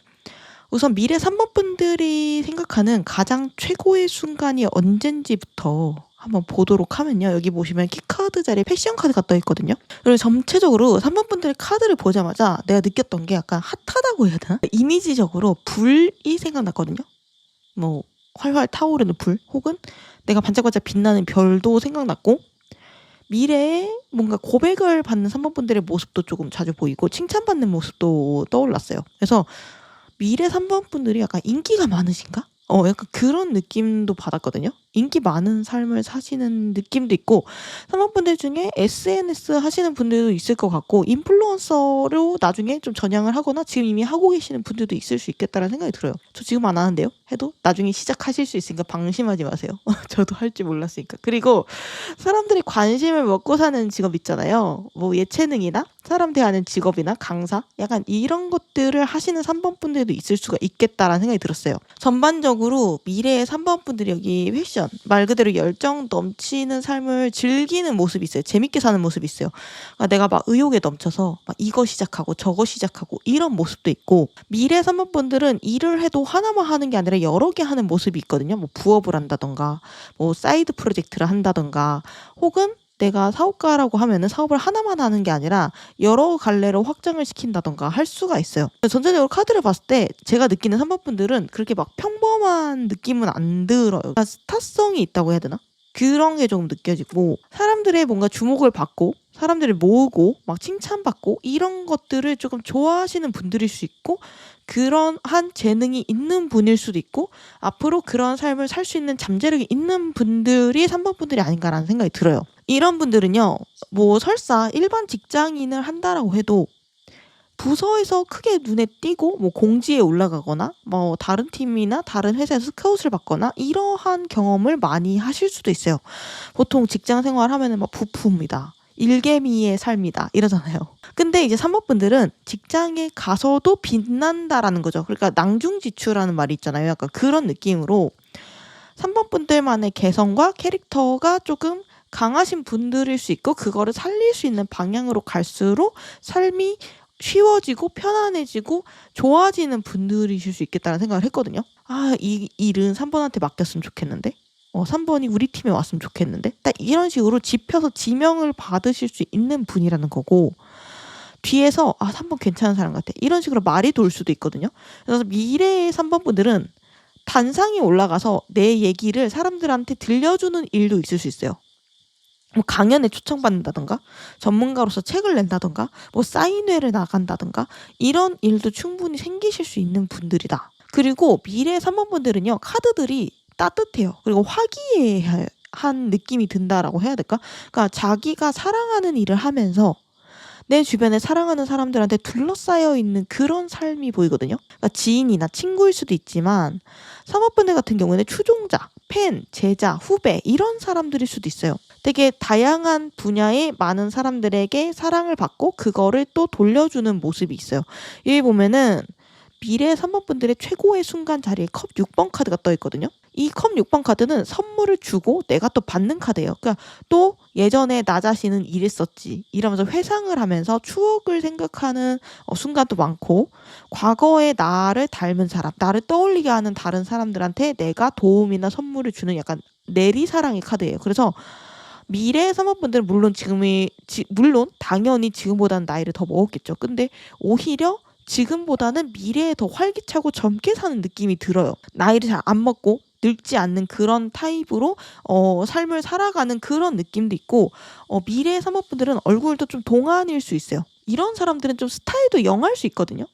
우선 미래 3번 분들이 생각하는 가장 최고의 순간이 언젠지부터 한번 보도록 하면요. 여기 보시면 키카드 자리에 패션 카드가 떠 있거든요. 그리고 전체적으로 3번 분들의 카드를 보자마자 내가 느꼈던 게 약간 핫하다고 해야 되나? 이미지적으로 불이 생각났거든요. 뭐 활활 타오르는 불, 혹은 내가 반짝반짝 빛나는 별도 생각났고, 미래에 뭔가 고백을 받는 3번 분들의 모습도 조금 자주 보이고 칭찬받는 모습도 떠올랐어요. 그래서 미래 3번 분들이 약간 인기가 많으신가? 약간 그런 느낌도 받았거든요. 인기 많은 삶을 사시는 느낌도 있고, 3번 분들 중에 SNS 하시는 분들도 있을 것 같고, 인플루언서로 나중에 좀 전향을 하거나 지금 이미 하고 계시는 분들도 있을 수 있겠다라는 생각이 들어요. 저 지금 안 하는데요? 해도 나중에 시작하실 수 있으니까 방심하지 마세요. 저도 할 줄 몰랐으니까. 그리고 사람들이 관심을 먹고 사는 직업 있잖아요. 뭐 예체능이나 사람 대하는 직업이나 강사, 약간 이런 것들을 하시는 3번 분들도 있을 수가 있겠다라는 생각이 들었어요. 전반적으로 미래의 3번 분들이 여기 패션, 말 그대로 열정 넘치는 삶을 즐기는 모습이 있어요. 재밌게 사는 모습이 있어요. 그러니까 내가 막 의욕에 넘쳐서 막 이거 시작하고 저거 시작하고 이런 모습도 있고, 미래 3번 분들은 일을 해도 하나만 하는 게 아니라 여러 개 하는 모습이 있거든요. 뭐 부업을 한다던가 뭐 사이드 프로젝트를 한다던가, 혹은 내가 사업가라고 하면은 사업을 하나만 하는 게 아니라 여러 갈래로 확장을 시킨다던가 할 수가 있어요. 전체적으로 카드를 봤을 때 제가 느끼는 3번 분들은 그렇게 막 평범한 느낌은 안 들어요. 그러니까 스타성이 있다고 해야 되나? 그런 게 조금 느껴지고, 사람들의 뭔가 주목을 받고 사람들을 모으고 막 칭찬받고 이런 것들을 조금 좋아하시는 분들일 수 있고, 그런 한 재능이 있는 분일 수도 있고, 앞으로 그런 삶을 살 수 있는 잠재력이 있는 분들이 3번 분들이 아닌가라는 생각이 들어요. 이런 분들은요, 뭐 설사 일반 직장인을 한다라고 해도 부서에서 크게 눈에 띄고 뭐 공지에 올라가거나 뭐 다른 팀이나 다른 회사에서 스카웃을 받거나 이러한 경험을 많이 하실 수도 있어요. 보통 직장 생활하면은 막 부품이다, 일개미의 삶이다 이러잖아요. 근데 이제 3번 분들은 직장에 가서도 빛난다라는 거죠. 그러니까 낭중지추라는 말이 있잖아요. 약간 그런 느낌으로 3번 분들만의 개성과 캐릭터가 조금 강하신 분들일 수 있고, 그거를 살릴 수 있는 방향으로 갈수록 삶이 쉬워지고 편안해지고 좋아지는 분들이실 수 있겠다는 생각을 했거든요. 이 일은 3번한테 맡겼으면 좋겠는데, 3번이 우리 팀에 왔으면 좋겠는데, 딱 이런 식으로 짚혀서 지명을 받으실 수 있는 분이라는 거고, 뒤에서 3번 괜찮은 사람 같아 이런 식으로 말이 돌 수도 있거든요. 그래서 미래의 3번 분들은 단상이 올라가서 내 얘기를 사람들한테 들려주는 일도 있을 수 있어요. 뭐 강연에 초청받는다던가, 전문가로서 책을 낸다던가, 뭐 사인회를 나간다던가, 이런 일도 충분히 생기실 수 있는 분들이다. 그리고 미래 3번 분들은요, 카드들이 따뜻해요. 그리고 화기애애한 느낌이 든다라고 해야 될까? 그러니까 자기가 사랑하는 일을 하면서 내 주변에 사랑하는 사람들한테 둘러싸여 있는 그런 삶이 보이거든요. 그러니까 지인이나 친구일 수도 있지만 사모펀드 같은 경우에는 추종자, 팬, 제자, 후배 이런 사람들일 수도 있어요. 되게 다양한 분야의 많은 사람들에게 사랑을 받고 그거를 또 돌려주는 모습이 있어요. 여기 보면은 미래 3번 분들의 최고의 순간 자리에 컵 6번 카드가 떠 있거든요. 이 컵 6번 카드는 선물을 주고 내가 또 받는 카드예요. 그러니까 또 예전에 나 자신은 이랬었지 이러면서 회상을 하면서 추억을 생각하는 순간도 많고, 과거의 나를 닮은 사람, 나를 떠올리게 하는 다른 사람들한테 내가 도움이나 선물을 주는 약간 내리사랑의 카드예요. 그래서 미래의 3번 분들은 물론 당연히 지금보다는 나이를 더 먹었겠죠. 근데 오히려 지금보다는 미래에 더 활기차고 젊게 사는 느낌이 들어요. 나이를 잘 안 먹고 늙지 않는 그런 타입으로 삶을 살아가는 그런 느낌도 있고, 미래의 3번 분들은 얼굴도 좀 동안일 수 있어요. 이런 사람들은 좀 스타일도 영할 수 있거든요.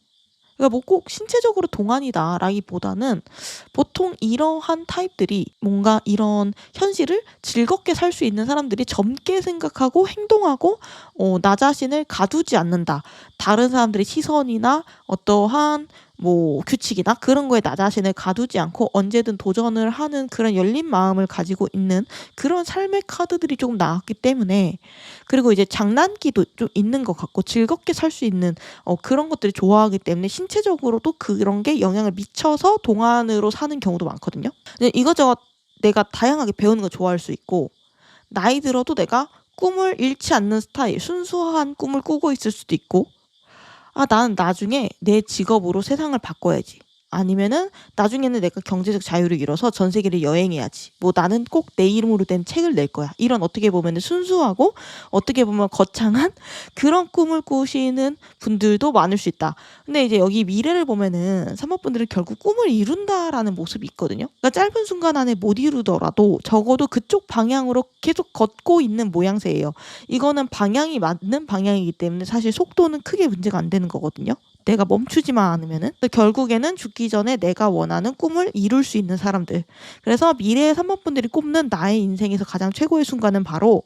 그러니까 뭐 꼭 신체적으로 동안이다라기보다는 보통 이러한 타입들이 뭔가 이런 현실을 즐겁게 살 수 있는 사람들이 젊게 생각하고 행동하고 나 자신을 가두지 않는다. 다른 사람들의 시선이나 어떠한 뭐 규칙이나 그런 거에 나 자신을 가두지 않고 언제든 도전을 하는 그런 열린 마음을 가지고 있는 그런 삶의 카드들이 조금 나왔기 때문에, 그리고 이제 장난기도 좀 있는 것 같고 즐겁게 살 수 있는 그런 것들을 좋아하기 때문에 신체적으로도 그런 게 영향을 미쳐서 동안으로 사는 경우도 많거든요. 이것저것 내가 다양하게 배우는 거 좋아할 수 있고, 나이 들어도 내가 꿈을 잃지 않는 스타일, 순수한 꿈을 꾸고 있을 수도 있고, 나는 나중에 내 직업으로 세상을 바꿔야지. 아니면은 나중에는 내가 경제적 자유를 이뤄서 전 세계를 여행해야지. 뭐 나는 꼭 내 이름으로 된 책을 낼 거야. 이런 어떻게 보면 순수하고 어떻게 보면 거창한 그런 꿈을 꾸시는 분들도 많을 수 있다. 근데 이제 여기 미래를 보면은 사모분들은 결국 꿈을 이룬다라는 모습이 있거든요. 그러니까 짧은 순간 안에 못 이루더라도 적어도 그쪽 방향으로 계속 걷고 있는 모양새예요. 이거는 방향이 맞는 방향이기 때문에 사실 속도는 크게 문제가 안 되는 거거든요. 내가 멈추지만 않으면은. 결국에는 죽기 전에 내가 원하는 꿈을 이룰 수 있는 사람들. 그래서 미래의 3번 분들이 꼽는 나의 인생에서 가장 최고의 순간은 바로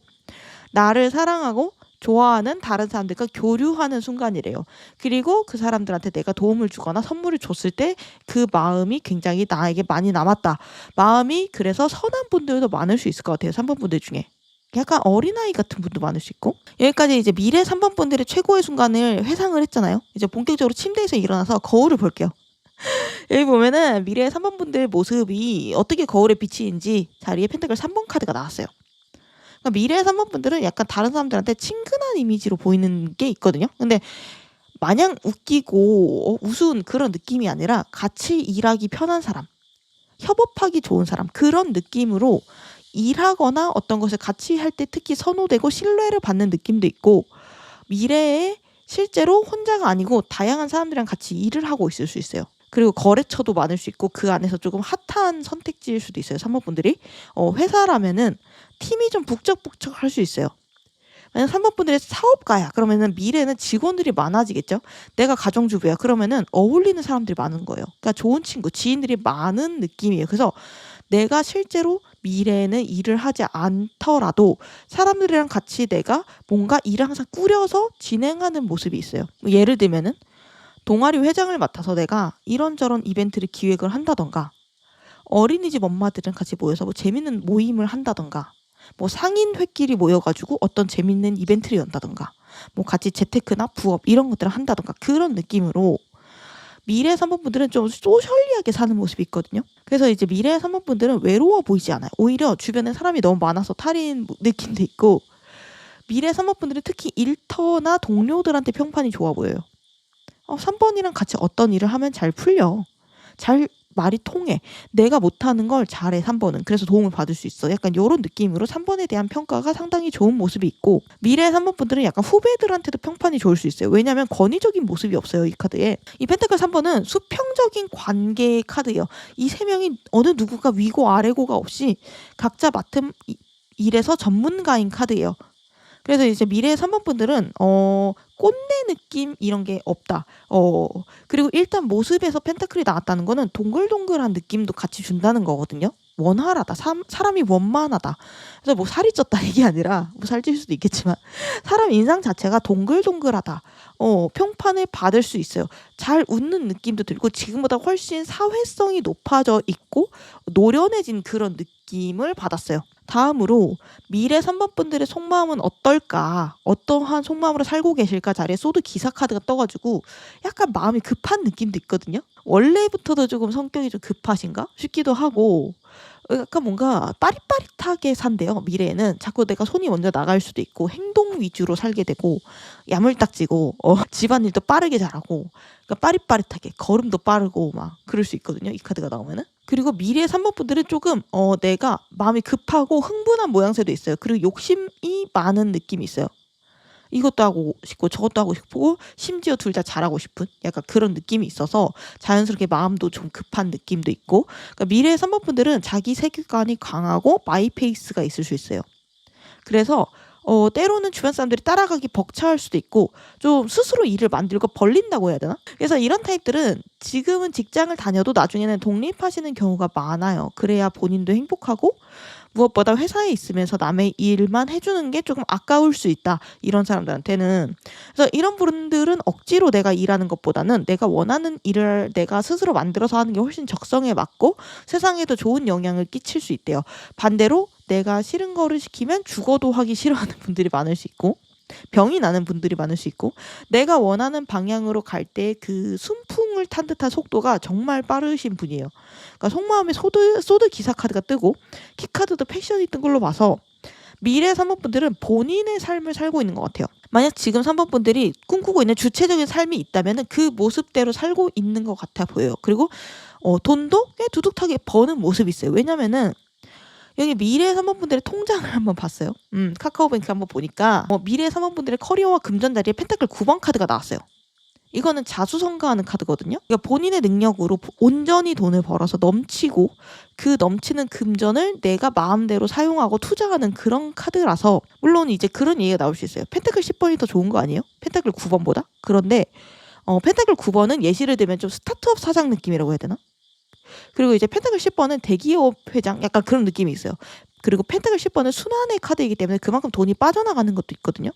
나를 사랑하고 좋아하는 다른 사람들과 교류하는 순간이래요. 그리고 그 사람들한테 내가 도움을 주거나 선물을 줬을 때 그 마음이 굉장히 나에게 많이 남았다. 마음이 그래서 선한 분들도 많을 수 있을 것 같아요. 3번 분들 중에. 약간 어린아이 같은 분도 많을 수 있고. 여기까지 이제 미래 3번 분들의 최고의 순간을 회상을 했잖아요. 이제 본격적으로 침대에서 일어나서 거울을 볼게요. 여기 보면은 미래 3번 분들 모습이 어떻게 거울에 비치는지 자리에 펜타클 3번 카드가 나왔어요. 그러니까 미래 3번 분들은 약간 다른 사람들한테 친근한 이미지로 보이는 게 있거든요. 근데 마냥 웃기고 우스운 그런 느낌이 아니라 같이 일하기 편한 사람, 협업하기 좋은 사람, 그런 느낌으로 일하거나 어떤 것을 같이 할 때 특히 선호되고 신뢰를 받는 느낌도 있고, 미래에 실제로 혼자가 아니고 다양한 사람들이랑 같이 일을 하고 있을 수 있어요. 그리고 거래처도 많을 수 있고 그 안에서 조금 핫한 선택지일 수도 있어요. 3번 분들이. 회사라면은 팀이 좀 북적북적할 수 있어요. 만약 3번 분들이 사업가야 그러면은 미래는 직원들이 많아지겠죠. 내가 가정주부야 그러면은 어울리는 사람들이 많은 거예요. 그러니까 좋은 친구, 지인들이 많은 느낌이에요. 그래서 내가 실제로 미래에는 일을 하지 않더라도 사람들이랑 같이 내가 뭔가 일을 항상 꾸려서 진행하는 모습이 있어요. 예를 들면은 동아리 회장을 맡아서 내가 이런저런 이벤트를 기획을 한다던가, 어린이집 엄마들이랑 같이 모여서 뭐 재밌는 모임을 한다던가, 뭐 상인회끼리 모여가지고 어떤 재밌는 이벤트를 연다던가, 뭐 같이 재테크나 부업 이런 것들을 한다던가, 그런 느낌으로 미래 3번 분들은 좀 소셜리하게 사는 모습이 있거든요. 그래서 이제 미래 3번 분들은 외로워 보이지 않아요. 오히려 주변에 사람이 너무 많아서 탈인 느낌도 있고, 미래 3번 분들은 특히 일터나 동료들한테 평판이 좋아 보여요. 3번이랑 같이 어떤 일을 하면 잘 풀려. 말이 통해. 내가 못하는 걸 잘해 3번은. 그래서 도움을 받을 수 있어. 약간 이런 느낌으로 3번에 대한 평가가 상당히 좋은 모습이 있고, 미래 3번 분들은 약간 후배들한테도 평판이 좋을 수 있어요. 왜냐하면 권위적인 모습이 없어요. 이 카드에. 이 펜타클 3번은 수평적인 관계 카드예요. 이 세 명이 어느 누구가 위고 아래고가 없이 각자 맡은 일에서 전문가인 카드예요. 그래서 이제 미래의 3번 분들은 꼰대 느낌 이런 게 없다. 그리고 일단 모습에서 펜타클이 나왔다는 거는 동글동글한 느낌도 같이 준다는 거거든요. 원활하다. 사람이 원만하다. 그래서 뭐 살이 쪘다 이게 아니라 뭐 살찔 수도 있겠지만 사람 인상 자체가 동글동글하다. 평판을 받을 수 있어요. 잘 웃는 느낌도 들고 지금보다 훨씬 사회성이 높아져 있고 노련해진 그런 느낌을 받았어요. 다음으로 미래 3번 분들의 속마음은 어떨까? 어떠한 속마음으로 살고 계실까? 자리에 소드 기사 카드가 떠가지고 약간 마음이 급한 느낌도 있거든요. 원래부터도 조금 성격이 좀 급하신가 싶기도 하고 약간 뭔가 빠릿빠릿하게 산대요. 미래에는 자꾸 내가 손이 먼저 나갈 수도 있고 행동 위주로 살게 되고 야물딱지고 집안일도 빠르게 잘하고 그러니까 빠릿빠릿하게 걸음도 빠르고 막 그럴 수 있거든요. 이 카드가 나오면은. 그리고 미래 3번 분들은 조금 내가 마음이 급하고 흥분한 모양새도 있어요. 그리고 욕심이 많은 느낌이 있어요. 이것도 하고 싶고 저것도 하고 싶고 심지어 둘 다 잘하고 싶은 약간 그런 느낌이 있어서 자연스럽게 마음도 좀 급한 느낌도 있고 그러니까 미래의 3번 분들은 자기 세계관이 강하고 마이페이스가 있을 수 있어요. 그래서 때로는 주변 사람들이 따라가기 벅차할 수도 있고 좀 스스로 일을 만들고 벌린다고 해야 되나? 그래서 이런 타입들은 지금은 직장을 다녀도 나중에는 독립하시는 경우가 많아요. 그래야 본인도 행복하고 무엇보다 회사에 있으면서 남의 일만 해주는 게 조금 아까울 수 있다. 이런 사람들한테는. 그래서 이런 분들은 억지로 내가 일하는 것보다는 내가 원하는 일을 내가 스스로 만들어서 하는 게 훨씬 적성에 맞고 세상에도 좋은 영향을 끼칠 수 있대요. 반대로 내가 싫은 거를 시키면 죽어도 하기 싫어하는 분들이 많을 수 있고 병이 나는 분들이 많을 수 있고 내가 원하는 방향으로 갈 때 그 순풍을 탄 듯한 속도가 정말 빠르신 분이에요. 그러니까 속마음에 소드 기사 카드가 뜨고 키카드도 패션이 뜬 걸로 봐서 미래 3번 분들은 본인의 삶을 살고 있는 것 같아요. 만약 지금 3번 분들이 꿈꾸고 있는 주체적인 삶이 있다면 그 모습대로 살고 있는 것 같아 보여요. 그리고 돈도 꽤 두둑하게 버는 모습이 있어요. 왜냐면은 여기 미래 3번 분들의 통장을 한번 봤어요. 카카오뱅크 한번 보니까 미래 3번 분들의 커리어와 금전 자리에 펜타클 9번 카드가 나왔어요. 이거는 자수성가하는 카드거든요. 그러니까 본인의 능력으로 온전히 돈을 벌어서 넘치고 그 넘치는 금전을 내가 마음대로 사용하고 투자하는 그런 카드라서 물론 이제 그런 얘기가 나올 수 있어요. 펜타클 10번이 더 좋은 거 아니에요? 펜타클 9번보다? 그런데 펜타클 9번은 예시를 들면 좀 스타트업 사장 느낌이라고 해야 되나? 그리고 이제 펜타클 10번은 대기업 회장 약간 그런 느낌이 있어요. 그리고 펜타클 10번은 순환의 카드이기 때문에 그만큼 돈이 빠져나가는 것도 있거든요.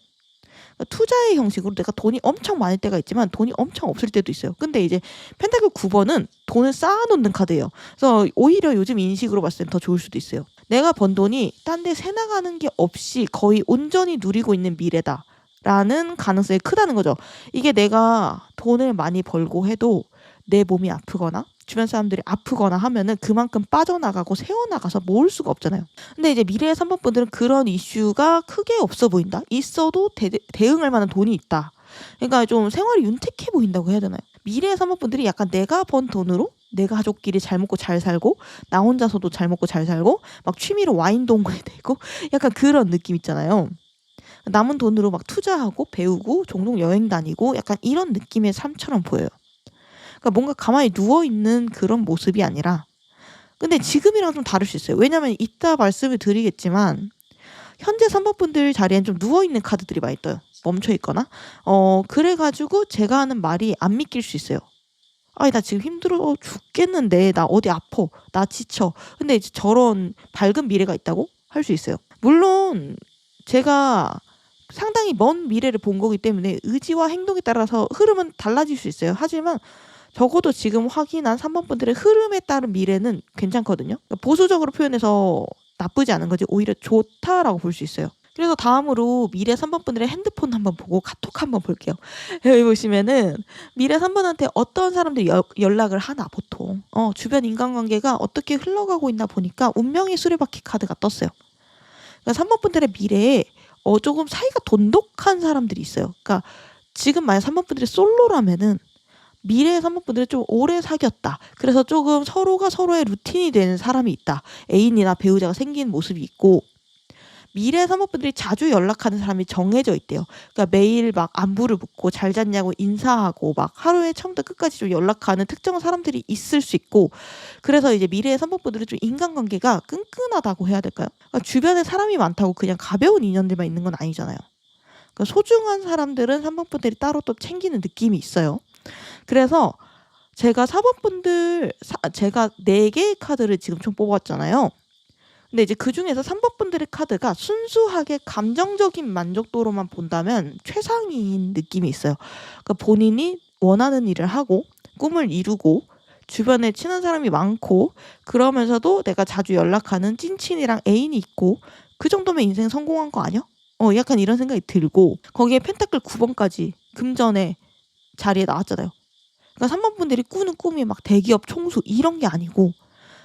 그러니까 투자의 형식으로 내가 돈이 엄청 많을 때가 있지만 돈이 엄청 없을 때도 있어요. 근데 이제 펜타클 9번은 돈을 쌓아놓는 카드예요. 그래서 오히려 요즘 인식으로 봤을 땐 더 좋을 수도 있어요. 내가 번 돈이 딴 데 새나가는 게 없이 거의 온전히 누리고 있는 미래다. 라는 가능성이 크다는 거죠. 이게 내가 돈을 많이 벌고 해도 내 몸이 아프거나 주변 사람들이 아프거나 하면은 그만큼 빠져나가고 새어나가서 모을 수가 없잖아요. 근데 이제 미래의 3번 분들은 그런 이슈가 크게 없어 보인다. 있어도 대응할 만한 돈이 있다. 그러니까 좀 생활이 윤택해 보인다고 해야 되나요? 미래의 3번 분들이 약간 내가 번 돈으로 내 가족끼리 잘 먹고 잘 살고 나 혼자서도 잘 먹고 잘 살고 막 취미로 와인 동호회 되고 약간 그런 느낌 있잖아요. 남은 돈으로 막 투자하고 배우고 종종 여행 다니고 약간 이런 느낌의 삶처럼 보여요. 그러니까 뭔가 가만히 누워있는 그런 모습이 아니라 근데 지금이랑 좀 다를 수 있어요. 왜냐면 이따 말씀을 드리겠지만 현재 3번 분들 자리엔 좀 누워있는 카드들이 많이 떠요. 멈춰있거나 그래가지고 제가 하는 말이 안 믿길 수 있어요. 아니 나 지금 힘들어 죽겠는데 나 어디 아파 나 지쳐 근데 이제 저런 밝은 미래가 있다고 할 수 있어요. 물론 제가 상당히 먼 미래를 본 거기 때문에 의지와 행동에 따라서 흐름은 달라질 수 있어요. 하지만 적어도 지금 확인한 3번 분들의 흐름에 따른 미래는 괜찮거든요. 그러니까 보수적으로 표현해서 나쁘지 않은 거지 오히려 좋다라고 볼 수 있어요. 그래서 다음으로 미래 3번 분들의 핸드폰 한번 보고 카톡 한번 볼게요. 여기 보시면은 미래 3번한테 어떤 사람들이 연락을 하나 보통 주변 인간관계가 어떻게 흘러가고 있나 보니까 운명의 수레바퀴 카드가 떴어요. 그러니까 3번 분들의 미래에 조금 사이가 돈독한 사람들이 있어요. 그러니까 지금 만약 3번 분들이 솔로라면은 미래의 3번 분들은 좀 오래 사귀었다. 그래서 조금 서로가 서로의 루틴이 되는 사람이 있다. 애인이나 배우자가 생긴 모습이 있고 미래의 3번 분들이 자주 연락하는 사람이 정해져 있대요. 그러니까 매일 막 안부를 묻고 잘 잤냐고 인사하고 막 하루에 처음부터 끝까지 좀 연락하는 특정한 사람들이 있을 수 있고 그래서 이제 미래의 3번 분들은 좀 인간관계가 끈끈하다고 해야 될까요? 그러니까 주변에 사람이 많다고 그냥 가벼운 인연들만 있는 건 아니잖아요. 그러니까 소중한 사람들은 3번 분들이 따로 또 챙기는 느낌이 있어요. 그래서 제가 4번분들 제가 4개의 카드를 지금 총 뽑았잖아요. 근데 이제 그중에서 3번분들의 카드가 순수하게 감정적인 만족도로만 본다면 최상위인 느낌이 있어요. 그러니까 본인이 원하는 일을 하고 꿈을 이루고 주변에 친한 사람이 많고 그러면서도 내가 자주 연락하는 찐친이랑 애인이 있고 그 정도면 인생 성공한 거 아니야? 약간 이런 생각이 들고 거기에 펜타클 9번까지 금전의 자리에 나왔잖아요. 그러니까 3번분들이 꾸는 꿈이 막 대기업 총수 이런 게 아니고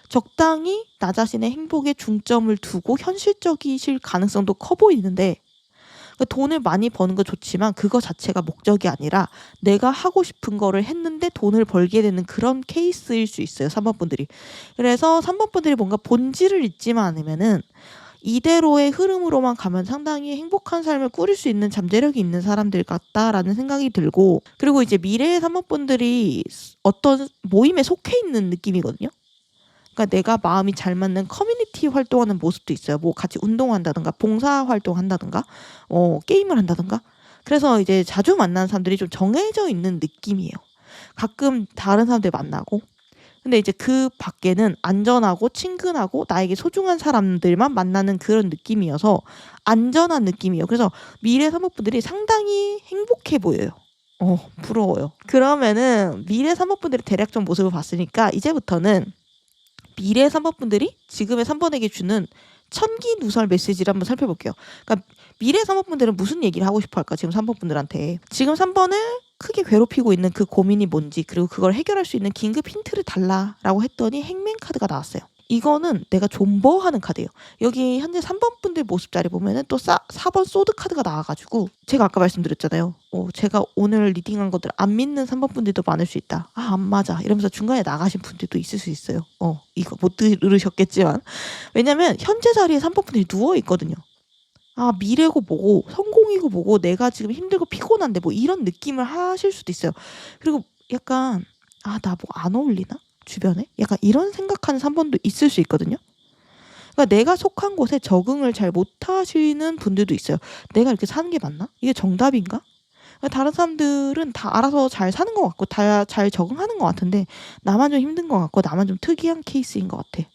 적당히 나 자신의 행복에 중점을 두고 현실적이실 가능성도 커 보이는데 돈을 많이 버는 거 좋지만 그거 자체가 목적이 아니라 내가 하고 싶은 거를 했는데 돈을 벌게 되는 그런 케이스일 수 있어요. 3번분들이. 그래서 3번분들이 뭔가 본질을 잊지만 않으면은 이대로의 흐름으로만 가면 상당히 행복한 삶을 꾸릴 수 있는 잠재력이 있는 사람들 같다라는 생각이 들고 그리고 이제 미래의 3번분들이 어떤 모임에 속해 있는 느낌이거든요. 그러니까 내가 마음이 잘 맞는 커뮤니티 활동하는 모습도 있어요. 뭐 같이 운동한다든가 봉사 활동한다든가 게임을 한다든가 그래서 이제 자주 만나는 사람들이 좀 정해져 있는 느낌이에요. 가끔 다른 사람들 만나고 근데 이제 그 밖에는 안전하고 친근하고 나에게 소중한 사람들만 만나는 그런 느낌이어서 안전한 느낌이에요. 그래서 미래 사모분들이 상당히 행복해 보여요. 부러워요. 그러면은 미래 사모분들의 대략적 모습을 봤으니까 이제부터는 미래 3번분들이 지금의 3번에게 주는 천기누설 메시지를 한번 살펴볼게요. 그러니까 미래 3번분들은 무슨 얘기를 하고 싶어 할까? 지금 3번분들한테. 지금 3번을 크게 괴롭히고 있는 그 고민이 뭔지 그리고 그걸 해결할 수 있는 긴급 힌트를 달라라고 했더니 행맨 카드가 나왔어요. 이거는 내가 존버하는 카드예요. 여기 현재 3번 분들 모습 자리 보면은 또 4번 소드 카드가 나와가지고 제가 아까 말씀드렸잖아요. 제가 오늘 리딩한 것들 안 믿는 3번 분들도 많을 수 있다. 안 맞아 이러면서 중간에 나가신 분들도 있을 수 있어요. 이거 못 들으셨겠지만 왜냐면 현재 자리에 3번 분들이 누워 있거든요. 미래고 뭐고 성공이고 뭐고 내가 지금 힘들고 피곤한데 뭐 이런 느낌을 하실 수도 있어요. 그리고 약간 나 뭐 안 어울리나? 주변에? 약간 이런 생각하는 3번도 있을 수 있거든요. 그러니까 내가 속한 곳에 적응을 잘 못하시는 분들도 있어요. 내가 이렇게 사는 게 맞나? 이게 정답인가? 그러니까 다른 사람들은 다 알아서 잘 사는 것 같고 다 잘 적응하는 것 같은데 나만 좀 힘든 것 같고 나만 좀 특이한 케이스인 것 같아.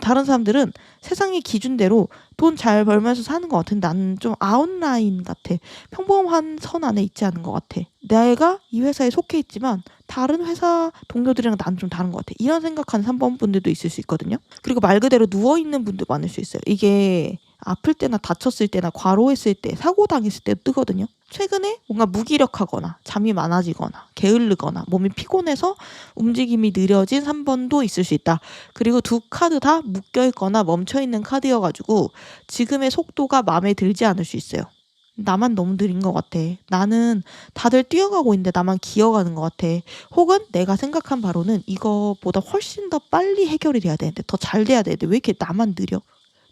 다른 사람들은 세상의 기준대로 돈 잘 벌면서 사는 것 같은데 나는 좀 아웃라인 같아. 평범한 선 안에 있지 않은 것 같아. 내가 이 회사에 속해 있지만 다른 회사 동료들이랑 나는 좀 다른 것 같아. 이런 생각하는 3번 분들도 있을 수 있거든요. 그리고 말 그대로 누워있는 분도 많을 수 있어요. 이게 아플 때나 다쳤을 때나 과로했을 때 사고 당했을 때 뜨거든요. 최근에 뭔가 무기력하거나 잠이 많아지거나 게으르거나 몸이 피곤해서 움직임이 느려진 3번도 있을 수 있다. 그리고 두 카드 다 묶여있거나 멈춰있는 카드여가지고 지금의 속도가 마음에 들지 않을 수 있어요. 나만 너무 느린 것 같아. 나는 다들 뛰어가고 있는데 나만 기어가는 것 같아. 혹은 내가 생각한 바로는 이거보다 훨씬 더 빨리 해결이 돼야 되는데 더 잘 돼야 되는데 왜 이렇게 나만 느려?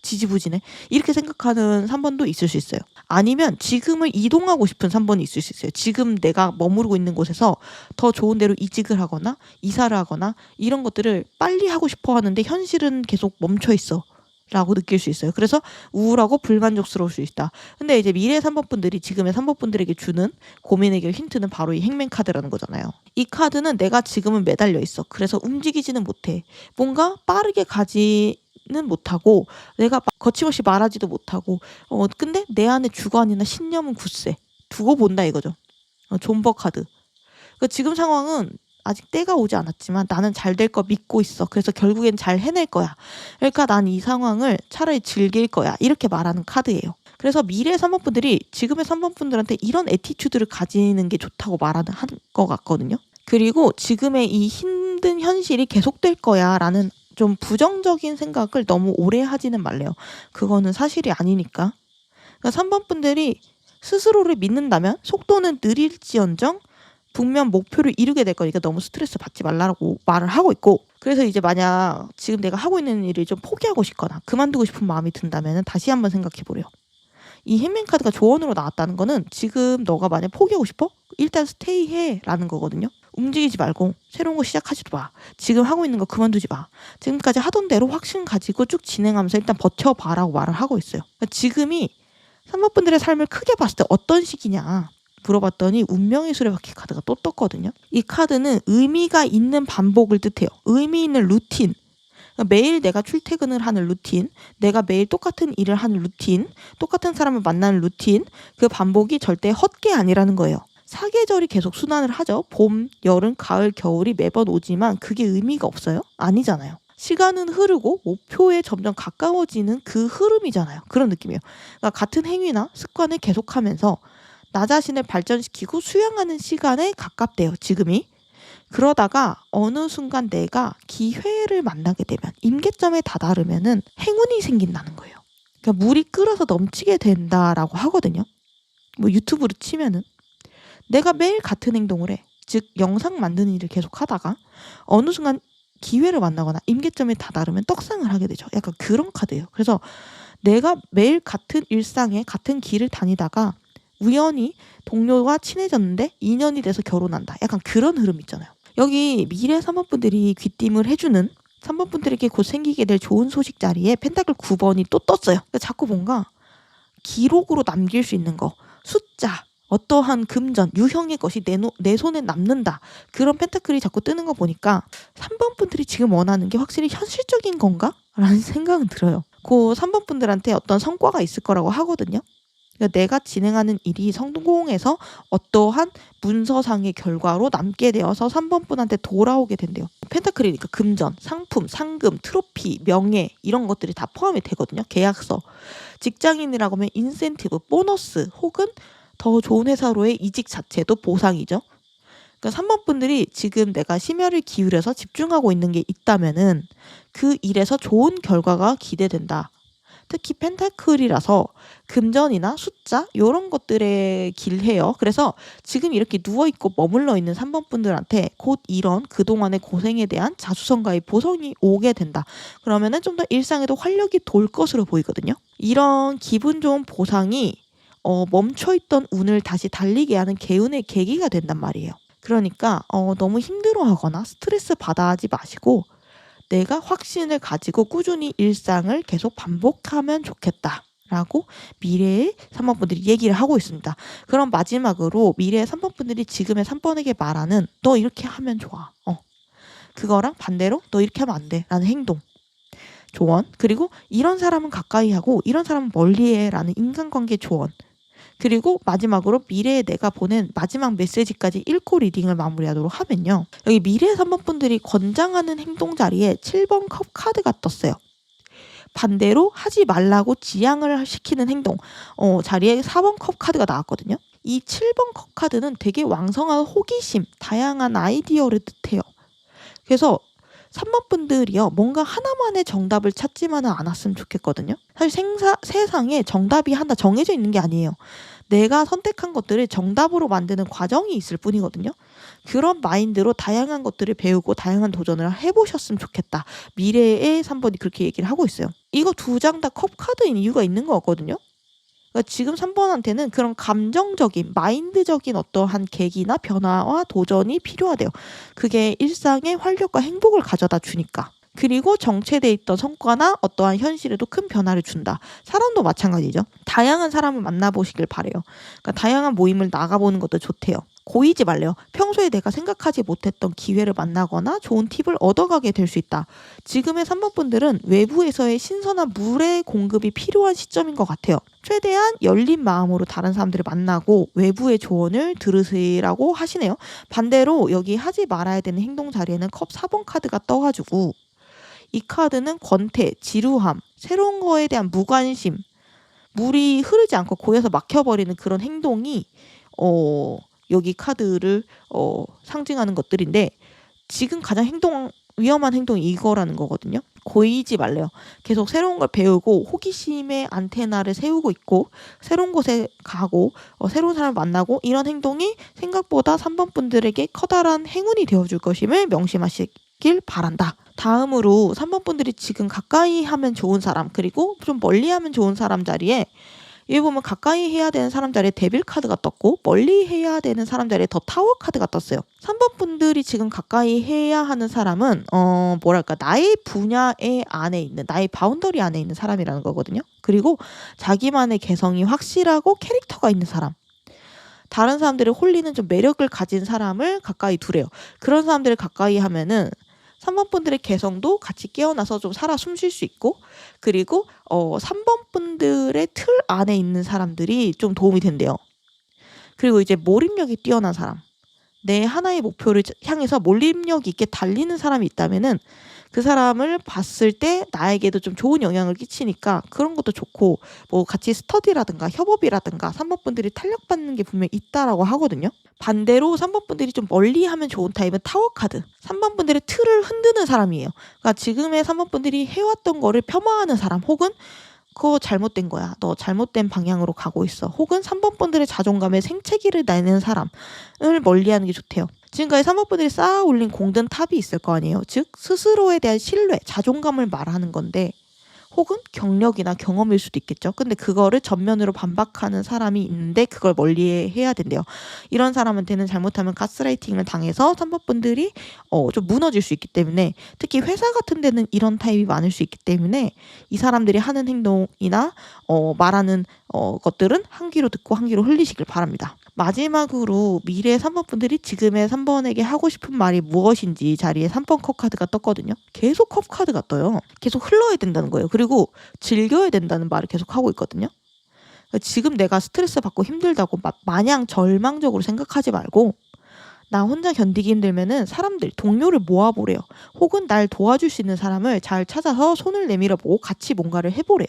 지지부진해. 이렇게 생각하는 3번도 있을 수 있어요. 아니면 지금을 이동하고 싶은 3번이 있을 수 있어요. 지금 내가 머무르고 있는 곳에서 더 좋은 데로 이직을 하거나 이사를 하거나 이런 것들을 빨리 하고 싶어 하는데 현실은 계속 멈춰 있어. 라고 느낄 수 있어요. 그래서 우울하고 불만족스러울 수 있다. 근데 이제 미래 3번 분들이 지금의 3번 분들에게 주는 고민 해결 힌트는 바로 이 행맨 카드라는 거잖아요. 이 카드는 내가 지금은 매달려 있어. 그래서 움직이지는 못해. 뭔가 빠르게 가지는 못하고 내가 거침없이 말하지도 못하고 근데 내 안에 주관이나 신념은 굳세. 두고 본다 이거죠. 존버 카드. 그러니까 지금 상황은 아직 때가 오지 않았지만 나는 잘 될 거 믿고 있어. 그래서 결국엔 잘 해낼 거야. 그러니까 난 이 상황을 차라리 즐길 거야. 이렇게 말하는 카드예요. 그래서 미래 3번 분들이 지금의 3번 분들한테 이런 애티튜드를 가지는 게 좋다고 말하는 것 같거든요. 그리고 지금의 이 힘든 현실이 계속될 거야 라는 좀 부정적인 생각을 너무 오래 하지는 말래요. 그거는 사실이 아니니까. 그러니까 3번 분들이 스스로를 믿는다면 속도는 느릴지언정 분명 목표를 이루게 될 거니까 너무 스트레스 받지 말라고 말을 하고 있고 그래서 이제 만약 지금 내가 하고 있는 일을 좀 포기하고 싶거나 그만두고 싶은 마음이 든다면 다시 한번 생각해 보래요. 이 행맨 카드가 조언으로 나왔다는 거는 지금 너가 만약 포기하고 싶어? 일단 스테이 해 라는 거거든요. 움직이지 말고 새로운 거 시작하지도 마. 지금 하고 있는 거 그만두지 마. 지금까지 하던 대로 확신 가지고 쭉 진행하면서 일단 버텨봐라고 말을 하고 있어요. 그러니까 지금이 3번분들의 삶을 크게 봤을 때 어떤 시기냐. 물어봤더니 운명의 수레바퀴 카드가 또 떴거든요. 이 카드는 의미가 있는 반복을 뜻해요. 의미 있는 루틴. 그러니까 매일 내가 출퇴근을 하는 루틴, 내가 매일 똑같은 일을 하는 루틴, 똑같은 사람을 만나는 루틴, 그 반복이 절대 헛게 아니라는 거예요. 사계절이 계속 순환을 하죠. 봄, 여름, 가을, 겨울이 매번 오지만 그게 의미가 없어요? 아니잖아요. 시간은 흐르고 목표에 점점 가까워지는 그 흐름이잖아요. 그런 느낌이에요. 그러니까 같은 행위나 습관을 계속하면서 나 자신을 발전시키고 수양하는 시간에 가깝대요. 지금이. 그러다가 어느 순간 내가 기회를 만나게 되면 임계점에 다다르면은 행운이 생긴다는 거예요. 그러니까 물이 끓어서 넘치게 된다라고 하거든요. 뭐 유튜브로 치면은 내가 매일 같은 행동을 해. 즉 영상 만드는 일을 계속 하다가 어느 순간 기회를 만나거나 임계점에 다다르면 떡상을 하게 되죠. 약간 그런 카드예요. 그래서 내가 매일 같은 일상에 같은 길을 다니다가 우연히 동료와 친해졌는데 인연이 돼서 결혼한다. 약간 그런 흐름 있잖아요. 여기 미래 3번분들이 귀띔을 해주는 3번분들에게 곧 생기게 될 좋은 소식 자리에 펜타클 9번이 또 떴어요. 그러니까 자꾸 뭔가 기록으로 남길 수 있는 거, 숫자, 어떠한 금전, 유형의 것이 내 손에 남는다. 그런 펜타클이 자꾸 뜨는 거 보니까 3번 분들이 지금 원하는 게 확실히 현실적인 건가? 라는 생각은 들어요. 그 3번 분들한테 어떤 성과가 있을 거라고 하거든요. 그러니까 내가 진행하는 일이 성공해서 어떠한 문서상의 결과로 남게 되어서 3번 분한테 돌아오게 된대요. 펜타클이니까 금전, 상품, 상금, 트로피, 명예 이런 것들이 다 포함이 되거든요. 계약서. 직장인이라고 하면 인센티브, 보너스 혹은 더 좋은 회사로의 이직 자체도 보상이죠. 그러니까 3번 분들이 지금 내가 심혈을 기울여서 집중하고 있는 게 있다면은 그 일에서 좋은 결과가 기대된다. 특히 펜타클이라서 금전이나 숫자 이런 것들에 길해요. 그래서 지금 이렇게 누워있고 머물러 있는 3번 분들한테 곧 이런 그동안의 고생에 대한 자수성가의 보상이 오게 된다. 그러면은 좀 더 일상에도 활력이 돌 것으로 보이거든요. 이런 기분 좋은 보상이 멈춰있던 운을 다시 달리게 하는 개운의 계기가 된단 말이에요. 그러니까 너무 힘들어하거나 스트레스 받아 하지 마시고 내가 확신을 가지고 꾸준히 일상을 계속 반복하면 좋겠다라고 미래의 3번분들이 얘기를 하고 있습니다. 그럼 마지막으로 미래의 3번분들이 지금의 3번에게 말하는 너 이렇게 하면 좋아. 그거랑 반대로 너 이렇게 하면 안 돼. 라는 행동. 조언. 그리고 이런 사람은 가까이 하고 이런 사람은 멀리해. 라는 인간관계 조언. 그리고 마지막으로 미래에 내가 보낸 마지막 메시지까지 읽고 리딩을 마무리하도록 하면요. 여기 미래의 3번 분들이 권장하는 행동 자리에 7번 컵 카드가 떴어요. 반대로 하지 말라고 지양을 시키는 행동 자리에 4번 컵 카드가 나왔거든요. 이 7번 컵 카드는 되게 왕성한 호기심, 다양한 아이디어를 뜻해요. 그래서 3번 분들이요. 뭔가 하나만의 정답을 찾지만은 않았으면 좋겠거든요. 사실 세상에 정답이 하나 정해져 있는 게 아니에요. 내가 선택한 것들을 정답으로 만드는 과정이 있을 뿐이거든요. 그런 마인드로 다양한 것들을 배우고 다양한 도전을 해보셨으면 좋겠다. 미래의 3번이 그렇게 얘기를 하고 있어요. 이거 두 장 다 컵 카드인 이유가 있는 것 같거든요. 그러니까 지금 3번한테는 그런 감정적인, 마인드적인 어떠한 계기나 변화와 도전이 필요하대요. 그게 일상에 활력과 행복을 가져다 주니까. 그리고 정체돼 있던 성과나 어떠한 현실에도 큰 변화를 준다. 사람도 마찬가지죠. 다양한 사람을 만나보시길 바래요. 그러니까 다양한 모임을 나가보는 것도 좋대요. 고이지 말래요. 평소에 내가 생각하지 못했던 기회를 만나거나 좋은 팁을 얻어가게 될 수 있다. 지금의 3번 분들은 외부에서의 신선한 물의 공급이 필요한 시점인 것 같아요. 최대한 열린 마음으로 다른 사람들을 만나고 외부의 조언을 들으시라고 하시네요. 반대로 여기 하지 말아야 되는 행동 자리에는 컵 4번 카드가 떠가지고 이 카드는 권태, 지루함, 새로운 거에 대한 무관심, 물이 흐르지 않고 고여서 막혀버리는 그런 행동이 여기 카드를 상징하는 것들인데 지금 가장 위험한 행동이 이거라는 거거든요. 고이지 말래요. 계속 새로운 걸 배우고 호기심의 안테나를 세우고 있고 새로운 곳에 가고 새로운 사람을 만나고 이런 행동이 생각보다 3번 분들에게 커다란 행운이 되어줄 것임을 명심하시길 바란다. 다음으로 3번 분들이 지금 가까이 하면 좋은 사람 그리고 좀 멀리 하면 좋은 사람 자리에 여기 보면 가까이 해야 되는 사람 자리에 데빌 카드가 떴고 멀리 해야 되는 사람 자리에 더 타워 카드가 떴어요. 3번 분들이 지금 가까이 해야 하는 사람은 나의 분야의 안에 있는 나의 바운더리 안에 있는 사람이라는 거거든요. 그리고 자기만의 개성이 확실하고 캐릭터가 있는 사람. 다른 사람들의 홀리는 좀 매력을 가진 사람을 가까이 두래요. 그런 사람들을 가까이 하면은 3번 분들의 개성도 같이 깨어나서 좀 살아 숨쉴 수 있고, 그리고 3번 분들의 틀 안에 있는 사람들이 좀 도움이 된대요. 그리고 이제 몰입력이 뛰어난 사람, 내 하나의 목표를 향해서 몰입력 있게 달리는 사람이 있다면은 그 사람을 봤을 때 나에게도 좀 좋은 영향을 끼치니까 그런 것도 좋고, 뭐 같이 스터디라든가 협업이라든가 3번 분들이 탄력받는 게 분명히 있다라고 하거든요. 반대로 3번 분들이 좀 멀리하면 좋은 타입은 타워 카드. 3번 분들의 틀을 흔드는 사람이에요. 그러니까 지금의 3번 분들이 해왔던 거를 폄하하는 사람, 혹은 그거 잘못된 거야, 너 잘못된 방향으로 가고 있어, 혹은 3번 분들의 자존감에 생채기를 내는 사람을 멀리하는 게 좋대요. 지금까지 3번 분들이 쌓아 올린 공든 탑이 있을 거 아니에요. 즉 스스로에 대한 신뢰, 자존감을 말하는 건데, 혹은 경력이나 경험일 수도 있겠죠. 근데 그거를 전면으로 반박하는 사람이 있는데 그걸 멀리해야 된대요. 이런 사람한테는 잘못하면 가스라이팅을 당해서 3번 분들이 좀 무너질 수 있기 때문에, 특히 회사 같은 데는 이런 타입이 많을 수 있기 때문에 이 사람들이 하는 행동이나 말하는 것들은 한 귀로 듣고 한 귀로 흘리시길 바랍니다. 마지막으로 미래의 3번 분들이 지금의 3번에게 하고 싶은 말이 무엇인지 자리에 3번 컵 카드가 떴거든요. 계속 컵 카드가 떠요. 계속 흘러야 된다는 거예요. 그리고 즐겨야 된다는 말을 계속 하고 있거든요. 지금 내가 스트레스 받고 힘들다고 마냥 절망적으로 생각하지 말고, 나 혼자 견디기 힘들면은 사람들, 동료를 모아보래요. 혹은 날 도와줄 수 있는 사람을 잘 찾아서 손을 내밀어 보고 같이 뭔가를 해보래요.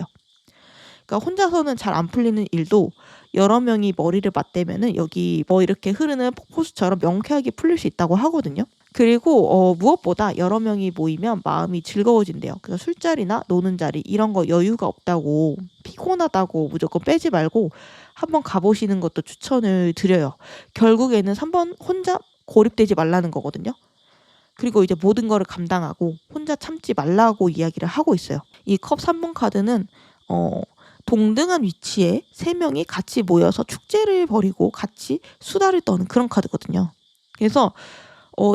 그러니까 혼자서는 잘 안 풀리는 일도 여러 명이 머리를 맞대면은 여기 뭐 이렇게 흐르는 폭포수처럼 명쾌하게 풀릴 수 있다고 하거든요. 그리고 무엇보다 여러 명이 모이면 마음이 즐거워진대요. 그래서 술자리나 노는 자리 이런 거 여유가 없다고, 피곤하다고 무조건 빼지 말고 한번 가보시는 것도 추천을 드려요. 결국에는 3번 혼자 고립되지 말라는 거거든요. 그리고 이제 모든 거를 감당하고 혼자 참지 말라고 이야기를 하고 있어요. 이 컵 3번 카드는 동등한 위치에 3명이 같이 모여서 축제를 벌이고 같이 수다를 떠는 그런 카드거든요. 그래서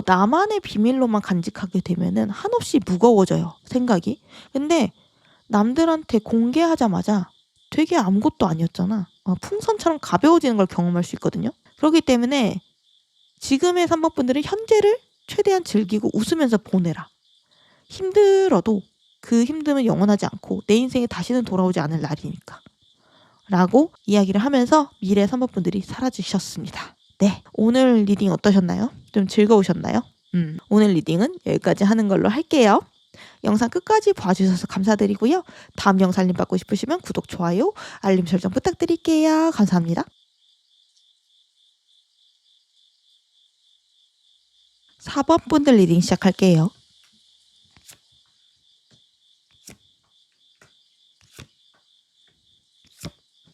나만의 비밀로만 간직하게 되면은 한없이 무거워져요, 생각이. 근데 남들한테 공개하자마자 되게 아무것도 아니었잖아, 풍선처럼 가벼워지는 걸 경험할 수 있거든요. 그렇기 때문에 지금의 3번 분들은 현재를 최대한 즐기고 웃으면서 보내라. 힘들어도 그 힘듦은 영원하지 않고 내 인생에 다시는 돌아오지 않을 날이니까 라고 이야기를 하면서 미래 3번 분들이 사라지셨습니다. 네, 오늘 리딩 어떠셨나요? 좀 즐거우셨나요? 오늘 리딩은 여기까지 하는 걸로 할게요. 영상 끝까지 봐주셔서 감사드리고요. 다음 영상 알림 받고 싶으시면 구독, 좋아요, 알림 설정 부탁드릴게요. 감사합니다. 4번 분들 리딩 시작할게요.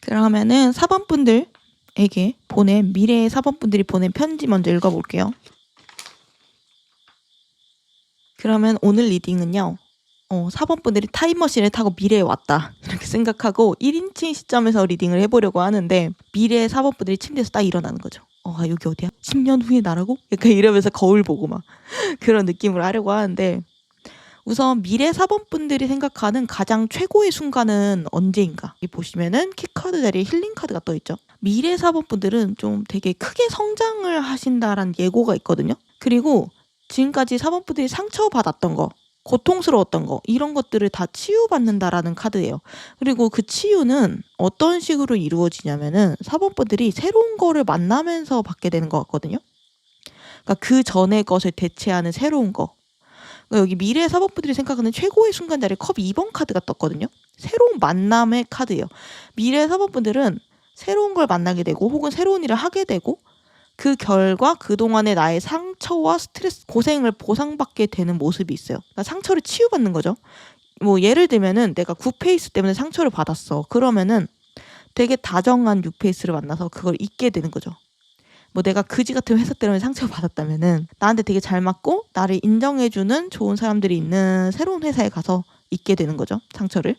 그러면은 4번 분들에게 보낸, 미래의 4번 분들이 보낸 편지 먼저 읽어볼게요. 그러면 오늘 리딩은요, 4번 분들이 타임머신을 타고 미래에 왔다 이렇게 생각하고 1인칭 시점에서 리딩을 해보려고 하는데, 미래의 4번 분들이 침대에서 딱 일어나는 거죠. 여기 어디야? 10년 후에 나라고? 약간 이러면서 거울 보고 막 그런 느낌으로 하려고 하는데, 우선 미래 4번 분들이 생각하는 가장 최고의 순간은 언제인가? 여기 보시면은 키카드 자리에 힐링 카드가 떠있죠. 미래 4번 분들은 좀 되게 크게 성장을 하신다라는 예고가 있거든요. 그리고 지금까지 4번 분들이 상처받았던 거, 고통스러웠던 거, 이런 것들을 다 치유받는다라는 카드예요. 그리고 그 치유는 어떤 식으로 이루어지냐면은 4번 분들이 새로운 거를 만나면서 받게 되는 것 같거든요. 그러니까 그 전의 것을 대체하는 새로운 거. 여기 미래의 4번 분들이 생각하는 최고의 순간 자리에 컵 2번 카드가 떴거든요. 새로운 만남의 카드예요. 미래의 4번 분들은 새로운 걸 만나게 되고 혹은 새로운 일을 하게 되고, 그 결과 그동안의 나의 상처와 스트레스, 고생을 보상받게 되는 모습이 있어요. 그러니까 상처를 치유받는 거죠. 뭐 예를 들면은 내가 9페이스 때문에 상처를 받았어. 그러면은 되게 다정한 6페이스를 만나서 그걸 잊게 되는 거죠. 뭐 내가 그지 같은 회사 때문에 상처를 받았다면은 나한테 되게 잘 맞고 나를 인정해주는 좋은 사람들이 있는 새로운 회사에 가서 잊게 되는 거죠, 상처를.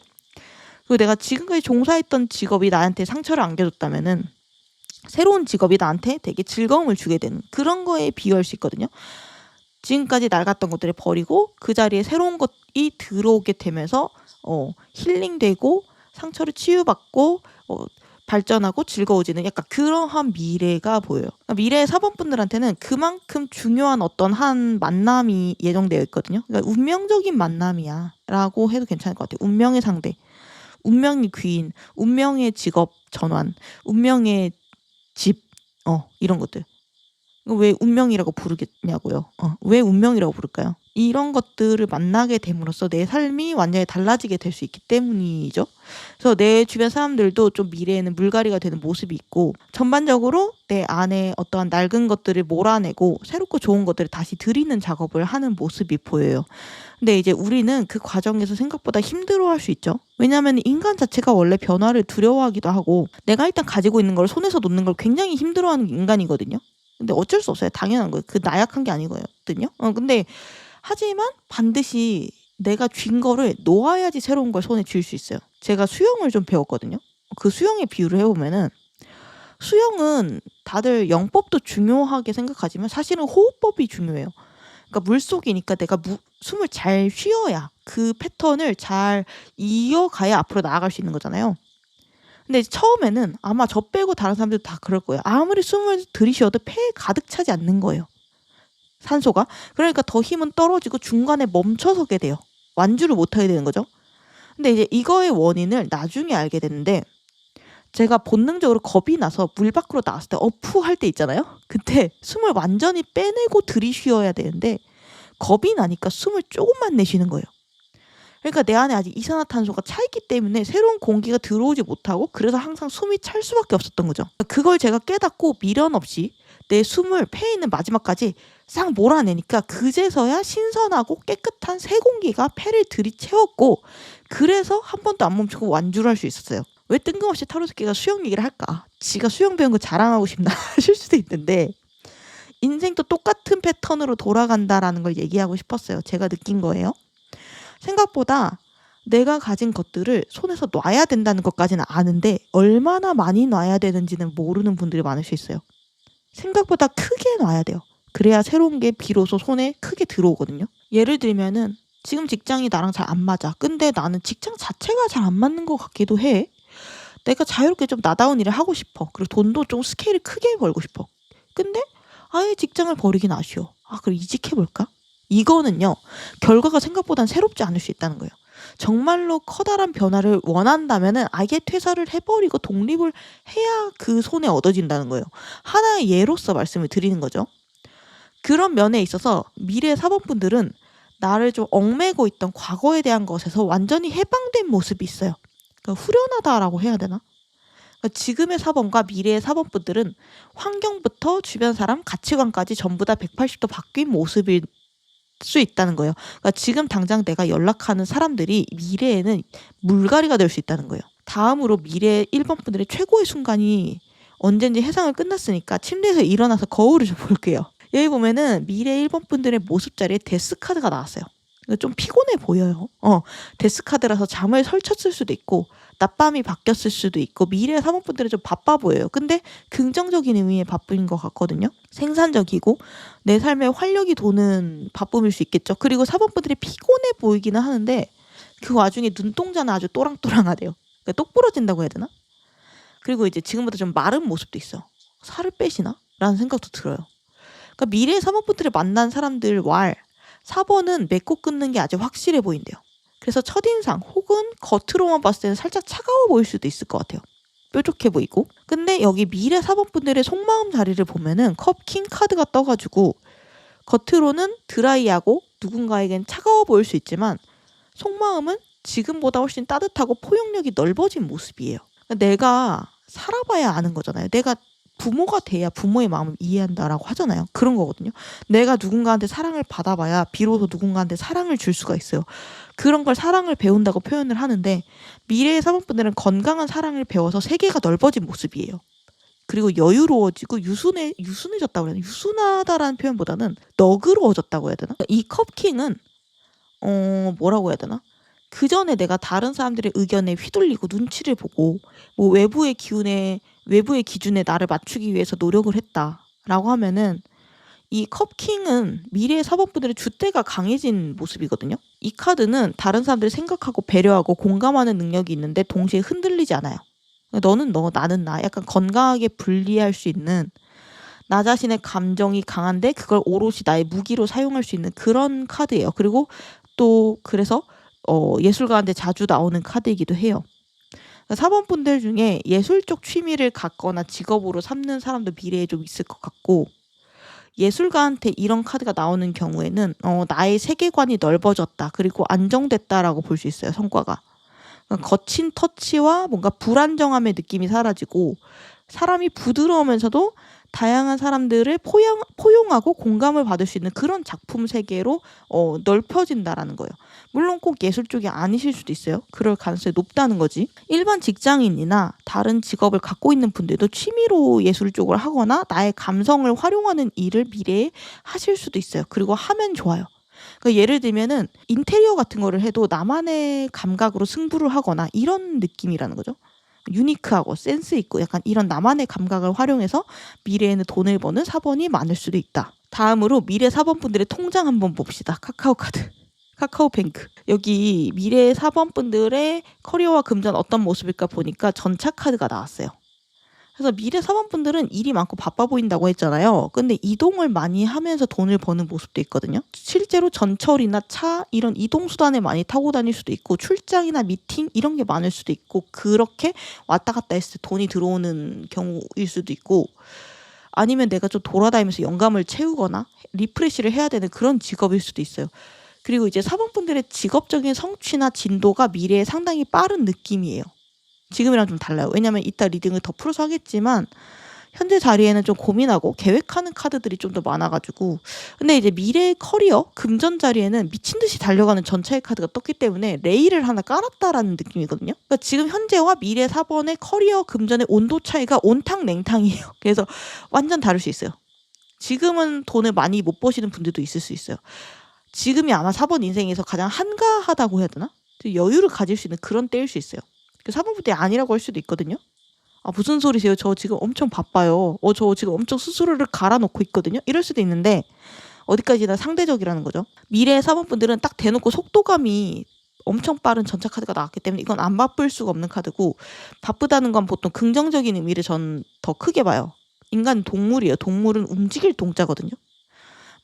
그리고 내가 지금까지 종사했던 직업이 나한테 상처를 안겨줬다면은 새로운 직업이 나한테 되게 즐거움을 주게 되는 그런 거에 비유할 수 있거든요. 지금까지 낡았던 것들을 버리고 그 자리에 새로운 것이 들어오게 되면서 힐링되고 상처를 치유받고 발전하고 즐거워지는 약간 그러한 미래가 보여요. 그러니까 미래의 사범분들한테는 그만큼 중요한 어떤 한 만남이 예정되어 있거든요. 그러니까 운명적인 만남이야 라고 해도 괜찮을 것 같아요. 운명의 상대, 운명의 귀인, 운명의 직업 전환, 운명의 집, 이런 것들. 왜 운명이라고 부르겠냐고요. 왜 운명이라고 부를까요? 이런 것들을 만나게 됨으로써 내 삶이 완전히 달라지게 될 수 있기 때문이죠. 그래서 내 주변 사람들도 좀 미래에는 물갈이가 되는 모습이 있고, 전반적으로 내 안에 어떠한 낡은 것들을 몰아내고 새롭고 좋은 것들을 다시 들이는 작업을 하는 모습이 보여요. 근데 이제 우리는 그 과정에서 생각보다 힘들어할 수 있죠. 왜냐하면 인간 자체가 원래 변화를 두려워하기도 하고, 내가 일단 가지고 있는 걸 손에서 놓는 걸 굉장히 힘들어하는 인간이거든요. 근데 어쩔 수 없어요. 당연한 거예요. 그 나약한 게 아니거든요. 근데 하지만 반드시 내가 쥔 거를 놓아야지 새로운 걸 손에 쥘 수 있어요. 제가 수영을 좀 배웠거든요. 그 수영의 비유를 해보면은, 수영은 다들 영법도 중요하게 생각하지만 사실은 호흡법이 중요해요. 그러니까 물속이니까 내가 숨을 잘 쉬어야 그 패턴을 잘 이어가야 앞으로 나아갈 수 있는 거잖아요. 근데 처음에는 아마 저 빼고 다른 사람들도 다 그럴 거예요. 아무리 숨을 들이쉬어도 폐에 가득 차지 않는 거예요. 산소가. 그러니까 더 힘은 떨어지고 중간에 멈춰서게 돼요. 완주를 못하게 되는 거죠. 근데 이제 이거의 원인을 나중에 알게 됐는데, 제가 본능적으로 겁이 나서 물 밖으로 나왔을 때 어푸 할 때 있잖아요. 그때 숨을 완전히 빼내고 들이쉬어야 되는데 겁이 나니까 숨을 조금만 내쉬는 거예요. 그러니까 내 안에 아직 이산화탄소가 차 있기 때문에 새로운 공기가 들어오지 못하고, 그래서 항상 숨이 찰 수밖에 없었던 거죠. 그걸 제가 깨닫고 미련 없이 내 숨을 폐에 있는 마지막까지 싹 몰아내니까 그제서야 신선하고 깨끗한 새 공기가 폐를 들이채웠고, 그래서 한 번도 안 멈추고 완주를 할 수 있었어요. 왜 뜬금없이 타로스키가 수영 얘기를 할까? 지가 수영 배운 거 자랑하고 싶나 하실 수도 있는데, 인생도 똑같은 패턴으로 돌아간다라는 걸 얘기하고 싶었어요. 제가 느낀 거예요. 생각보다 내가 가진 것들을 손에서 놔야 된다는 것까지는 아는데 얼마나 많이 놔야 되는지는 모르는 분들이 많을 수 있어요. 생각보다 크게 놔야 돼요. 그래야 새로운 게 비로소 손에 크게 들어오거든요. 예를 들면은 지금 직장이 나랑 잘 안 맞아. 근데 나는 직장 자체가 잘 안 맞는 것 같기도 해. 내가 자유롭게 좀 나다운 일을 하고 싶어. 그리고 돈도 좀 스케일을 크게 벌고 싶어. 근데 아예 직장을 버리긴 아쉬워. 그럼 이직해볼까? 이거는요, 결과가 생각보단 새롭지 않을 수 있다는 거예요. 정말로 커다란 변화를 원한다면은 아예 퇴사를 해버리고 독립을 해야 그 손에 얻어진다는 거예요. 하나의 예로서 말씀을 드리는 거죠. 그런 면에 있어서 미래 사범분들은 나를 좀 얽매고 있던 과거에 대한 것에서 완전히 해방된 모습이 있어요. 그러니까 후련하다라고 해야 되나? 그러니까 지금의 사범과 미래의 사범분들은 환경부터 주변 사람, 가치관까지 전부 다 180도 바뀐 모습일 수 있다는 거예요. 그러니까 지금 당장 내가 연락하는 사람들이 미래에는 물갈이가 될 수 있다는 거예요. 다음으로 미래 1번 분들의 최고의 순간이 언젠지 해상을 끝났으니까 침대에서 일어나서 거울을 좀 볼게요. 여기 보면은 미래 1번 분들의 모습 자리에 데스카드가 나왔어요. 좀 피곤해 보여요. 데스카드라서 잠을 설쳤을 수도 있고 낮밤이 바뀌었을 수도 있고 미래 사범분들은 좀 바빠 보여요. 근데 긍정적인 의미의 바쁨인 것 같거든요. 생산적이고 내 삶에 활력이 도는 바쁨일 수 있겠죠. 그리고 사범분들이 피곤해 보이기는 하는데 그 와중에 눈동자는 아주 또랑또랑하대요. 그러니까 똑 부러진다고 해야 되나? 그리고 이제 지금보다 좀 마른 모습도 있어. 살을 빼시나? 라는 생각도 들어요. 그러니까 미래의 사범분들을 만난 사람들 왈 4번은 맺고 끊는 게 아주 확실해 보인대요. 그래서 첫인상 혹은 겉으로만 봤을 때는 살짝 차가워 보일 수도 있을 것 같아요. 뾰족해 보이고. 근데 여기 미래 4번분들의 속마음 자리를 보면은 컵킹 카드가 떠가지고 겉으로는 드라이하고 누군가에겐 차가워 보일 수 있지만 속마음은 지금보다 훨씬 따뜻하고 포용력이 넓어진 모습이에요. 그러니까 내가 살아봐야 아는 거잖아요. 내가 부모가 돼야 부모의 마음을 이해한다라고 하잖아요. 그런 거거든요. 내가 누군가한테 사랑을 받아봐야 비로소 누군가한테 사랑을 줄 수가 있어요. 그런 걸 사랑을 배운다고 표현을 하는데 미래의 사범분들은 건강한 사랑을 배워서 세계가 넓어진 모습이에요. 그리고 여유로워지고 유순해졌다고 해야 되나? 유순하다라는 표현보다는 너그러워졌다고 해야 되나? 이 컵킹은 뭐라고 해야 되나? 그 전에 내가 다른 사람들의 의견에 휘둘리고 눈치를 보고 뭐 외부의 기준에 나를 맞추기 위해서 노력을 했다라고 하면은 이 컵킹은 미래의 사법부들의 줏대가 강해진 모습이거든요. 이 카드는 다른 사람들을 생각하고 배려하고 공감하는 능력이 있는데 동시에 흔들리지 않아요. 너는 너, 나는 나. 약간 건강하게 분리할 수 있는 나 자신의 감정이 강한데 그걸 오롯이 나의 무기로 사용할 수 있는 그런 카드예요. 그리고 또 그래서 예술가한테 자주 나오는 카드이기도 해요. 사번분들 중에 예술 쪽 취미를 갖거나 직업으로 삼는 사람도 미래에 좀 있을 것 같고 예술가한테 이런 카드가 나오는 경우에는 나의 세계관이 넓어졌다. 그리고 안정됐다라고 볼 수 있어요. 성과가. 그러니까 거친 터치와 뭔가 불안정함의 느낌이 사라지고 사람이 부드러우면서도 다양한 사람들을 포용하고 공감을 받을 수 있는 그런 작품 세계로 넓혀진다라는 거예요. 물론 꼭 예술 쪽이 아니실 수도 있어요. 그럴 가능성이 높다는 거지. 일반 직장인이나 다른 직업을 갖고 있는 분들도 취미로 예술 쪽을 하거나 나의 감성을 활용하는 일을 미래에 하실 수도 있어요. 그리고 하면 좋아요. 그러니까 예를 들면은 인테리어 같은 거를 해도 나만의 감각으로 승부를 하거나 이런 느낌이라는 거죠. 유니크하고 센스 있고 약간 이런 나만의 감각을 활용해서 미래에는 돈을 버는 사번이 많을 수도 있다. 다음으로 미래 사번분들의 통장 한번 봅시다. 카카오카드. 카카오뱅크. 여기 미래 사번분들의 커리어와 금전 어떤 모습일까 보니까 전차카드가 나왔어요. 그래서 미래 사원분들은 일이 많고 바빠 보인다고 했잖아요. 근데 이동을 많이 하면서 돈을 버는 모습도 있거든요. 실제로 전철이나 차 이런 이동수단을 많이 타고 다닐 수도 있고 출장이나 미팅 이런 게 많을 수도 있고 그렇게 왔다 갔다 했을 때 돈이 들어오는 경우일 수도 있고 아니면 내가 좀 돌아다니면서 영감을 채우거나 리프레시를 해야 되는 그런 직업일 수도 있어요. 그리고 이제 사원분들의 직업적인 성취나 진도가 미래에 상당히 빠른 느낌이에요. 지금이랑 좀 달라요. 왜냐면 이따 리딩을 더 풀어서 하겠지만 현재 자리에는 좀 고민하고 계획하는 카드들이 좀 더 많아가지고 근데 이제 미래의 커리어 금전 자리에는 미친 듯이 달려가는 전차의 카드가 떴기 때문에 레일을 하나 깔았다라는 느낌이거든요. 그러니까 지금 현재와 미래 4번의 커리어 금전의 온도 차이가 온탕 냉탕이에요. 그래서 완전 다를 수 있어요. 지금은 돈을 많이 못 버시는 분들도 있을 수 있어요. 지금이 아마 4번 인생에서 가장 한가하다고 해야 되나? 여유를 가질 수 있는 그런 때일 수 있어요. 4번부터 아니라고 할 수도 있거든요. 아 무슨 소리세요? 저 지금 엄청 바빠요. 저 지금 엄청 스스로를 갈아놓고 있거든요. 이럴 수도 있는데 어디까지나 상대적이라는 거죠. 미래의 4번분들은 딱 대놓고 속도감이 엄청 빠른 전차 카드가 나왔기 때문에 이건 안 바쁠 수가 없는 카드고 바쁘다는 건 보통 긍정적인 의미를 전 더 크게 봐요. 인간은 동물이에요. 동물은 움직일 동자거든요.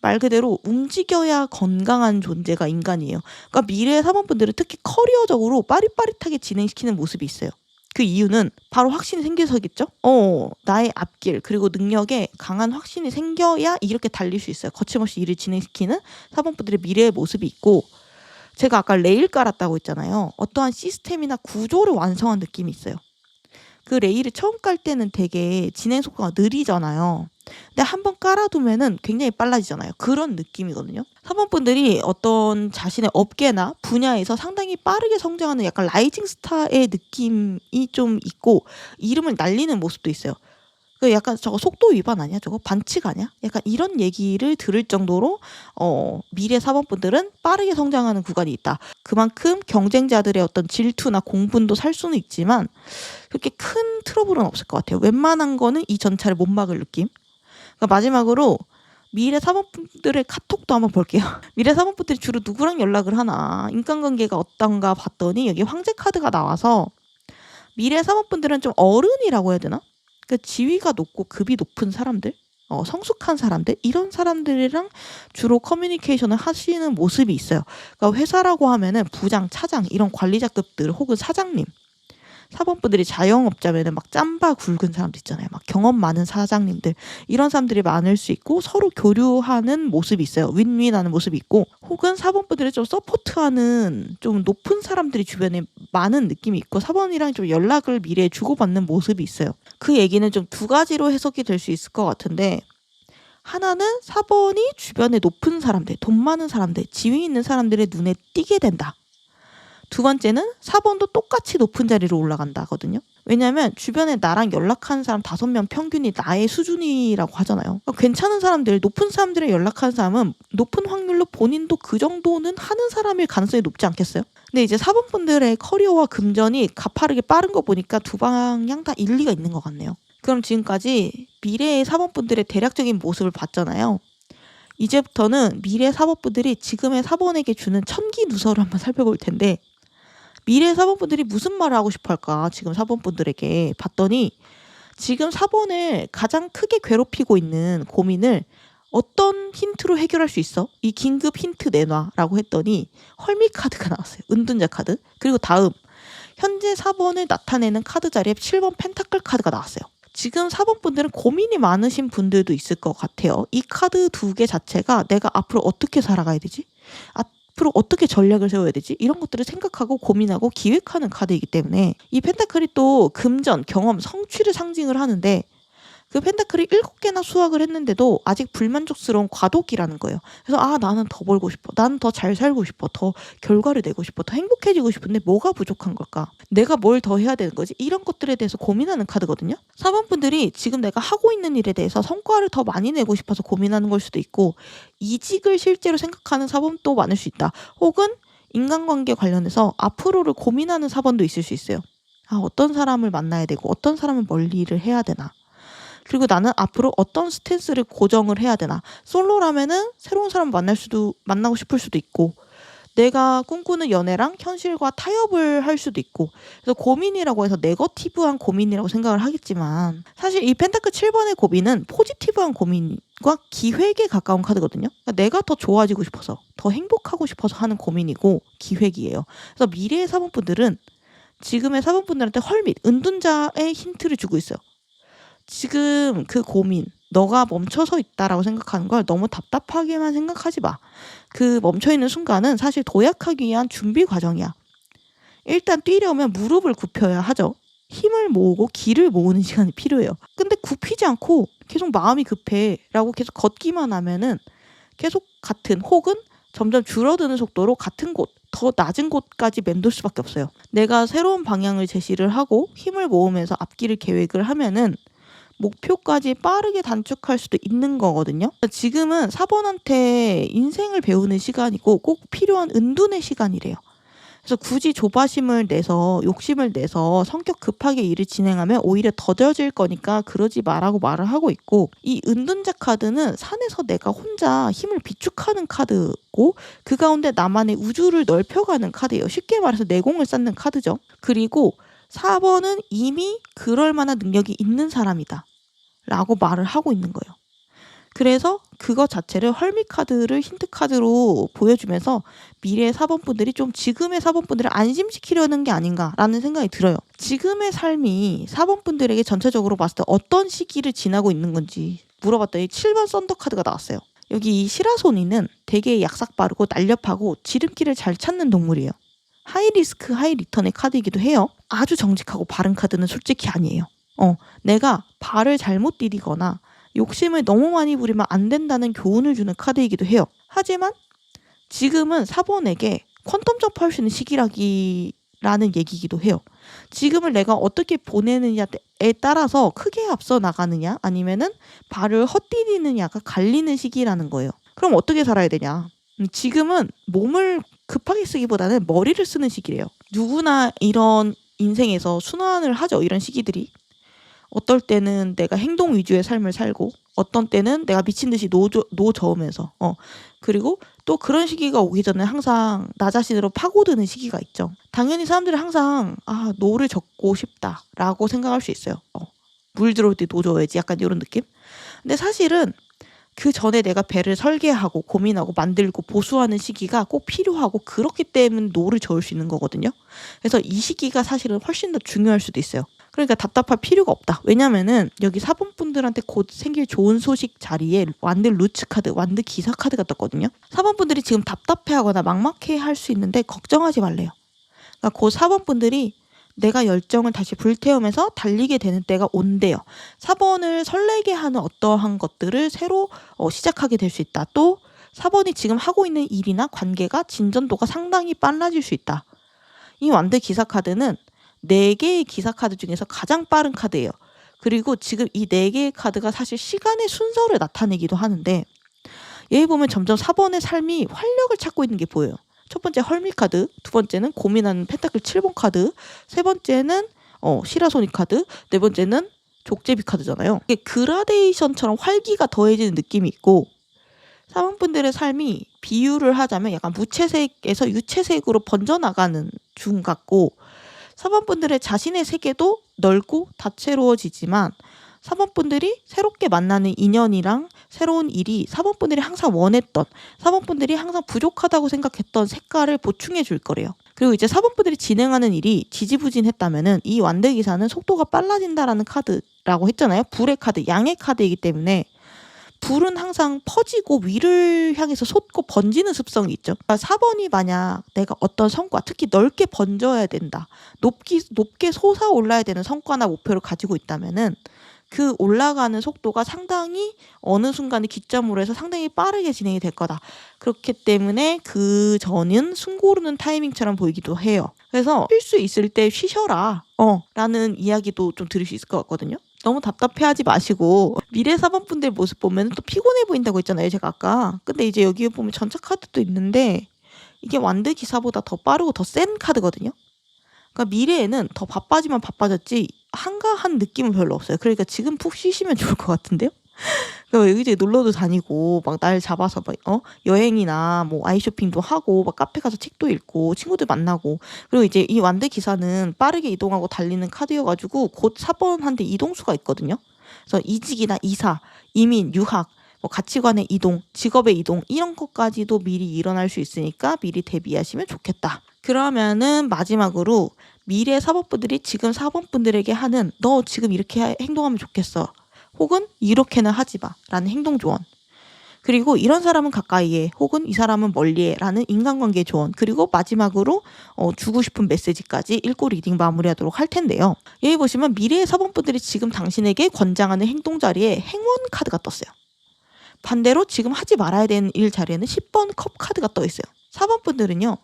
말 그대로 움직여야 건강한 존재가 인간이에요. 그러니까 미래의 사원분들은 특히 커리어적으로 빠릿빠릿하게 진행시키는 모습이 있어요. 그 이유는 바로 확신이 생겨서겠죠? 나의 앞길 그리고 능력에 강한 확신이 생겨야 이렇게 달릴 수 있어요. 거침없이 일을 진행시키는 사원분들의 미래의 모습이 있고 제가 아까 레일 깔았다고 했잖아요. 어떠한 시스템이나 구조를 완성한 느낌이 있어요. 그 레일을 처음 깔 때는 되게 진행 속도가 느리잖아요. 근데 한번 깔아두면은 굉장히 빨라지잖아요. 그런 느낌이거든요. 사모분들이 어떤 자신의 업계나 분야에서 상당히 빠르게 성장하는 약간 라이징 스타의 느낌이 좀 있고 이름을 날리는 모습도 있어요. 그 약간 저거 속도 위반 아니야? 저거 반칙 아니야? 약간 이런 얘기를 들을 정도로 미래 사범분들은 빠르게 성장하는 구간이 있다. 그만큼 경쟁자들의 어떤 질투나 공분도 살 수는 있지만 그렇게 큰 트러블은 없을 것 같아요. 웬만한 거는 이 전차를 못 막을 느낌. 그러니까 마지막으로 미래 사범분들의 카톡도 한번 볼게요. 미래 사범분들이 주로 누구랑 연락을 하나 인간관계가 어떤가 봤더니 여기 황제 카드가 나와서 미래 사범분들은 좀 어른이라고 해야 되나? 그 지위가 높고 급이 높은 사람들, 성숙한 사람들 이런 사람들이랑 주로 커뮤니케이션을 하시는 모습이 있어요. 그러니까 회사라고 하면은 부장, 차장 이런 관리자급들 혹은 사장님, 사범분들이 자영업자면은 막 짬바 굵은 사람들 있잖아요. 막 경험 많은 사장님들 이런 사람들이 많을 수 있고 서로 교류하는 모습이 있어요. 윈윈하는 모습이 있고 혹은 사범분들을 좀 서포트하는 좀 높은 사람들이 주변에 많은 느낌이 있고 사범이랑 좀 연락을 미래에 주고받는 모습이 있어요. 그 얘기는 좀 두 가지로 해석이 될 수 있을 것 같은데 하나는 사번이 주변에 높은 사람들, 돈 많은 사람들, 지위 있는 사람들의 눈에 띄게 된다. 두 번째는 4번도 똑같이 높은 자리로 올라간다거든요. 왜냐하면 주변에 나랑 연락하는 사람 5명 평균이 나의 수준이라고 하잖아요. 그러니까 괜찮은 사람들, 높은 사람들에 연락하는 사람은 높은 확률로 본인도 그 정도는 하는 사람일 가능성이 높지 않겠어요? 근데 이제 4번 분들의 커리어와 금전이 가파르게 빠른 거 보니까 두 방향 다 일리가 있는 것 같네요. 그럼 지금까지 미래의 4번 분들의 대략적인 모습을 봤잖아요. 이제부터는 미래 4번 분들이 지금의 4번에게 주는 천기 누설을 한번 살펴볼 텐데 미래 4번분들이 무슨 말을 하고 싶어 할까? 지금 4번분들에게 봤더니 지금 4번을 가장 크게 괴롭히고 있는 고민을 어떤 힌트로 해결할 수 있어? 이 긴급 힌트 내놔라고 했더니 헐미 카드가 나왔어요. 은둔자 카드. 그리고 다음 현재 4번을 나타내는 카드 자리에 7번 펜타클 카드가 나왔어요. 지금 4번 분들은 고민이 많으신 분들도 있을 것 같아요. 이 카드 두 개 자체가 내가 앞으로 어떻게 살아가야 되지? 앞으로 어떻게 전략을 세워야 되지? 이런 것들을 생각하고 고민하고 기획하는 카드이기 때문에 이 펜타클이 또 금전, 경험, 성취를 상징을 하는데 그 펜타클이 7개나 수확을 했는데도 아직 불만족스러운 과도기라는 거예요. 그래서 나는 더 벌고 싶어. 나는 더 잘 살고 싶어. 더 결과를 내고 싶어. 더 행복해지고 싶은데 뭐가 부족한 걸까? 내가 뭘 더 해야 되는 거지? 이런 것들에 대해서 고민하는 카드거든요. 4번 분들이 지금 내가 하고 있는 일에 대해서 성과를 더 많이 내고 싶어서 고민하는 걸 수도 있고 이직을 실제로 생각하는 4번도 많을 수 있다. 혹은 인간관계 관련해서 앞으로를 고민하는 4번도 있을 수 있어요. 어떤 사람을 만나야 되고 어떤 사람을 멀리를 해야 되나? 그리고 나는 앞으로 어떤 스탠스를 고정을 해야 되나. 솔로라면은 새로운 사람 만나고 싶을 수도 있고 내가 꿈꾸는 연애랑 현실과 타협을 할 수도 있고 그래서 고민이라고 해서 네거티브한 고민이라고 생각을 하겠지만 사실 이 펜타클 7번의 고민은 포지티브한 고민과 기획에 가까운 카드거든요. 그러니까 내가 더 좋아지고 싶어서 더 행복하고 싶어서 하는 고민이고 기획이에요. 그래서 미래의 4번 분들은 지금의 4번 분들한테 헐밋, 은둔자의 힌트를 주고 있어요. 지금 그 고민, 너가 멈춰서 있다라고 생각하는 걸 너무 답답하게만 생각하지 마. 그 멈춰있는 순간은 사실 도약하기 위한 준비 과정이야. 일단 뛰려면 무릎을 굽혀야 하죠. 힘을 모으고 기를 모으는 시간이 필요해요. 근데 굽히지 않고 계속 마음이 급해 라고 계속 걷기만 하면은 계속 같은 혹은 점점 줄어드는 속도로 같은 곳, 더 낮은 곳까지 맴돌 수밖에 없어요. 내가 새로운 방향을 제시를 하고 힘을 모으면서 앞길을 계획을 하면은 목표까지 빠르게 단축할 수도 있는 거거든요. 지금은 4번한테 인생을 배우는 시간이고 꼭 필요한 은둔의 시간이래요. 그래서 굳이 조바심을 내서 욕심을 내서 성격 급하게 일을 진행하면 오히려 더뎌질 거니까 그러지 마라고 말을 하고 있고 이 은둔자 카드는 산에서 내가 혼자 힘을 비축하는 카드고 그 가운데 나만의 우주를 넓혀가는 카드예요. 쉽게 말해서 내공을 쌓는 카드죠. 그리고 4번은 이미 그럴 만한 능력이 있는 사람이다 라고 말을 하고 있는 거예요. 그래서 그거 자체를 헐밋 카드를 힌트 카드로 보여주면서 미래의 4번 분들이 좀 지금의 4번 분들을 안심시키려는 게 아닌가라는 생각이 들어요. 지금의 삶이 4번 분들에게 전체적으로 봤을 때 어떤 시기를 지나고 있는 건지 물어봤더니 7번 썬더 카드가 나왔어요. 여기 이 시라소니는 되게 약삭 빠르고 날렵하고 지름길을 잘 찾는 동물이에요. 하이 리스크 하이 리턴의 카드이기도 해요. 아주 정직하고 바른 카드는 솔직히 아니에요. 내가 발을 잘못 디디거나 욕심을 너무 많이 부리면 안 된다는 교훈을 주는 카드이기도 해요. 하지만 지금은 4번에게 퀀텀 점프할 수 있는 시기라는 얘기이기도 해요. 지금을 내가 어떻게 보내느냐에 따라서 크게 앞서 나가느냐 아니면은 발을 헛디디느냐가 갈리는 시기라는 거예요. 그럼 어떻게 살아야 되냐? 지금은 몸을 급하게 쓰기보다는 머리를 쓰는 시기래요. 누구나 이런 인생에서 순환을 하죠. 이런 시기들이. 어떨 때는 내가 행동 위주의 삶을 살고 어떤 때는 내가 미친 듯이 노저으면서 그리고 또 그런 시기가 오기 전에 항상 나 자신으로 파고드는 시기가 있죠. 당연히 사람들이 항상 노를 젓고 싶다라고 생각할 수 있어요. 물 들어올 때 노 젓어야지 약간 이런 느낌? 근데 사실은 그 전에 내가 배를 설계하고 고민하고 만들고 보수하는 시기가 꼭 필요하고 그렇기 때문에 노를 저을 수 있는 거거든요. 그래서 이 시기가 사실은 훨씬 더 중요할 수도 있어요. 그러니까 답답할 필요가 없다. 왜냐면은 여기 4번 분들한테 곧 생길 좋은 소식 자리에 완드 루츠 카드, 완드 기사 카드가 떴거든요. 4번 분들이 지금 답답해하거나 막막해할 수 있는데 걱정하지 말래요. 그러니까 곧 4번 분들이 내가 열정을 다시 불태우면서 달리게 되는 때가 온대요. 4번을 설레게 하는 어떠한 것들을 새로 시작하게 될 수 있다. 또 4번이 지금 하고 있는 일이나 관계가 진전도가 상당히 빨라질 수 있다. 이 완드 기사 카드는 4개의 기사 카드 중에서 가장 빠른 카드예요. 그리고 지금 이 4개의 카드가 사실 시간의 순서를 나타내기도 하는데 여기 보면 점점 4번의 삶이 활력을 찾고 있는 게 보여요. 첫 번째 헐밋 카드, 두 번째는 고민하는 펜타클 7번 카드, 세 번째는 시라소니 카드, 네 번째는 족제비 카드잖아요. 이게 그라데이션처럼 활기가 더해지는 느낌이 있고 4번분들의 삶이 비유를 하자면 약간 무채색에서 유채색으로 번져나가는 중 같고 4번분들의 자신의 세계도 넓고 다채로워지지만 4번분들이 새롭게 만나는 인연이랑 새로운 일이 4번분들이 항상 원했던 4번분들이 항상 부족하다고 생각했던 색깔을 보충해 줄 거래요. 그리고 이제 4번분들이 진행하는 일이 지지부진했다면은 이 완득이사는 속도가 빨라진다라는 카드라고 했잖아요. 불의 카드, 양의 카드이기 때문에 불은 항상 퍼지고 위를 향해서 솟고 번지는 습성이 있죠. 그러니까 4번이 만약 내가 어떤 성과, 특히 넓게 번져야 된다, 높게 솟아올라야 되는 성과나 목표를 가지고 있다면은 그 올라가는 속도가 상당히 어느 순간에 기점으로 해서 상당히 빠르게 진행이 될 거다. 그렇기 때문에 그 전은 숨 고르는 타이밍처럼 보이기도 해요. 그래서 쉴 수 있을 때 쉬셔라 라는 이야기도 좀 들을 수 있을 것 같거든요. 너무 답답해하지 마시고 미래 4번분들 모습 보면 또 피곤해 보인다고 했잖아요, 제가 아까. 근데 이제 여기 보면 전차 카드도 있는데 이게 완드 기사보다 더 빠르고 더 센 카드거든요. 그러니까 미래에는 더 바빠지면 바빠졌지 한가한 느낌은 별로 없어요. 그러니까 지금 푹 쉬시면 좋을 것 같은데요. 그러니까 여기저기 놀러도 다니고 막 날 잡아서 막 여행이나 뭐 아이쇼핑도 하고 막 카페 가서 책도 읽고 친구들 만나고, 그리고 이제 이 완드 기사는 빠르게 이동하고 달리는 카드여가지고 곧 4번한테 이동수가 있거든요. 그래서 이직이나 이사, 이민, 유학, 뭐 가치관의 이동, 직업의 이동 이런 것까지도 미리 일어날 수 있으니까 미리 대비하시면 좋겠다. 그러면은 마지막으로 미래 4번분들이 지금 4번분들에게 하는 너 지금 이렇게 행동하면 좋겠어, 혹은 이렇게는 하지 마 라는 행동 조언, 그리고 이런 사람은 가까이에 혹은 이 사람은 멀리에 라는 인간관계 조언, 그리고 마지막으로 주고 싶은 메시지까지 읽고 리딩 마무리하도록 할 텐데요. 여기 보시면 미래의 4번분들이 지금 당신에게 권장하는 행동 자리에 행운 카드가 떴어요. 반대로 지금 하지 말아야 되는 일 자리에는 10번 컵 카드가 떠 있어요. 4번분들은요.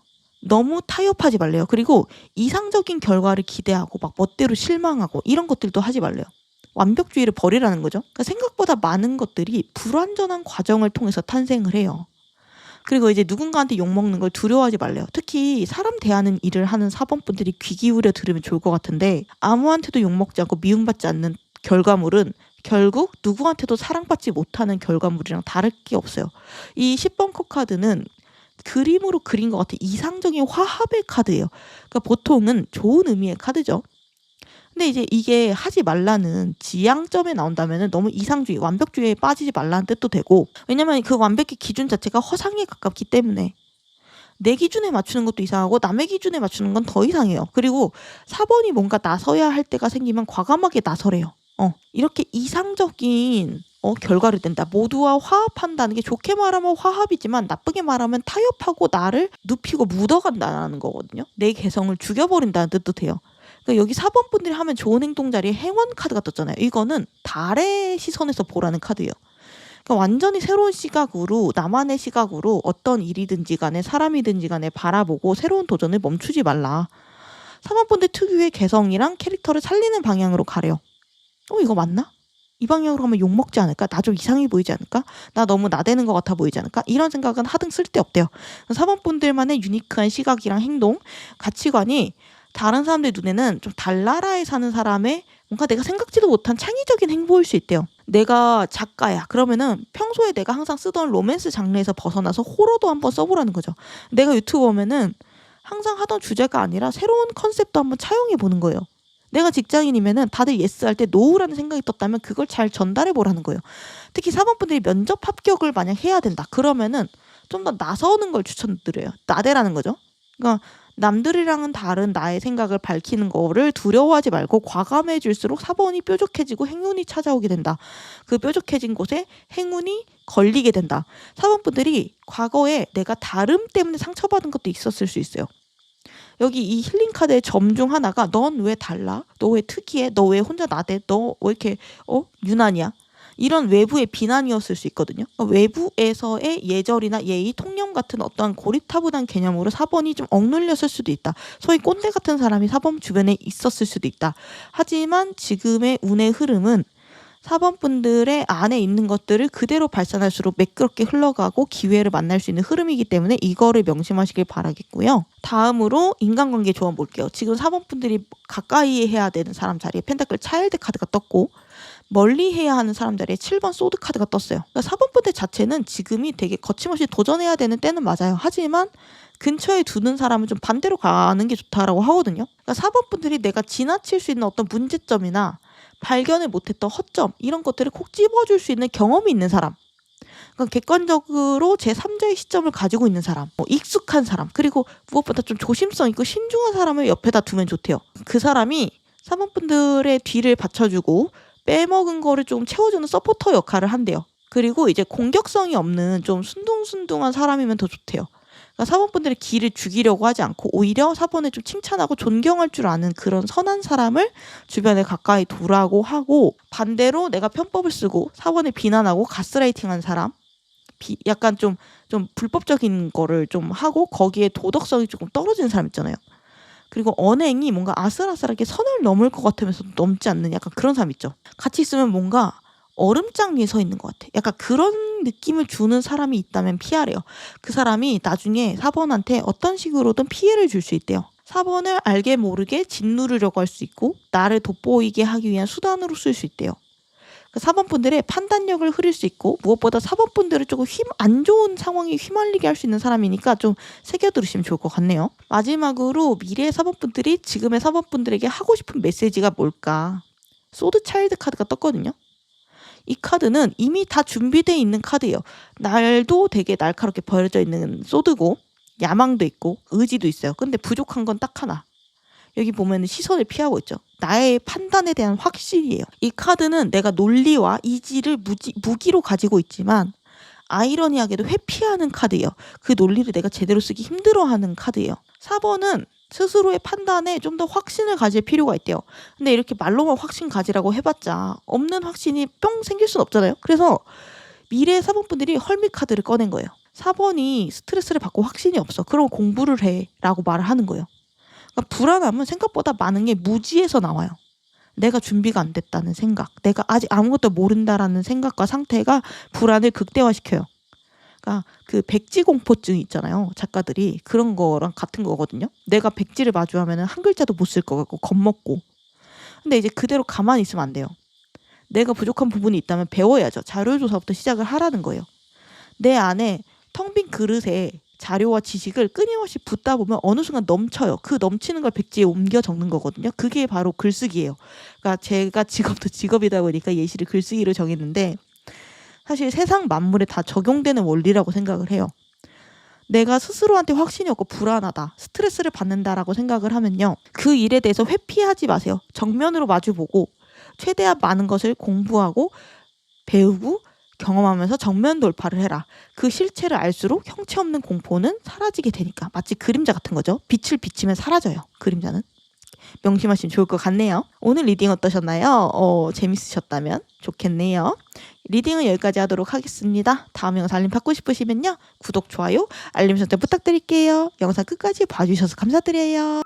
너무 타협하지 말래요. 그리고 이상적인 결과를 기대하고 막 멋대로 실망하고 이런 것들도 하지 말래요. 완벽주의를 버리라는 거죠. 그러니까 생각보다 많은 것들이 불완전한 과정을 통해서 탄생을 해요. 그리고 이제 누군가한테 욕먹는 걸 두려워하지 말래요. 특히 사람 대하는 일을 하는 4번분들이 귀 기울여 들으면 좋을 것 같은데, 아무한테도 욕먹지 않고 미움받지 않는 결과물은 결국 누구한테도 사랑받지 못하는 결과물이랑 다를 게 없어요. 이 10번 컵 카드는 그림으로 그린 것 같은 이상적인 화합의 카드예요. 그러니까 보통은 좋은 의미의 카드죠. 근데 이제 이게 하지 말라는 지향점에 나온다면 너무 이상주의, 완벽주의에 빠지지 말라는 뜻도 되고, 왜냐면 그 완벽의 기준 자체가 허상에 가깝기 때문에 내 기준에 맞추는 것도 이상하고 남의 기준에 맞추는 건 더 이상해요. 그리고 4번이 뭔가 나서야 할 때가 생기면 과감하게 나서래요. 이렇게 이상적인 결과를 낸다. 모두와 화합한다는 게 좋게 말하면 화합이지만 나쁘게 말하면 타협하고 나를 눕히고 묻어간다는 거거든요. 내 개성을 죽여버린다는 뜻도 돼요. 그러니까 여기 4번분들이 하면 좋은 행동 자리에 행운 카드가 떴잖아요. 이거는 달의 시선에서 보라는 카드예요. 그러니까 완전히 새로운 시각으로, 나만의 시각으로 어떤 일이든지 간에 사람이든지 간에 바라보고 새로운 도전을 멈추지 말라. 4번분들 특유의 개성이랑 캐릭터를 살리는 방향으로 가래요. 이거 맞나? 이 방향으로 가면 욕먹지 않을까? 나 좀 이상해 보이지 않을까? 나 너무 나대는 것 같아 보이지 않을까? 이런 생각은 하등 쓸데없대요. 4번분들만의 유니크한 시각이랑 행동, 가치관이 다른 사람들 눈에는 좀 달나라에 사는 사람의 뭔가 내가 생각지도 못한 창의적인 행보일 수 있대요. 내가 작가야. 그러면은 평소에 내가 항상 쓰던 로맨스 장르에서 벗어나서 호러도 한번 써보라는 거죠. 내가 유튜브 보면은 항상 하던 주제가 아니라 새로운 컨셉도 한번 차용해 보는 거예요. 내가 직장인이면은 다들 예스 할 때 노우라는 생각이 떴다면 그걸 잘 전달해 보라는 거예요. 특히 4번분들이 면접 합격을 만약 해야 된다. 그러면은 좀 더 나서는 걸 추천드려요. 나대라는 거죠. 그러니까 남들이랑은 다른 나의 생각을 밝히는 거를 두려워하지 말고 과감해질수록 4번이 뾰족해지고 행운이 찾아오게 된다. 그 뾰족해진 곳에 행운이 걸리게 된다. 4번분들이 과거에 내가 다름 때문에 상처받은 것도 있었을 수 있어요. 여기 이 힐링 카드의 점 중 하나가 넌 왜 달라? 너 왜 특이해? 너 왜 혼자 나대? 너 왜 이렇게 유난이야? 이런 외부의 비난이었을 수 있거든요. 외부에서의 예절이나 예의, 통념 같은 어떤 고리타분한 개념으로 4번이 좀 억눌렸을 수도 있다. 소위 꼰대 같은 사람이 4번 주변에 있었을 수도 있다. 하지만 지금의 운의 흐름은 4번분들의 안에 있는 것들을 그대로 발산할수록 매끄럽게 흘러가고 기회를 만날 수 있는 흐름이기 때문에 이거를 명심하시길 바라겠고요. 다음으로 인간관계 조언 볼게요. 지금 4번분들이 가까이 해야 되는 사람 자리에 펜타클 차일드 카드가 떴고, 멀리해야 하는 사람 자리에 7번 소드 카드가 떴어요. 그러니까 4번 분들 자체는 지금이 되게 거침없이 도전해야 되는 때는 맞아요. 하지만 근처에 두는 사람은 좀 반대로 가는 게 좋다라고 하거든요. 그러니까 4번 분들이 내가 지나칠 수 있는 어떤 문제점이나 발견을 못했던 허점 이런 것들을 콕 집어줄 수 있는 경험이 있는 사람. 그러니까 객관적으로 제3자의 시점을 가지고 있는 사람, 익숙한 사람, 그리고 무엇보다 좀 조심성 있고 신중한 사람을 옆에다 두면 좋대요. 그 사람이 4번 분들의 뒤를 받쳐주고 빼먹은 거를 좀 채워주는 서포터 역할을 한대요. 그리고 이제 공격성이 없는 좀 순둥순둥한 사람이면 더 좋대요. 그러니까 4번 분들의 기를 죽이려고 하지 않고 오히려 4번을 좀 칭찬하고 존경할 줄 아는 그런 선한 사람을 주변에 가까이 두라고 하고, 반대로 내가 편법을 쓰고 4번을 비난하고 가스라이팅한 사람, 약간 좀 불법적인 거를 좀 하고 거기에 도덕성이 조금 떨어지는 사람 있잖아요. 그리고 언행이 뭔가 아슬아슬하게 선을 넘을 것 같으면서 넘지 않는 약간 그런 사람 있죠. 같이 있으면 뭔가 얼음장 위에 서 있는 것 같아. 약간 그런 느낌을 주는 사람이 있다면 피하래요. 그 사람이 나중에 4번한테 어떤 식으로든 피해를 줄 수 있대요. 4번을 알게 모르게 짓누르려고 할 수 있고 나를 돋보이게 하기 위한 수단으로 쓸 수 있대요. 4번 분들의 판단력을 흐릴 수 있고 무엇보다 4번 분들을 조금 안 좋은 상황에 휘말리게 할 수 있는 사람이니까 좀 새겨들으시면 좋을 것 같네요. 마지막으로 미래의 4번 분들이 지금의 4번 분들에게 하고 싶은 메시지가 뭘까? 소드 차일드 카드가 떴거든요. 이 카드는 이미 다 준비되어 있는 카드예요. 날도 되게 날카롭게 버려져 있는 소드고 야망도 있고 의지도 있어요. 근데 부족한 건 딱 하나. 여기 보면 시선을 피하고 있죠. 나의 판단에 대한 확신이에요. 이 카드는 내가 논리와 이지를 무기로 가지고 있지만 아이러니하게도 회피하는 카드예요. 그 논리를 내가 제대로 쓰기 힘들어하는 카드예요. 4번은 스스로의 판단에 좀 더 확신을 가질 필요가 있대요. 근데 이렇게 말로만 확신 가지라고 해봤자 없는 확신이 뿅 생길 순 없잖아요. 그래서 미래의 4번 분들이 헐밋 카드를 꺼낸 거예요. 4번이 스트레스를 받고 확신이 없어. 그럼 공부를 해 라고 말을 하는 거예요. 그러니까 불안함은 생각보다 많은 게 무지에서 나와요. 내가 준비가 안 됐다는 생각, 내가 아직 아무것도 모른다라는 생각과 상태가 불안을 극대화시켜요. 그러니까 그 백지공포증 있잖아요. 작가들이 그런 거랑 같은 거거든요. 내가 백지를 마주하면 한 글자도 못 쓸 것 같고 겁먹고. 근데 이제 그대로 가만히 있으면 안 돼요. 내가 부족한 부분이 있다면 배워야죠. 자료조사부터 시작을 하라는 거예요. 내 안에 텅 빈 그릇에 자료와 지식을 끊임없이 붓다 보면 어느 순간 넘쳐요. 그 넘치는 걸 백지에 옮겨 적는 거거든요. 그게 바로 글쓰기예요. 그러니까 제가 직업도 직업이다 보니까 예시를 글쓰기로 정했는데 사실 세상 만물에 다 적용되는 원리라고 생각을 해요. 내가 스스로한테 확신이 없고 불안하다, 스트레스를 받는다라고 생각을 하면요. 그 일에 대해서 회피하지 마세요. 정면으로 마주보고 최대한 많은 것을 공부하고 배우고 경험하면서 정면 돌파를 해라. 그 실체를 알수록 형체 없는 공포는 사라지게 되니까. 마치 그림자 같은 거죠. 빛을 비치면 사라져요. 그림자는. 명심하시면 좋을 것 같네요. 오늘 리딩 어떠셨나요? 재밌으셨다면 좋겠네요. 리딩은 여기까지 하도록 하겠습니다. 다음 영상 알림 받고 싶으시면요. 구독, 좋아요, 알림 설정 부탁드릴게요. 영상 끝까지 봐주셔서 감사드려요.